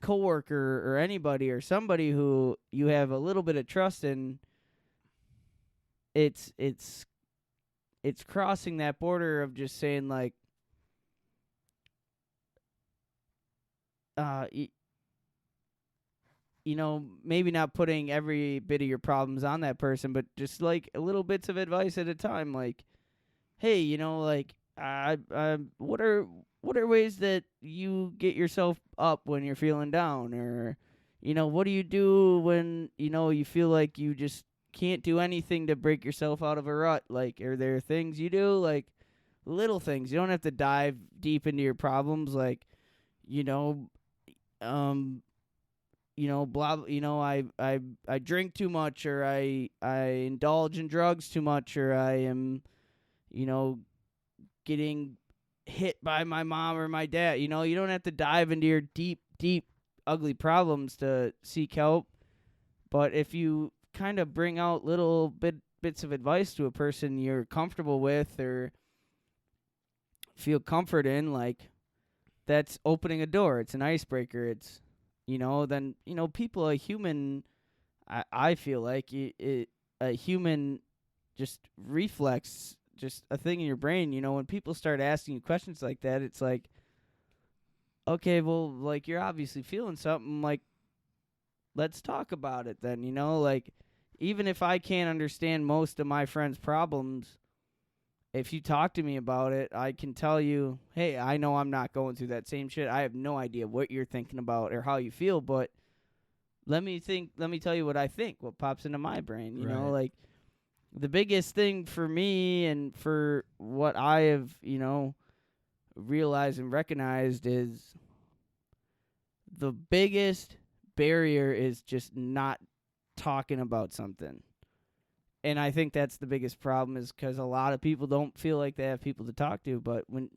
coworker, or anybody, or somebody who you have a little bit of trust in, it's crossing that border of just saying, like, maybe not putting every bit of your problems on that person, but just, like, little bits of advice at a time. Like, hey, like, what are ways that you get yourself up when you're feeling down? Or, what do you do when, you feel like you just can't do anything to break yourself out of a rut? Like, are there things you do? Like, little things. You don't have to dive deep into your problems. Like, blah, I drink too much, or I indulge in drugs too much, or I am, getting hit by my mom or my dad. You don't have to dive into your deep, ugly problems to seek help. But if you kind of bring out little bits of advice to a person you're comfortable with or feel comfort in, like, that's opening a door. It's an icebreaker. It's, then, people, a human, I feel like a human just reflex, just a thing in your brain, when people start asking you questions like that, it's like, okay, well, like, you're obviously feeling something, like, let's talk about it then, like, even if I can't understand most of my friends' problems, if you talk to me about it, I can tell you, hey, I know I'm not going through that same shit. I have no idea what you're thinking about or how you feel, but let me tell you what I think, what pops into my brain, you know, like, the biggest thing for me and for what I have, realized and recognized is the biggest barrier is just not talking about something. And I think that's the biggest problem is because a lot of people don't feel like they have people to talk to. But the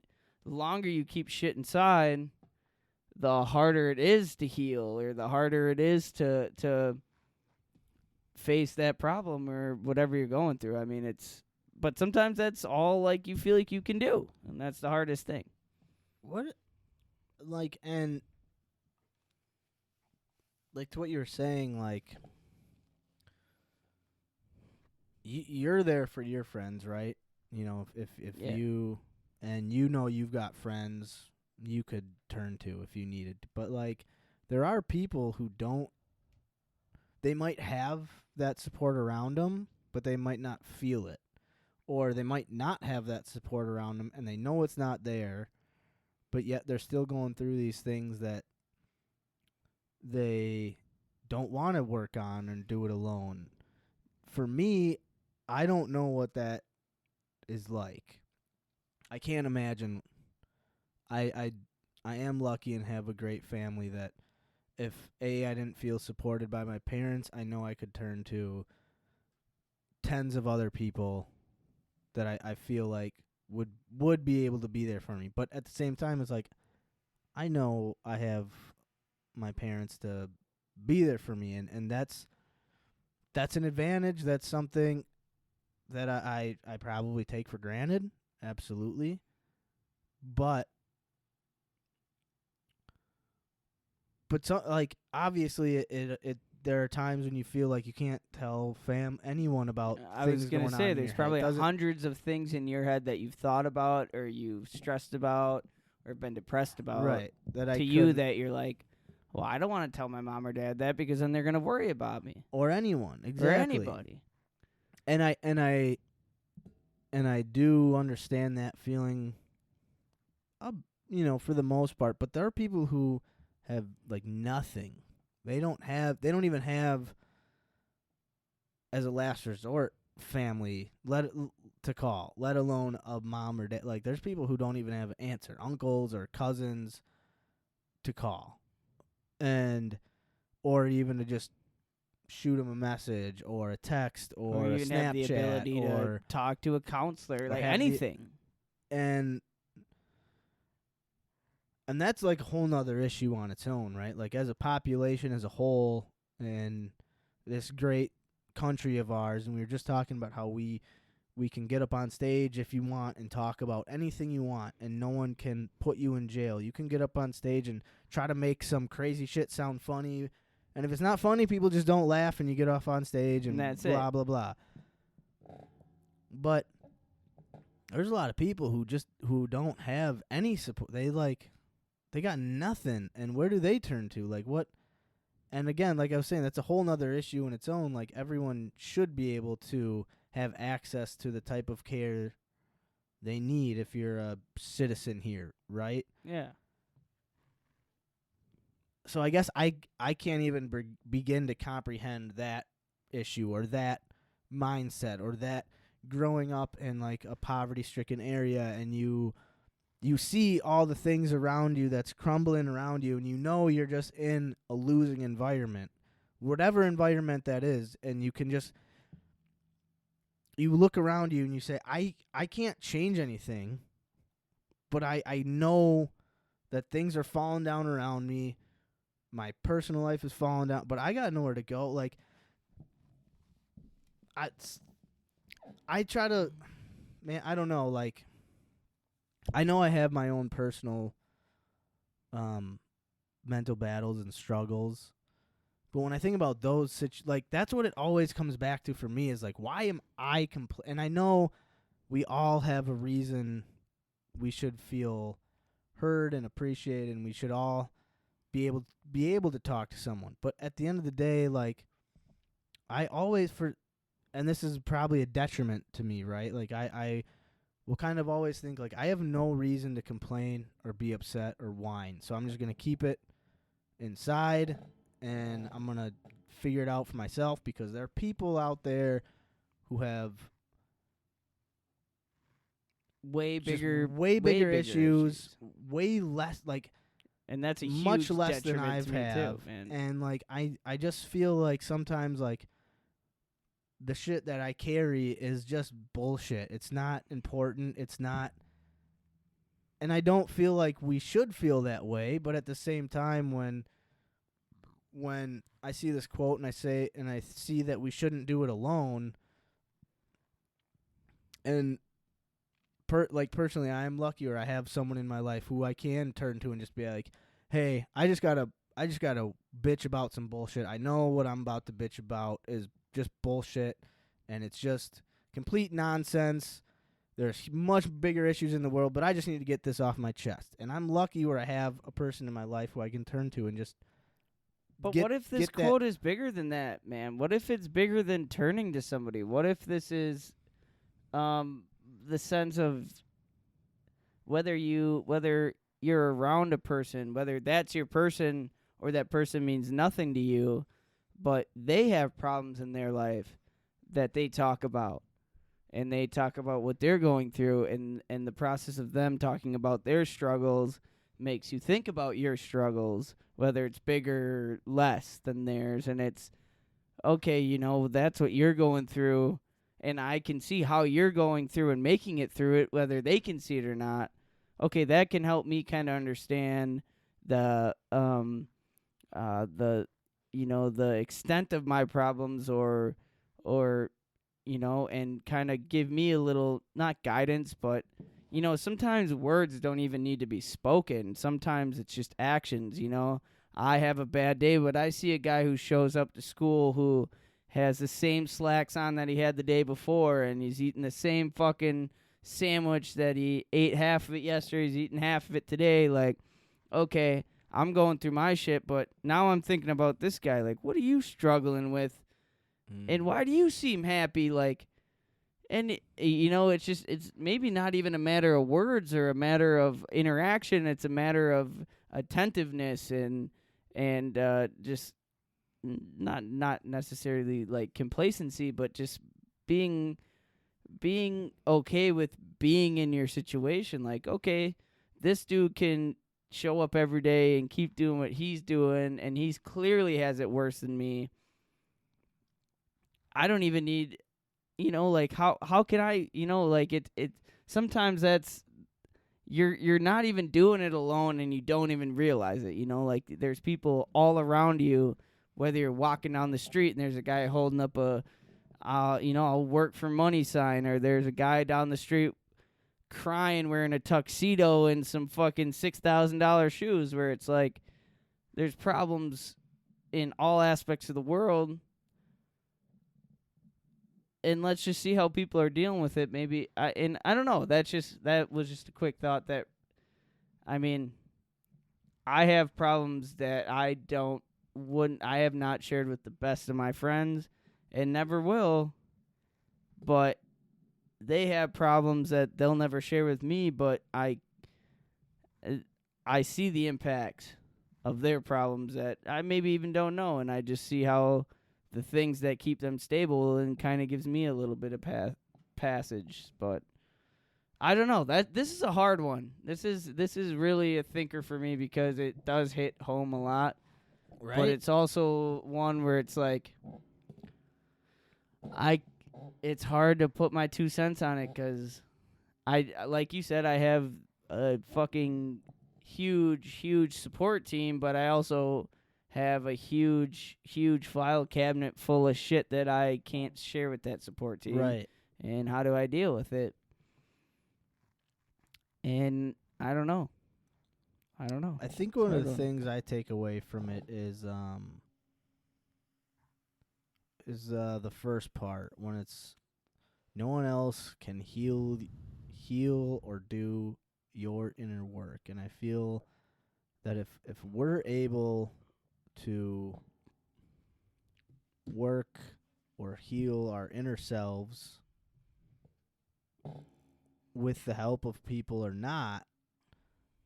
longer you keep shit inside, the harder it is to heal, or the harder it is to face that problem or whatever you're going through. I mean, but sometimes that's all like you feel like you can do, and that's the hardest thing. What, like, and like to what you were saying, like, you're there for your friends, right? You know, if Yeah. you, and you know you've got friends you could turn to if you needed to. But, like, there are people who don't, they might have that support around them, but they might not feel it. Or they might not have that support around them, and they know it's not there, but yet they're still going through these things that they don't want to work on and do it alone. For me, I don't know what that is like. I can't imagine. I am lucky and have a great family that if I didn't feel supported by my parents, I know I could turn to tens of other people that I feel like would be able to be there for me. But at the same time, it's like, I know I have my parents to be there for me, and that's an advantage. That's something that I probably take for granted, absolutely. But so, like, obviously it there are times when you feel like you can't tell anyone about I things was going going to on say, in there's your probably head. hundreds of things in your head that you've thought about or you've stressed about or been depressed about Right. That I to you couldn't- that you're like, well, I don't want to tell my mom or dad that because then they're going to worry about me. or anyone, exactly. Or anybody. And I do understand that feeling, for the most part. But there are people who have, like, nothing. They don't even have, as a last resort, family to call, let alone a mom or dad. Like, there's people who don't even have aunts or uncles or cousins to call, or even to just shoot them a message or a text or a even have the Snapchat ability or to talk to a counselor, like have the- anything. And that's like a whole nother issue on its own, right? Like, as a population as a whole, and this great country of ours, and we were just talking about how we can get up on stage if you want and talk about anything you want, and no one can put you in jail. You can get up on stage and try to make some crazy shit sound funny, and if it's not funny, people just don't laugh, and you get off on stage, and that's blah, it. blah, blah. But there's a lot of people who don't have any support. They got nothing, and where do they turn to? Like, what? And again, like I was saying, that's a whole nother issue in its own. Like, everyone should be able to have access to the type of care they need if you're a citizen here, right? Yeah. So I guess I can't even begin to comprehend that issue or that mindset or that growing up in, like, a poverty-stricken area, and you see all the things around you that's crumbling around you, and you're just in a losing environment, whatever environment that is, and you look around you and you say, I can't change anything, but I know that things are falling down around me. My personal life is falling down, but I got nowhere to go. Like, I try to, man, I don't know, like, I know I have my own personal mental battles and struggles, but when I think about those like, that's what it always comes back to for me, is like, why am I and I know we all have a reason we should feel heard and appreciated, and we should all be able to talk to someone. But at the end of the day, like, I always, and this is probably a detriment to me, right? Like, I will kind of always think, like, I have no reason to complain or be upset or whine, so I'm just going to keep it inside, and I'm going to figure it out for myself, because there are people out there who have Way just bigger issues, way less, like, and that's a huge much less than detriment I've to me have, too, man. and, like, I just feel like sometimes, like, the shit that I carry is just bullshit. It's not important. It's not. And I don't feel like we should feel that way, but at the same time, when I see this quote and I see that we shouldn't do it alone, and personally, I am lucky, or I have someone in my life who I can turn to and just be like, "Hey, I just gotta bitch about some bullshit. I know what I'm about to bitch about is just bullshit, and it's just complete nonsense. There's much bigger issues in the world, but I just need to get this off my chest." And I'm lucky where I have a person in my life who I can turn to and just. But what if this quote is bigger than that, man? What if it's bigger than turning to somebody? What if this is the sense of whether you're around a person, whether that's your person or that person means nothing to you, but they have problems in their life that they talk about. And they talk about what they're going through, and the process of them talking about their struggles makes you think about your struggles, whether it's bigger or less than theirs. And it's, okay, that's what you're going through, and I can see how you're going through and making it through it, whether they can see it or not. Okay, that can help me kind of understand the extent of my problems, or and kind of give me a little, not guidance, but, sometimes words don't even need to be spoken. Sometimes it's just actions, I have a bad day, but I see a guy who shows up to school who has the same slacks on that he had the day before, and he's eating the same fucking sandwich that he ate half of it yesterday, he's eating half of it today. Like, okay, I'm going through my shit, but now I'm thinking about this guy. Like, what are you struggling with? And why do you seem happy? Like, and it's maybe not even a matter of words or a matter of interaction. It's a matter of attentiveness and just not necessarily like complacency, but just being okay with being in your situation. Like, okay, this dude can show up every day and keep doing what he's doing, and he's clearly has it worse than me. I don't even need, like, how can I, like, it sometimes that's, you're not even doing it alone, and you don't even realize it, like, there's people all around you, whether you're walking down the street and there's a guy holding up a, I'll work for money sign, or there's a guy down the street crying wearing a tuxedo and some fucking $6,000 shoes, where it's like, there's problems in all aspects of the world. And let's just see how people are dealing with it. Maybe I don't know. That was just a quick thought. That, I mean, I have problems that I have not shared with the best of my friends, and never will. But they have problems that they'll never share with me. But I see the impact of their problems that I maybe even don't know, and I just see how the things that keep them stable, and kind of gives me a little bit of passage. But I don't know. This is a hard one. This is really a thinker for me, because it does hit home a lot. Right. But it's also one where it's like, it's hard to put my 2 cents on it, because like you said, I have a fucking huge support team, but I also have a huge file cabinet full of shit that I can't share with that support team. Right. And how do I deal with it? And I don't know. I think one of the things I take away from it is the first part, when it's no one else can heal or do your inner work. And I feel that if we're able to work or heal our inner selves with the help of people or not,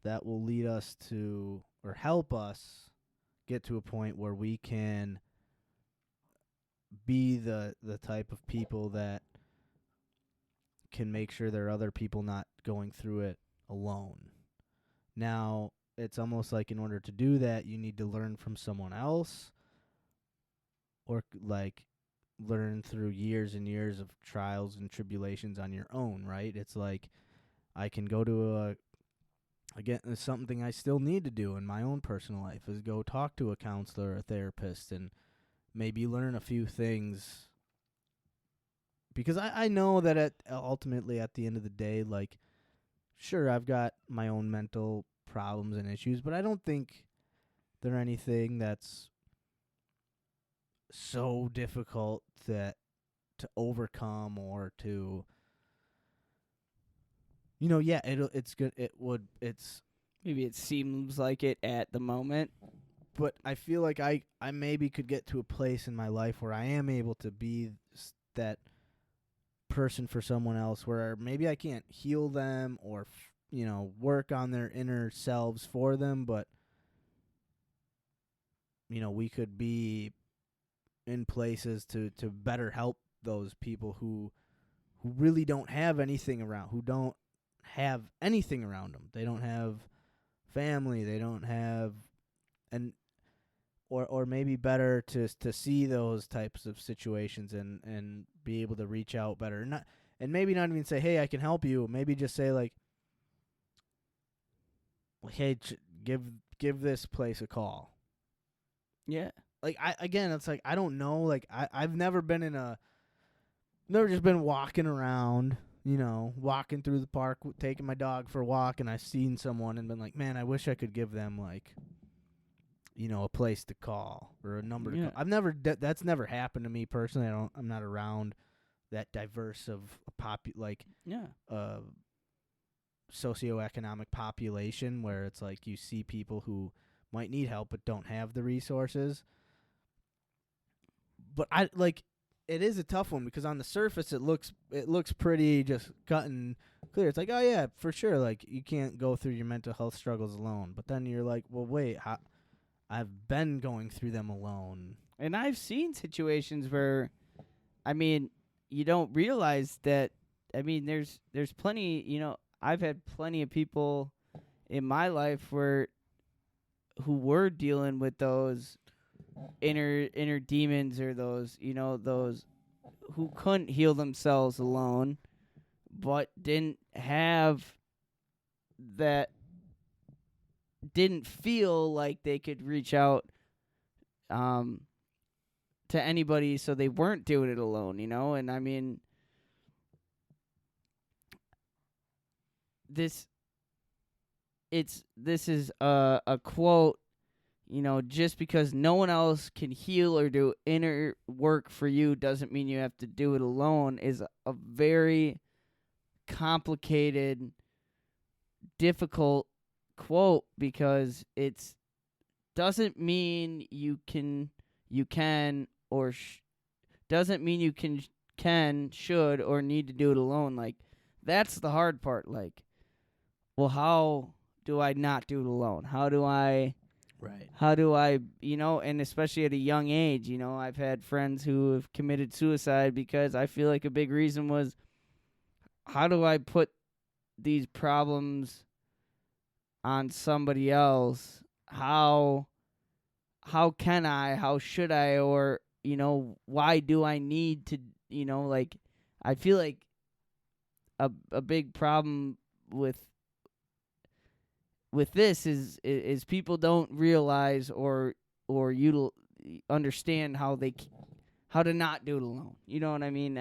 that will lead us to, or help us get to a point where we can be the type of people that can make sure there are other people not going through it alone. Now, it's almost like in order to do that, you need to learn from someone else, or like learn through years and years of trials and tribulations on your own, right? It's like I can go to again, it's something I still need to do in my own personal life is go talk to a counselor or a therapist and maybe learn a few things. Because I know that ultimately at the end of the day, like, sure, I've got my own mental problems and issues, but I don't think they're anything that's so difficult that to overcome or to, yeah, it's good. It's, Maybe it seems like it at the moment. but I feel like I maybe could get to a place in my life where I am able to be that person for someone else, where maybe I can't heal them or work on their inner selves for them, but we could be in places to better help those people who really don't have anything around, who don't have anything around them. They don't have family, they don't have, and or maybe better to see those types of situations and be able to reach out better, and maybe not even say, hey, I can help you. Maybe just say like, hey, give this place a call. Yeah. Like it's like I don't know. Like I've never just been walking around, walking through the park, taking my dog for a walk, and I've seen someone and been like, man, I wish I could give them like, a place to call or a number to call. I've never that's never happened to me personally. I'm not around that diverse of a socioeconomic population where it's like you see people who might need help but don't have the resources. But it is a tough one because on the surface it looks pretty just cut and clear. It's like, oh yeah, for sure, like you can't go through your mental health struggles alone. But then you're like, well, wait, I've been going through them alone. And I've seen situations where, I mean, you don't realize that. I mean, there's plenty. I've had plenty of people in my life who were dealing with those inner demons, or those who couldn't heal themselves alone, but didn't feel like they could reach out to anybody, so they weren't doing it alone, and I mean, this is a quote, just because no one else can heal or do inner work for you doesn't mean you have to do it alone, is a very complicated, difficult quote, because it's doesn't mean you can or doesn't mean you can, should, or need to do it alone. Like, that's the hard part. Like, well, how do I not do it alone? How do I, and especially at a young age, I've had friends who have committed suicide because I feel like a big reason was, how do I put these problems on somebody else? How can I? How should I? Or, why do I need to, like, I feel like a big problem with this is people don't realize or understand how to not do it alone. You know what I mean?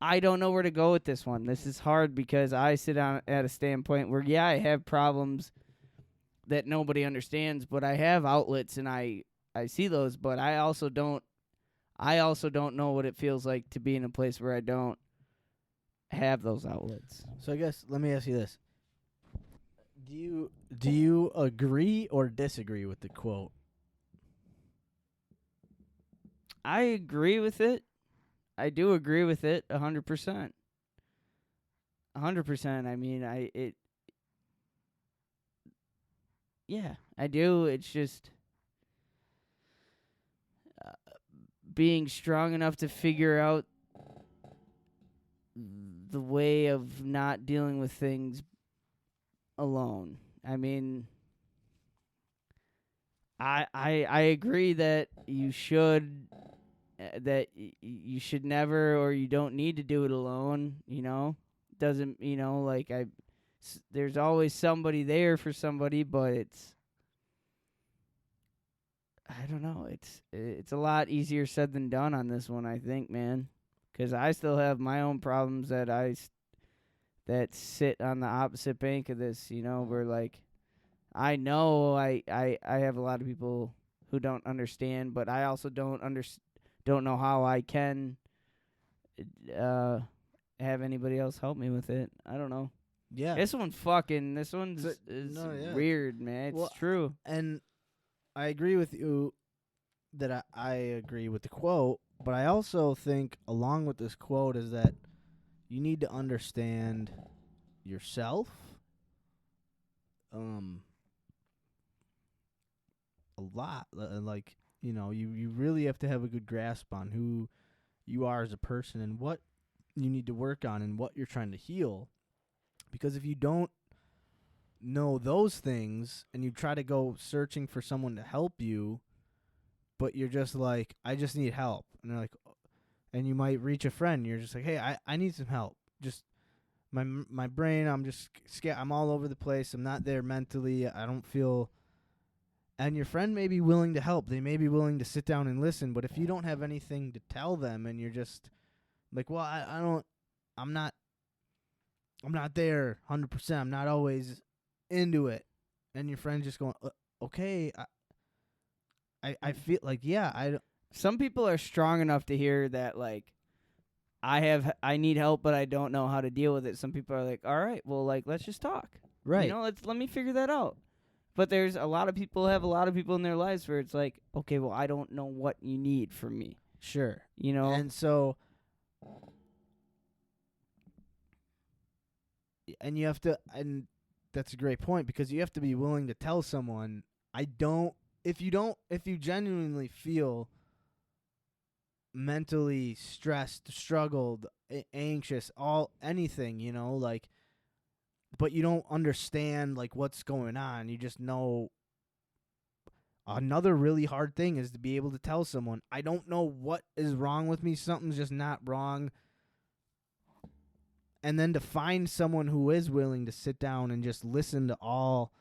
I don't know where to go with this one. This is hard because I sit on at a standpoint where, yeah, I have problems that nobody understands, but I have outlets and I see those, but I also don't know what it feels like to be in a place where I don't have those outlets. So I guess let me ask you this. Do you agree or disagree with the quote? I agree with it. I do agree with it 100%. 100%. I mean, yeah, I do. It's just being strong enough to figure out the way of not dealing with things alone. I mean, I agree that you should that you should never or you don't need to do it alone, doesn't, like there's always somebody there for somebody, but I don't know. It's a lot easier said than done on this one, I think, man. Because I still have my own problems that sit on the opposite bank of this, where, like, I know I have a lot of people who don't understand, but I also don't know how I can have anybody else help me with it. I don't know. Yeah. This one's weird, man. It's Well, true. And I agree with you that I agree with the quote, but I also think along with this quote is that you need to understand yourself a lot. Like, you really have to have a good grasp on who you are as a person and what you need to work on and what you're trying to heal. Because if you don't know those things and you try to go searching for someone to help you, but you're just like, I just need help. And they're like, and you might reach a friend. You're just like, hey, I need some help. Just my brain, I'm just scared. I'm all over the place. I'm not there mentally. I don't feel. And your friend may be willing to help. They may be willing to sit down and listen. But if you don't have anything to tell them and you're just like, well, I'm not there 100%. I'm not always into it. And your friend's just going, okay, I feel like, yeah, Some people are strong enough to hear that, like, I need help, but I don't know how to deal with it. Some people are like, all right, well, like, let's just talk. right. Let me figure that out. But there's a lot of people in their lives where it's like, okay, well, I don't know what you need from me. Sure. And so, and you have to, and that's a great point, because you have to be willing to tell someone, if you genuinely feel mentally stressed, struggled, anxious, anything, like, but you don't understand, like, what's going on. You just know. Another really hard thing is to be able to tell someone, I don't know what is wrong with me. Something's just not wrong. And then to find someone who is willing to sit down and just listen to all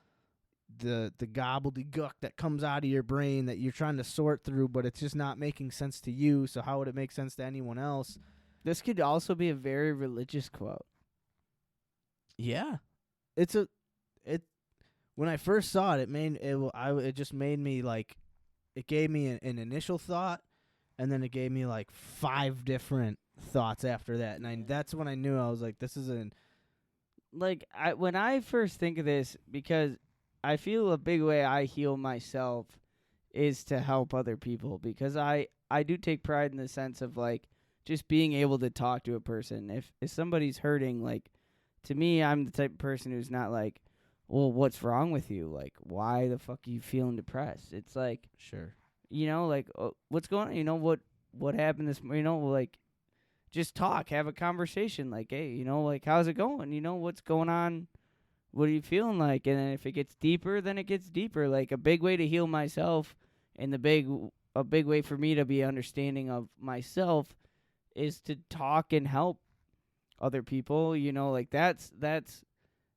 the gobbledygook that comes out of your brain that you're trying to sort through, but it's just not making sense to you. So how would it make sense to anyone else? this could also be a very religious quote. Yeah, when I first saw it, it just made me like, it gave me an initial thought, and then it gave me like 5 different thoughts after that, and that's when I knew. I was like, this is when I first think of this, because I feel a big way I heal myself is to help other people, because I do take pride in the sense of, like, just being able to talk to a person. If somebody's hurting, like, to me, I'm the type of person who's not like, well, what's wrong with you? Like, why the fuck are you feeling depressed? It's like, sure, like, what's going on? What happened this, like, just talk, have a conversation. Like, hey, like, how's it going? What's going on? What are you feeling like? And then if it gets deeper, then it gets deeper. Like, a big way to heal myself, and a big way for me to be understanding of myself is to talk and help other people. Like, that's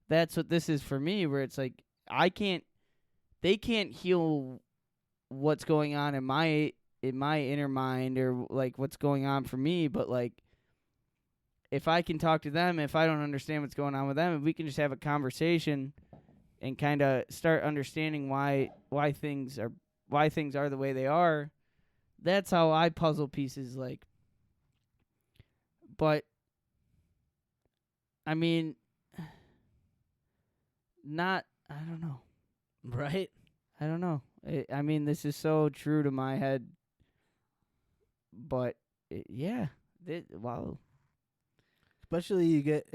what this is for me, where it's like, they can't heal what's going on in my inner mind, or like what's going on for me, but like, if I can talk to them, if I don't understand what's going on with them, if we can just have a conversation and kind of start understanding why things are the way they are, that's how I puzzle pieces, like. But I mean, I don't know. right. I don't know. I mean, this is so true to my head. But, yeah. Wow. Especially you get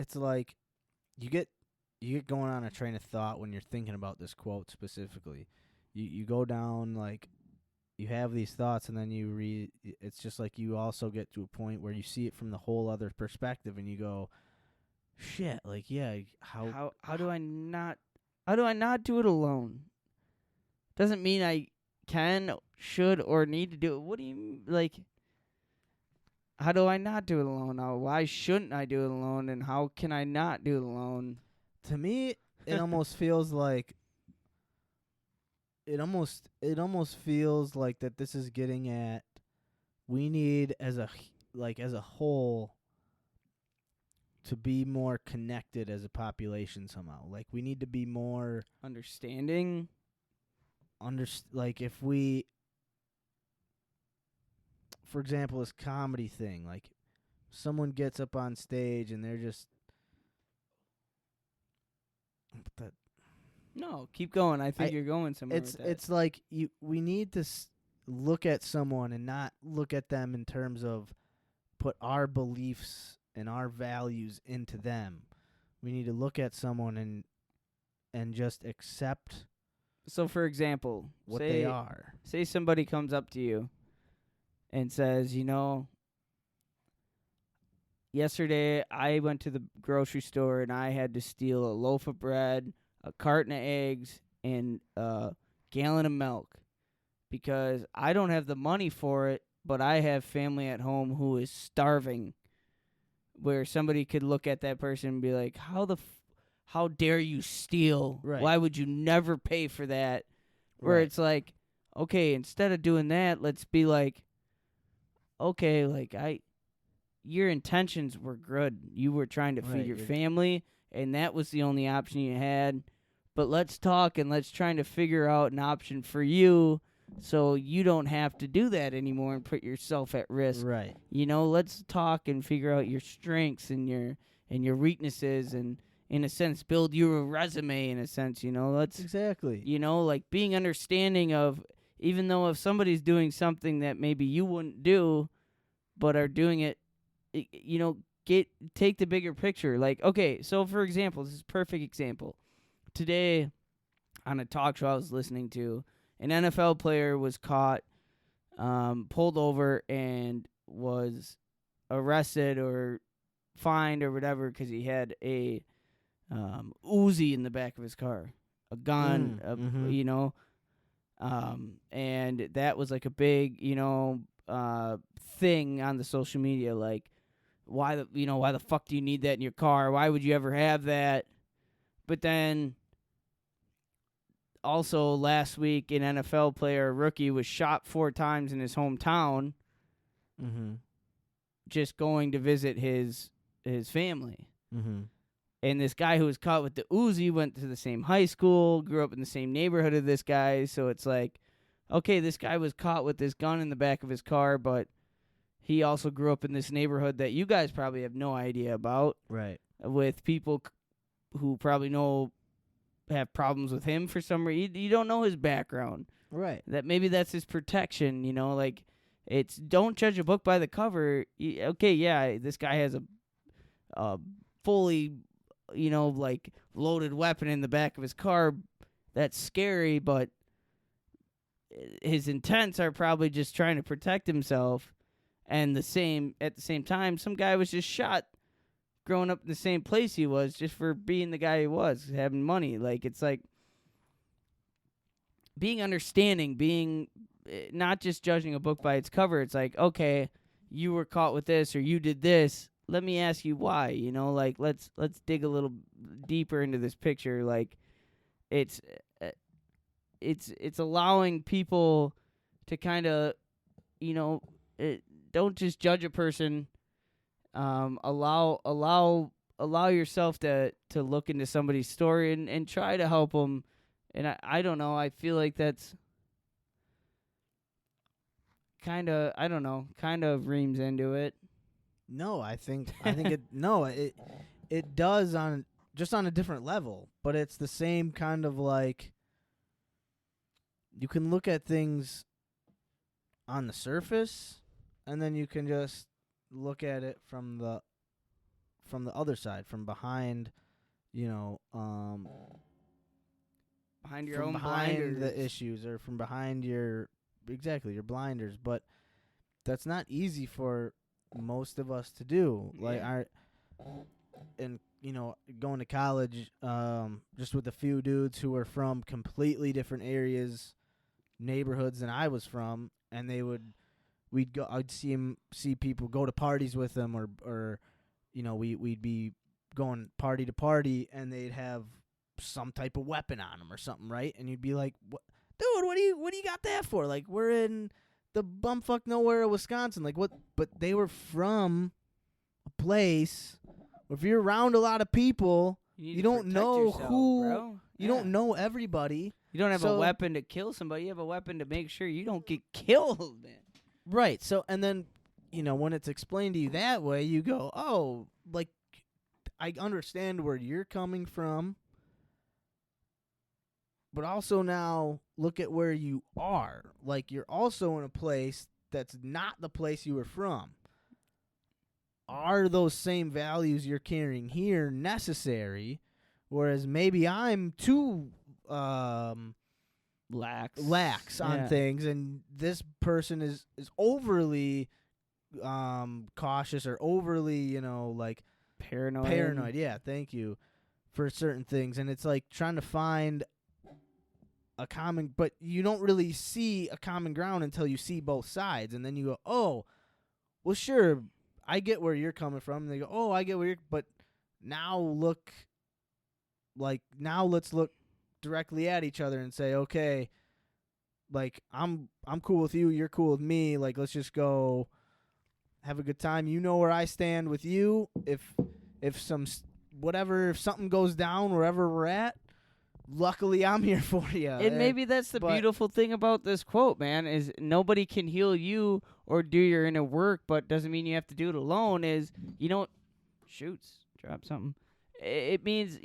going on a train of thought when you're thinking about this quote specifically. You go down, like, you have these thoughts, and then you read. It's just like you also get to a point where you see it from the whole other perspective, and you go, shit, like, yeah, how do I not do it alone? Doesn't mean I can, should, or need to do it. What do you, like, how do I not do it alone? Now, why shouldn't I do it alone? And how can I not do it alone? To me, it almost feels like it almost feels like that this is getting at we need as a whole to be more connected as a population somehow. Like we need to be more Understanding. like if we, for example, this comedy thing, like someone gets up on stage and they're just that. No, keep going. I think you're going somewhere with that. It's like we need to look at someone and not look at them in terms of put our beliefs and our values into them. We need to look at someone and just accept So, for example, what they are. Say somebody comes up to you and says, yesterday I went to the grocery store and I had to steal a loaf of bread, a carton of eggs, and a gallon of milk because I don't have the money for it, but I have family at home who is starving. Where somebody could look at that person and be like, how dare you steal? Right. Why would you never pay for that? Where Right. it's like, okay, instead of doing that, let's be like, okay, like your intentions were good. You were trying to feed Right, your you're- family, and that was the only option you had. But let's talk and let's try to figure out an option for you so you don't have to do that anymore and put yourself at risk. Right. Let's talk and figure out your strengths and your weaknesses and in a sense build you a resume in a sense, let's Exactly. like being understanding of even though if somebody's doing something that maybe you wouldn't do but are doing it, take the bigger picture. Like, okay, so for example, this is a perfect example. Today on a talk show I was listening to, an NFL player was caught, pulled over, and was arrested or fined or whatever because he had a Uzi in the back of his car, a gun, and that was like a big, thing on the social media. Like, why the fuck do you need that in your car? Why would you ever have that? But then also last week, an NFL player, a rookie, was shot 4 times in his hometown Mm-hmm. just going to visit his family. Mm-hmm. And this guy who was caught with the Uzi went to the same high school, grew up in the same neighborhood of this guy. So it's like, okay, this guy was caught with this gun in the back of his car, but he also grew up in this neighborhood that you guys probably have no idea about. Right. With people who probably have problems with him for some reason. You don't know his background. Right. That maybe that's his protection, like it's don't judge a book by the cover. Okay, yeah, this guy has a fully, like loaded weapon in the back of his car. That's scary, but his intents are probably just trying to protect himself. And at the same time, some guy was just shot growing up in the same place he was just for being the guy he was, having money. Like, it's like being understanding, being not just judging a book by its cover. It's like, okay, you were caught with this or you did this. Let me ask you why, like let's dig a little deeper into this picture. Like it's allowing people to kind of, don't just judge a person. Allow yourself to look into somebody's story and try to help them. And I don't know. I feel like that's kind of reams into it. No, I think it does on a different level, but it's the same kind of like you can look at things on the surface and then you can just look at it from the other side, from behind, Behind your from own behind blinders. the issues, or from behind your blinders. But that's not easy for most of us to do. Like going to college, just with a few dudes who were from completely different areas, neighborhoods than I was from, and they would I'd see people go to parties with them, or we'd be going party to party, and they'd have some type of weapon on them or something, right? And you'd be like, "What, dude? What do you got that for? Like, we're in the bumfuck nowhere of Wisconsin. Like, what?" But they were from a place. If you're around a lot of people, you don't know yourself, who. bro. You don't know everybody. You don't have a weapon to kill somebody. You have a weapon to make sure you don't get killed, man. Right. So, and then, when it's explained to you that way, you go, oh, like, I understand where you're coming from, but also now look at where you are. Like, you're also in a place that's not the place you were from. Are those same values you're carrying here necessary? Whereas maybe I'm too lax on things, and this person is overly cautious or overly, like paranoid. Yeah, thank you, for certain things. And it's like trying to find a common, but you don't really see a common ground until you see both sides, and then you go, oh, well, sure, I get where you're coming from. And they go, oh, I get where you're, but now let's look directly at each other and say, okay, like, I'm cool with you, you're cool with me, like, let's just go have a good time. You know where I stand with you. If something goes down wherever we're at, luckily I'm here for you. And maybe that's the beautiful thing about this quote, man, is nobody can heal you or do your inner work, but doesn't mean you have to do it alone. Drop something. It means,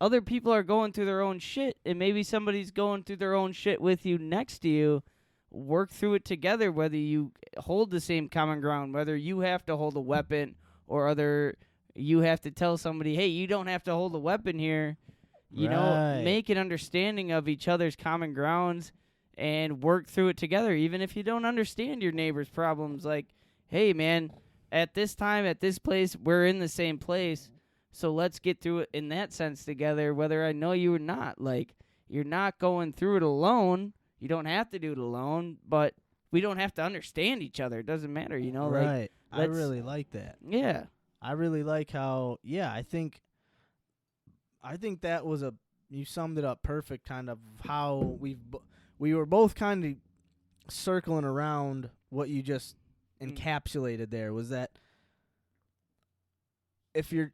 other people are going through their own shit, and maybe somebody's going through their own shit with you, next to you. Work through it together, whether you hold the same common ground, whether you have to hold a weapon or you have to tell somebody, hey, you don't have to hold a weapon here. Make an understanding of each other's common grounds and work through it together, even if you don't understand your neighbor's problems. Like, hey, man, at this time, at this place, we're in the same place. So let's get through it in that sense together, whether I know you or not. Like, you're not going through it alone. You don't have to do it alone, but we don't have to understand each other. It doesn't matter, Right. Like, I really like that. Yeah. I really like how, I think that was you summed it up perfect, kind of how we were both kind of circling around what you just encapsulated there, was that if you're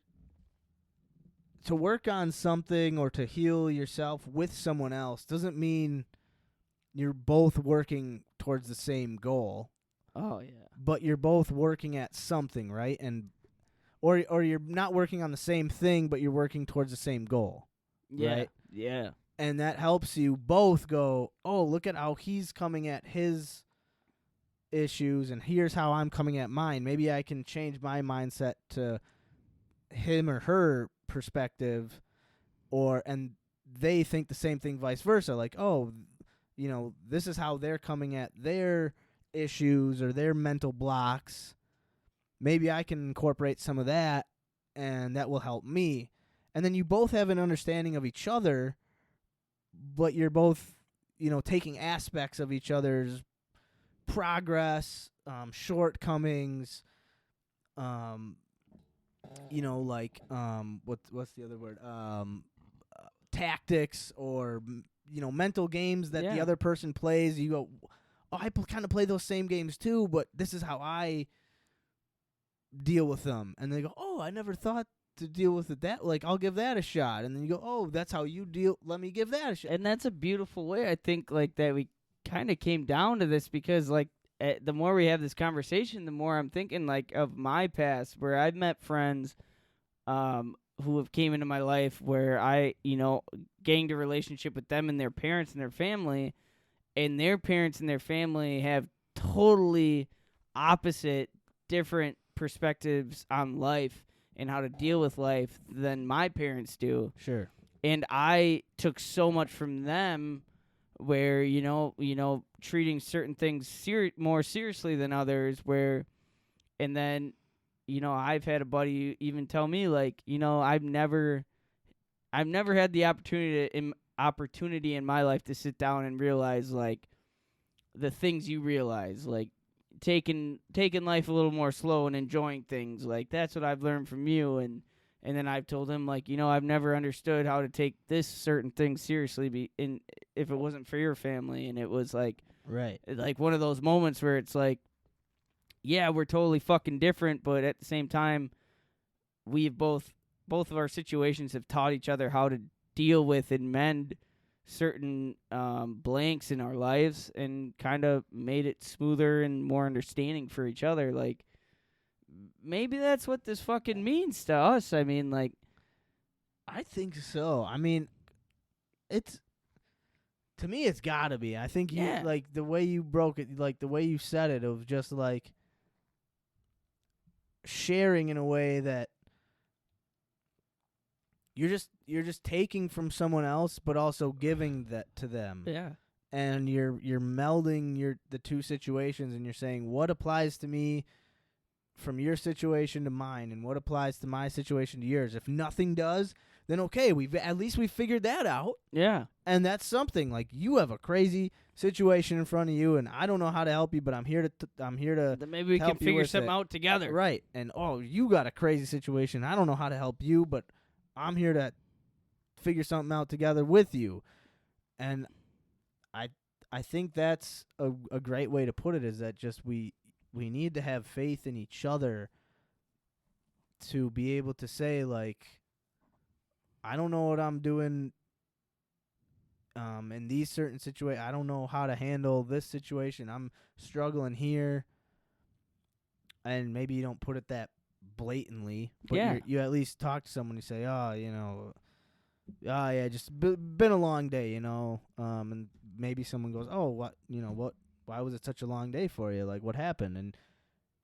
to work on something or to heal yourself with someone else doesn't mean you're both working towards the same goal. Oh, yeah. But you're both working at something, right? And or you're not working on the same thing, but you're working towards the same goal. Yeah. Right? Yeah. And that helps you both go, oh, look at how he's coming at his issues, and here's how I'm coming at mine. Maybe I can change my mindset to him or her perspective, and they think the same thing, vice versa. Like, oh, this is how they're coming at their issues or their mental blocks. Maybe I can incorporate some of that, and that will help me. And then you both have an understanding of each other, but you're both, taking aspects of each other's progress, shortcomings, what's the other word? Tactics, or mental games that the other person plays. You go, oh, I kind of play those same games too, but this is how I deal with them. And they go, oh, I never thought to deal with it that, like, I'll give that a shot. And then you go, oh, that's how you deal, let me give that a shot. And that's a beautiful way, I think, like, that we kind of came down to this, because, like, the more we have this conversation, the more I'm thinking, like, of my past, where I've met friends who have came into my life where I, gained a relationship with them and their parents and their family, and their parents and their family have totally opposite, different perspectives on life and how to deal with life than my parents do. Sure. And I took so much from them, where, treating certain things more seriously than others, and then, I've had a buddy even tell me, like, I've never had the opportunity in my life to sit down and realize, like, the things you realize, like, taking life a little more slow and enjoying things. Like, that's what I've learned from you. And then I've told him, like, I've never understood how to take this certain thing seriously if it wasn't for your family. And it was like one of those moments where it's like, yeah, we're totally fucking different, but at the same time, we've both of our situations have taught each other how to deal with and mend certain blanks in our lives and kind of made it smoother and more understanding for each other. Like, maybe that's what this fucking means to us. I mean, like, I think so. I mean, to me, it's gotta be. I think you, like, the way you broke it, like, the way you said it, of just, like, sharing in a way that you're just taking from someone else, but also giving that to them. Yeah. And you're melding the two situations, and you're saying what applies to me from your situation to mine, and what applies to my situation to yours. If nothing does, then okay, at least we figured that out. Yeah. And that's something. Like, you have a crazy situation in front of you, and I don't know how to help you, but I'm here to Then maybe we can figure something out together. Right. And you got a crazy situation. I don't know how to help you, but I'm here to figure something out together with you. And I think that's a great way to put it, is that just we need to have faith in each other to be able to say, like, I don't know what I'm doing in these certain situations. I don't know how to handle this situation. I'm struggling here. And maybe you don't put it that blatantly, but you at least talk to someone. You say, just been a long day, and maybe someone goes, why was it such a long day for you? Like, what happened? And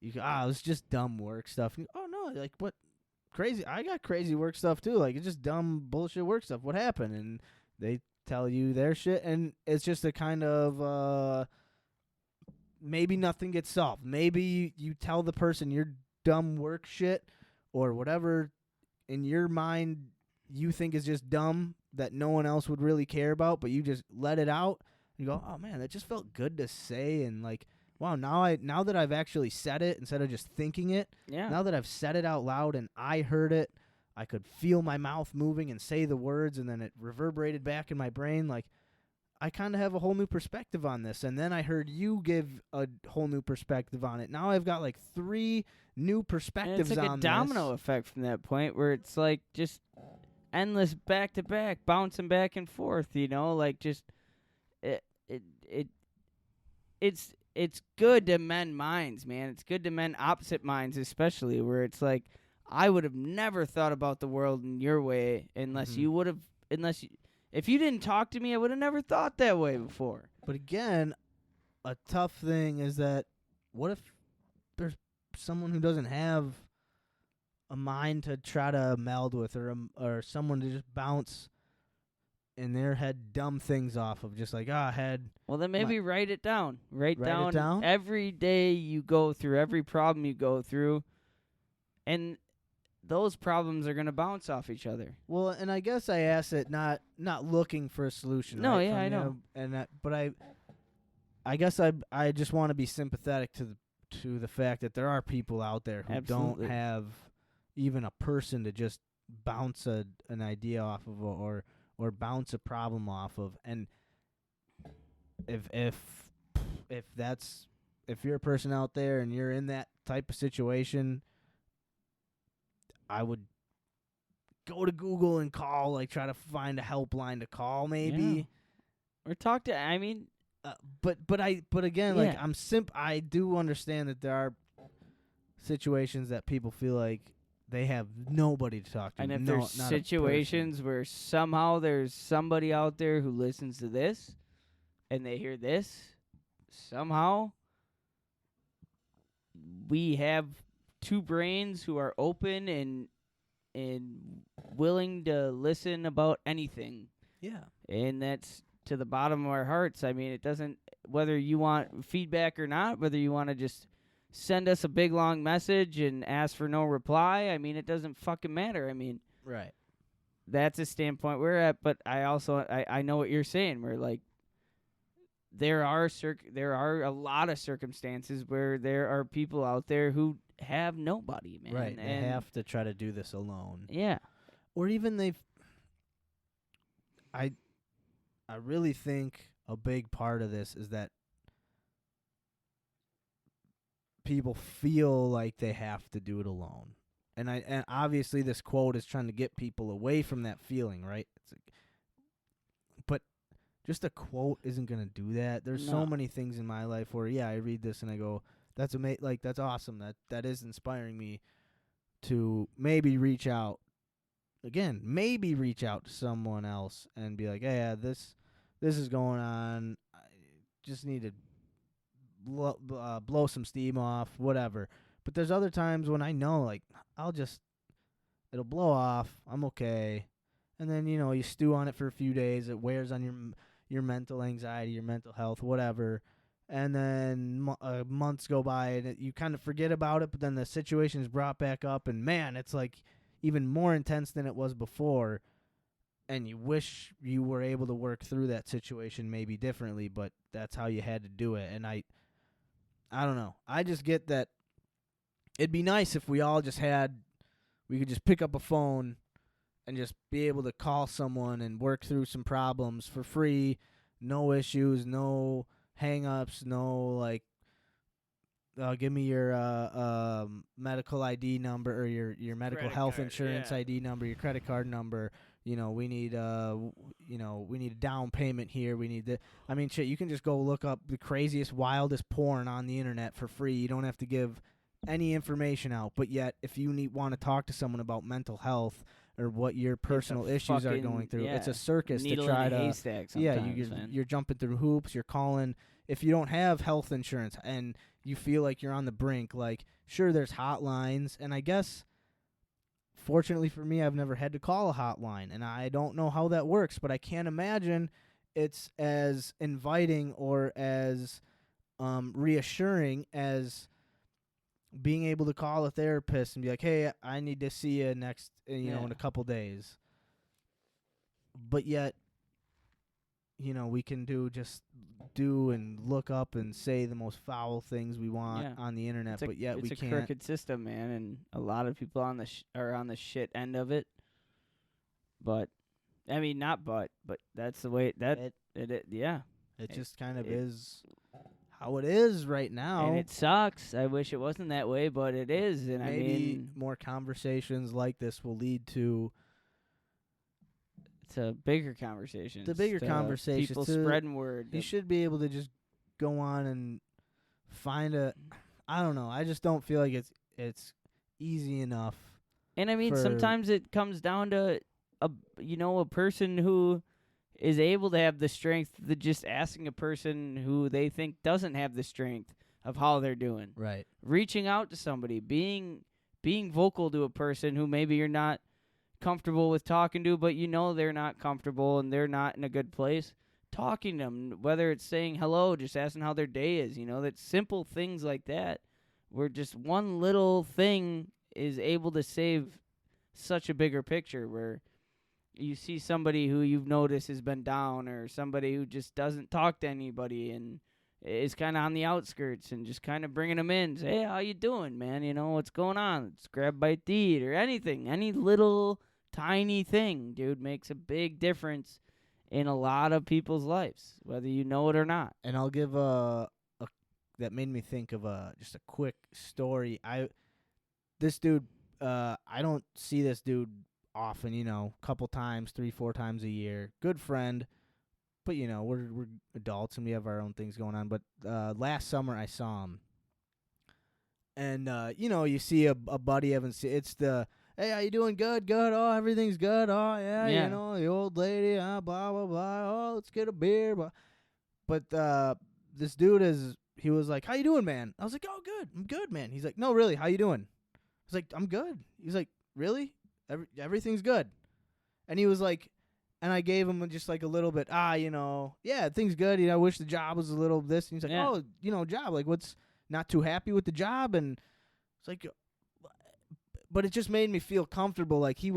you go, it was just dumb work stuff. And you go, oh no, like, what? Crazy. I got crazy work stuff too. Like, it's just dumb bullshit work stuff. What happened? And they tell you their shit, and it's just a kind of maybe nothing gets solved. Maybe you tell the person your dumb work shit or whatever in your mind you think is just dumb that no one else would really care about, but you just let it out. You go, oh man, that just felt good to say, and like, wow, now that I've actually said it instead of just thinking it, now that I've said it out loud and I heard it, I could feel my mouth moving and say the words, and then it reverberated back in my brain. Like, I kind of have a whole new perspective on this, and then I heard you give a whole new perspective on it. Now I've got like 3 new perspectives on this. It's like a domino effect from that point, where it's like just endless back to back, bouncing back and forth. Like, just it's good to mend minds, man. It's good to mend opposite minds, especially where it's like, I would have never thought about the world in your way unless you would have, if you didn't talk to me, I would have never thought that way before. But again, a tough thing is that, what if there's someone who doesn't have a mind to try to meld with, or someone to just bounce in their head dumb things off of, just like, well, then maybe write it down. Write it down down? Every day you go through, every problem you go through, and those problems are going to bounce off each other. Well, and I guess I asked it not looking for a solution. No, right, yeah, I know. But I guess I just want to be sympathetic to the fact that there are people out there who don't have even a person to just bounce an idea off of, or bounce a problem off of. And if you're a person out there and you're in that type of situation, I would go to Google and call, like, try to find a helpline to call, maybe, or talk to. I mean, but again, like, I do understand that there are situations that people feel like they have nobody to talk to. And if there's situations where somehow there's somebody out there who listens to this, and they hear this, somehow we have 2 brains who are open and willing to listen about anything. Yeah. And that's to the bottom of our hearts. I mean, it doesn't, whether you want feedback or not, whether you want to just send us a big long message and ask for no reply, I mean, it doesn't fucking matter. I mean, right. That's a standpoint we're at, but I also I know what you're saying. We're like, there are a lot of circumstances where there are people out there who have nobody, man. Right. They And have to try to do this alone. yeah. Or even I really think a big part of this is that people feel like they have to do it alone. And obviously this quote is trying to get people away from that feeling, right? But just a quote isn't going to do that. There's so many things in my life where, I read this and I go, that's that's awesome. That is inspiring me to maybe reach out to someone else and be like, hey, this is going on. I just need to blow some steam off, whatever. But there's other times when I know, like, it'll blow off. I'm okay. And then, you stew on it for a few days. It wears on your mental anxiety, your mental health, whatever. And then months go by and you kind of forget about it, but then the situation is brought back up and, man, it's like even more intense than it was before. And you wish you were able to work through that situation maybe differently, but that's how you had to do it. And I don't know. I just get that it'd be nice if we could just pick up a phone and just be able to call someone and work through some problems for free, no issues, no hang-ups, no, like, give me your medical ID number or your medical health insurance ID number, your credit card number. We need a down payment here. We need shit, you can just go look up the craziest, wildest porn on the internet for free. You don't have to give any information out. But yet, if you want to talk to someone about mental health or what your personal issues are going through, it's a circus to try to. You're jumping through hoops. You're calling if you don't have health insurance and you feel like you're on the brink. Like, sure, there's hotlines, and I guess, fortunately for me, I've never had to call a hotline, and I don't know how that works, but I can't imagine it's as inviting or as reassuring as being able to call a therapist and be like, hey, I need to see you next, in a couple days. But yet, we can do and look up and say the most foul things we want on the internet, but yet we can't. It's a crooked system, man, and a lot of people are on the shit end of it. But, but that's the way It just kind of is how it is right now. And it sucks. I wish it wasn't that way, but it is. And maybe more conversations like this will lead to bigger conversations. People spreading word. You should be able to just go on and find I don't know. I just don't feel like it's easy enough. And sometimes it comes down to a person who is able to have the strength to just asking a person who they think doesn't have the strength of how they're doing. Right. Reaching out to somebody, being vocal to a person who maybe you're not comfortable with talking to, but they're not comfortable and they're not in a good place. Talking to them, whether it's saying hello, just asking how their day is, that simple things like that, where just one little thing is able to save such a bigger picture, where you see somebody who you've noticed has been down, or somebody who just doesn't talk to anybody and is kind of on the outskirts, and just kind of bringing them in. Say, hey, how you doing, man? What's going on? Let's grab a bite to eat, or anything. Any little tiny thing, dude, makes a big difference in a lot of people's lives, whether you know it or not. And I'll give that made me think of just a quick story. This dude, I don't see this dude often, couple times, 3-4 times a year. Good friend, but we're adults and we have our own things going on. But last summer I saw him, and you see a buddy it's the, hey, how you doing? Good. Oh, everything's good. Oh, yeah. The old lady, blah, blah, blah. Oh, let's get a beer. But this dude he was like, how you doing, man? I was like, oh, good. I'm good, man. He's like, no, really, how you doing? I was like, I'm good. He's like, really? Everything's good. And he was like, and I gave him just like a little bit, yeah, things good. I wish the job was a little this. And he's like, oh, job. Like, what's not too happy with the job? And it's like, but it just made me feel comfortable. Like he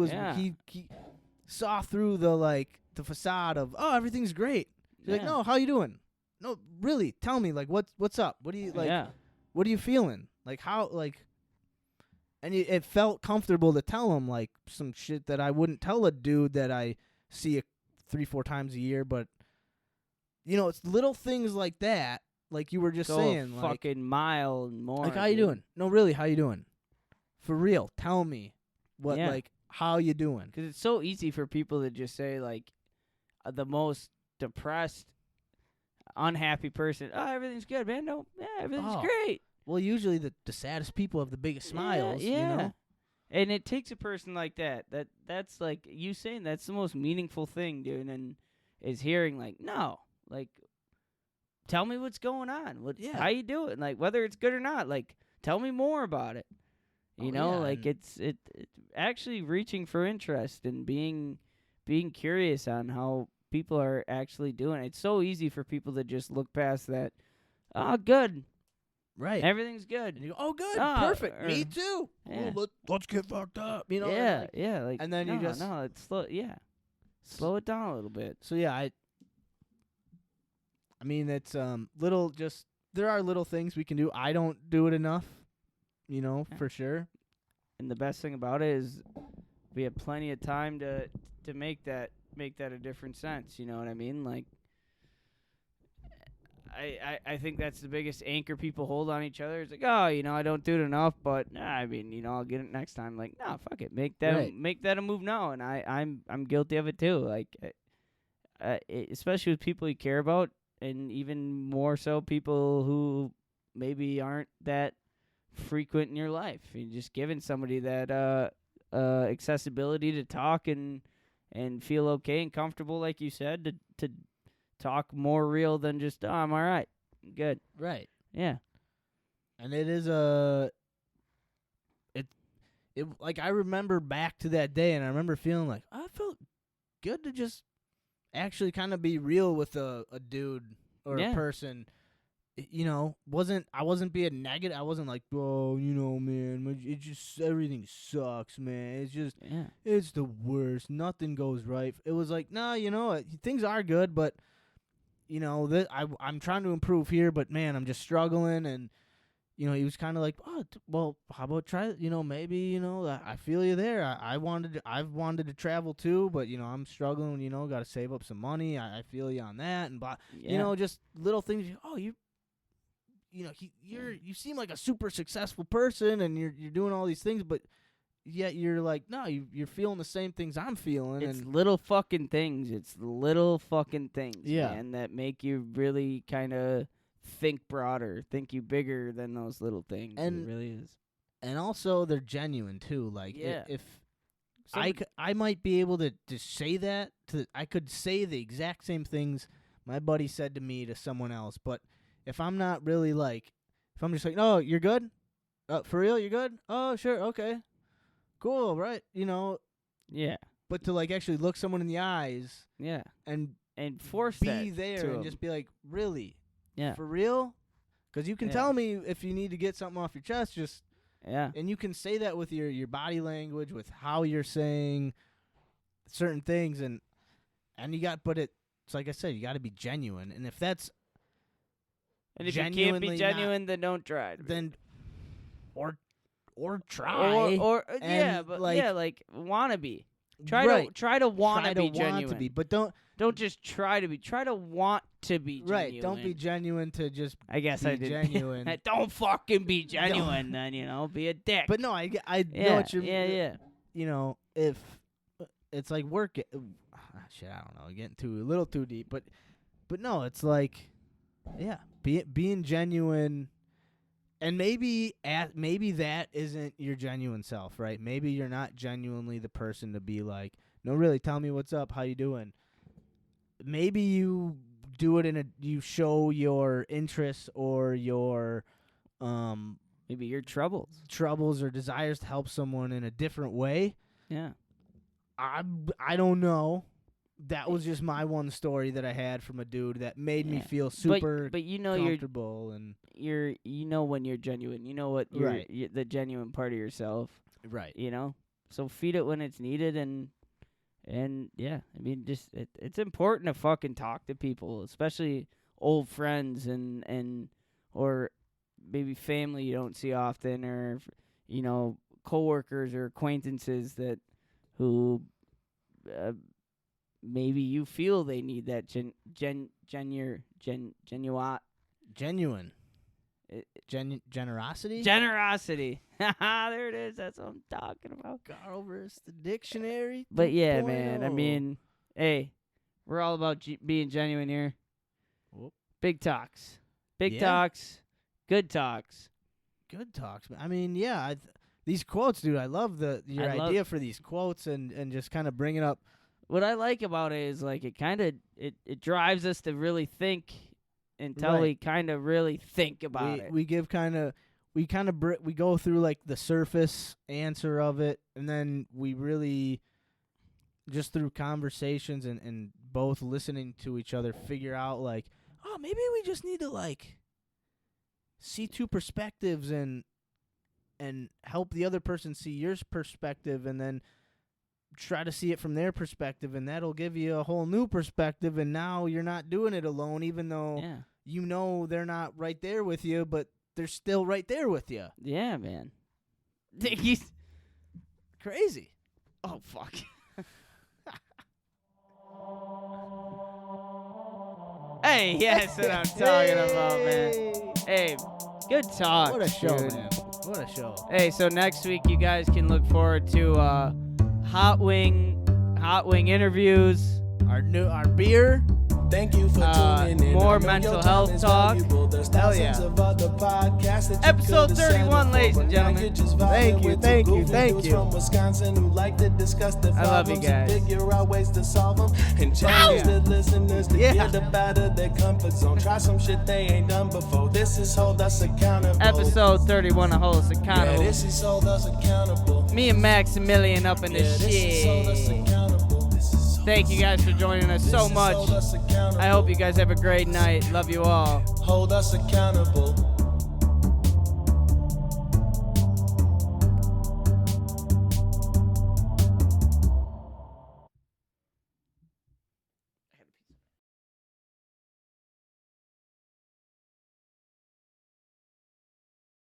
saw through the facade of, oh, everything's great. He's like, no, how you doing? no, really, tell me, like, what's up? What do you like? Yeah. What are you feeling? Like, how, like, and it felt comfortable to tell him, like, some shit that I wouldn't tell a dude that I see 3-4 times a year. But, you know, it's little things like that, like you were just Go saying. a Like, fucking mile and more. how you dude. doing? No, really, how you doing? For real, tell me what, Yeah. like, how you doing? Because it's so easy for people to just say, like, the most depressed, unhappy person, oh, everything's good, man. No, yeah, everything's Oh. great. Well, usually the saddest people have the biggest smiles, Yeah. you know? And it takes a person like that's like you saying that's the most meaningful thing, dude, and is hearing like, no, like, tell me what's going on. Yeah. How you doing? Like, whether it's good or not, like, tell me more about it. You Oh, know, yeah, like and- it's actually reaching for interest and being curious on how people are actually doing. It's so easy for people to just look past that. Oh, good. Right. Everything's good. And you go, oh, good, Ah, perfect, me too. Yeah. Oh, let's get fucked up, you know? and, Yeah, like- yeah. Like, and then you no, just- no, it's slow. Yeah, slow it down a little bit. So yeah, I mean, it's little. Just there are little things we can do. I don't do it enough, you know, Yeah. for sure. And the best thing about it is we have plenty of time to make that a different sense. You know what I mean? Like, I think that's the biggest anchor people hold on each other. It's like, oh, you know, I don't do it enough, but I mean, you know, I'll get it next time. Like, no, fuck it, make that Right. a move now. And I'm guilty of it too. Like, especially with people you care about, and even more so people who maybe aren't that frequent in your life. You're just giving somebody that accessibility to talk and feel okay and comfortable, like you said, to talk more real than just, oh, I'm all right, good, Right. yeah, And it is it like I remember back to that day, and I remember feeling like I felt good to just actually kind of be real with a dude or Yeah. a person. You know, I wasn't being negative. I wasn't like, oh, you know, man, it just everything sucks, man. It's just yeah, it's the worst. Nothing goes right. It was like, nah, you know, things are good, but you know, I'm trying to improve here, but man, I'm just struggling. And you know, he was kind of like, oh, well, how about try? You know, maybe you know, I feel you there. I've wanted to travel too, but you know, I'm struggling. You know, got to save up some money. I feel you on that, and blah. yeah. You know, just little things. Oh, you know, you seem like a super successful person, and you're doing all these things, but yet you're like, no, you're feeling the same things I'm feeling. It's and little fucking things. It's little fucking things, Yeah. man, that make you really kind of think broader, think you bigger than those little things. And- it really is. and also they're genuine too. Like Yeah. if Some- I might be able to say that I could say the exact same things my buddy said to me to someone else, but if I'm not really like, if I'm just like, oh, you're good, for real, you're good, oh, sure, okay, cool, right, you know, Yeah, but to like actually look someone in the eyes yeah, and and force be that there to and 'em. just be like, really, yeah, for real, because you can Yeah. tell me if you need to get something off your chest, just. yeah, And you can say that with your body language, with how you're saying certain things, and but it's like I said, you got to be genuine. And if that's and if you can't genuinely be not- genuine, then don't try. to be. then or try or yeah, and, but like- yeah, like wanna be. Try right, to try to wanna try to be want genuine. to be, but don't Don't just try to be. Try to want to be genuine. right. Don't be genuine to just. I guess be I did. genuine. Don't fucking be genuine. Then be a dick. But no, I know yeah, what you're. yeah. You know, if it's like work. Shit, I don't know. Getting a little too deep, but no, it's like, yeah, being genuine. And maybe that isn't your genuine self, right? Maybe you're not genuinely the person to be like, no, really, tell me what's up, how you doing. Maybe you do it you show your interests or your Maybe your troubles. troubles or desires to help someone in a different way. Yeah. I don't know. That was just my one story that I had from a dude that made me Yeah. feel super But you know you're comfortable and when you're genuine. You know what Right. the genuine part of yourself. right. You know. So feed it when it's needed and yeah. I mean, just it's important to fucking talk to people, especially old friends and or maybe family you don't see often, or coworkers or acquaintances that who maybe you feel they need that genuine generosity. There it is. That's what I'm talking about. Kärel versus the dictionary. But yeah, 2.0. man. I mean, hey, we're all about being genuine here. Whoop. Big talks, Yeah. talks, good talks. Good talks. I mean, yeah. These quotes, dude. I love your idea for these quotes and just kind of bringing up. What I like about it is like it kind of it drives us to really think until Right. we kind of really think about it. We go through like the surface answer of it, and then we really just through conversations and both listening to each other figure out like, oh, maybe we just need to like see two perspectives and help the other person see your perspective, and then try to see it from their perspective, and that'll give you a whole new perspective, and now you're not doing it alone, even though they're not right there with you, but they're still right there with you. Yeah, man. He's crazy. Oh, fuck. Hey, that's what I'm talking about, man. Hey, good talk. What a show, dude. man. What a show. Hey, so next week you guys can look forward to hot wing interviews. Our beer. Thank you for tuning in. More I know mental your health time is talk. valuable. There's Hell thousands yeah. of other podcasts that you Episode could 31, ladies and gentlemen. Thank you, thank you, thank dudes you. From Wisconsin who like to discuss the I love you problems and guys. figure out ways to solve them, and challenge the listeners to get up out of their comfort zone. Try some shit they ain't done before. This is Hold Us Accountable. Episode 31 of Hold Us Yeah, Accountable. this is Hold Us Accountable. Me and Maximilian up in Yeah, this this is Hold Us shit. Accountable. This is Thank you guys for joining us so much. Hold Us Accountable. I hope you guys have a great night. Love you all. Hold us accountable.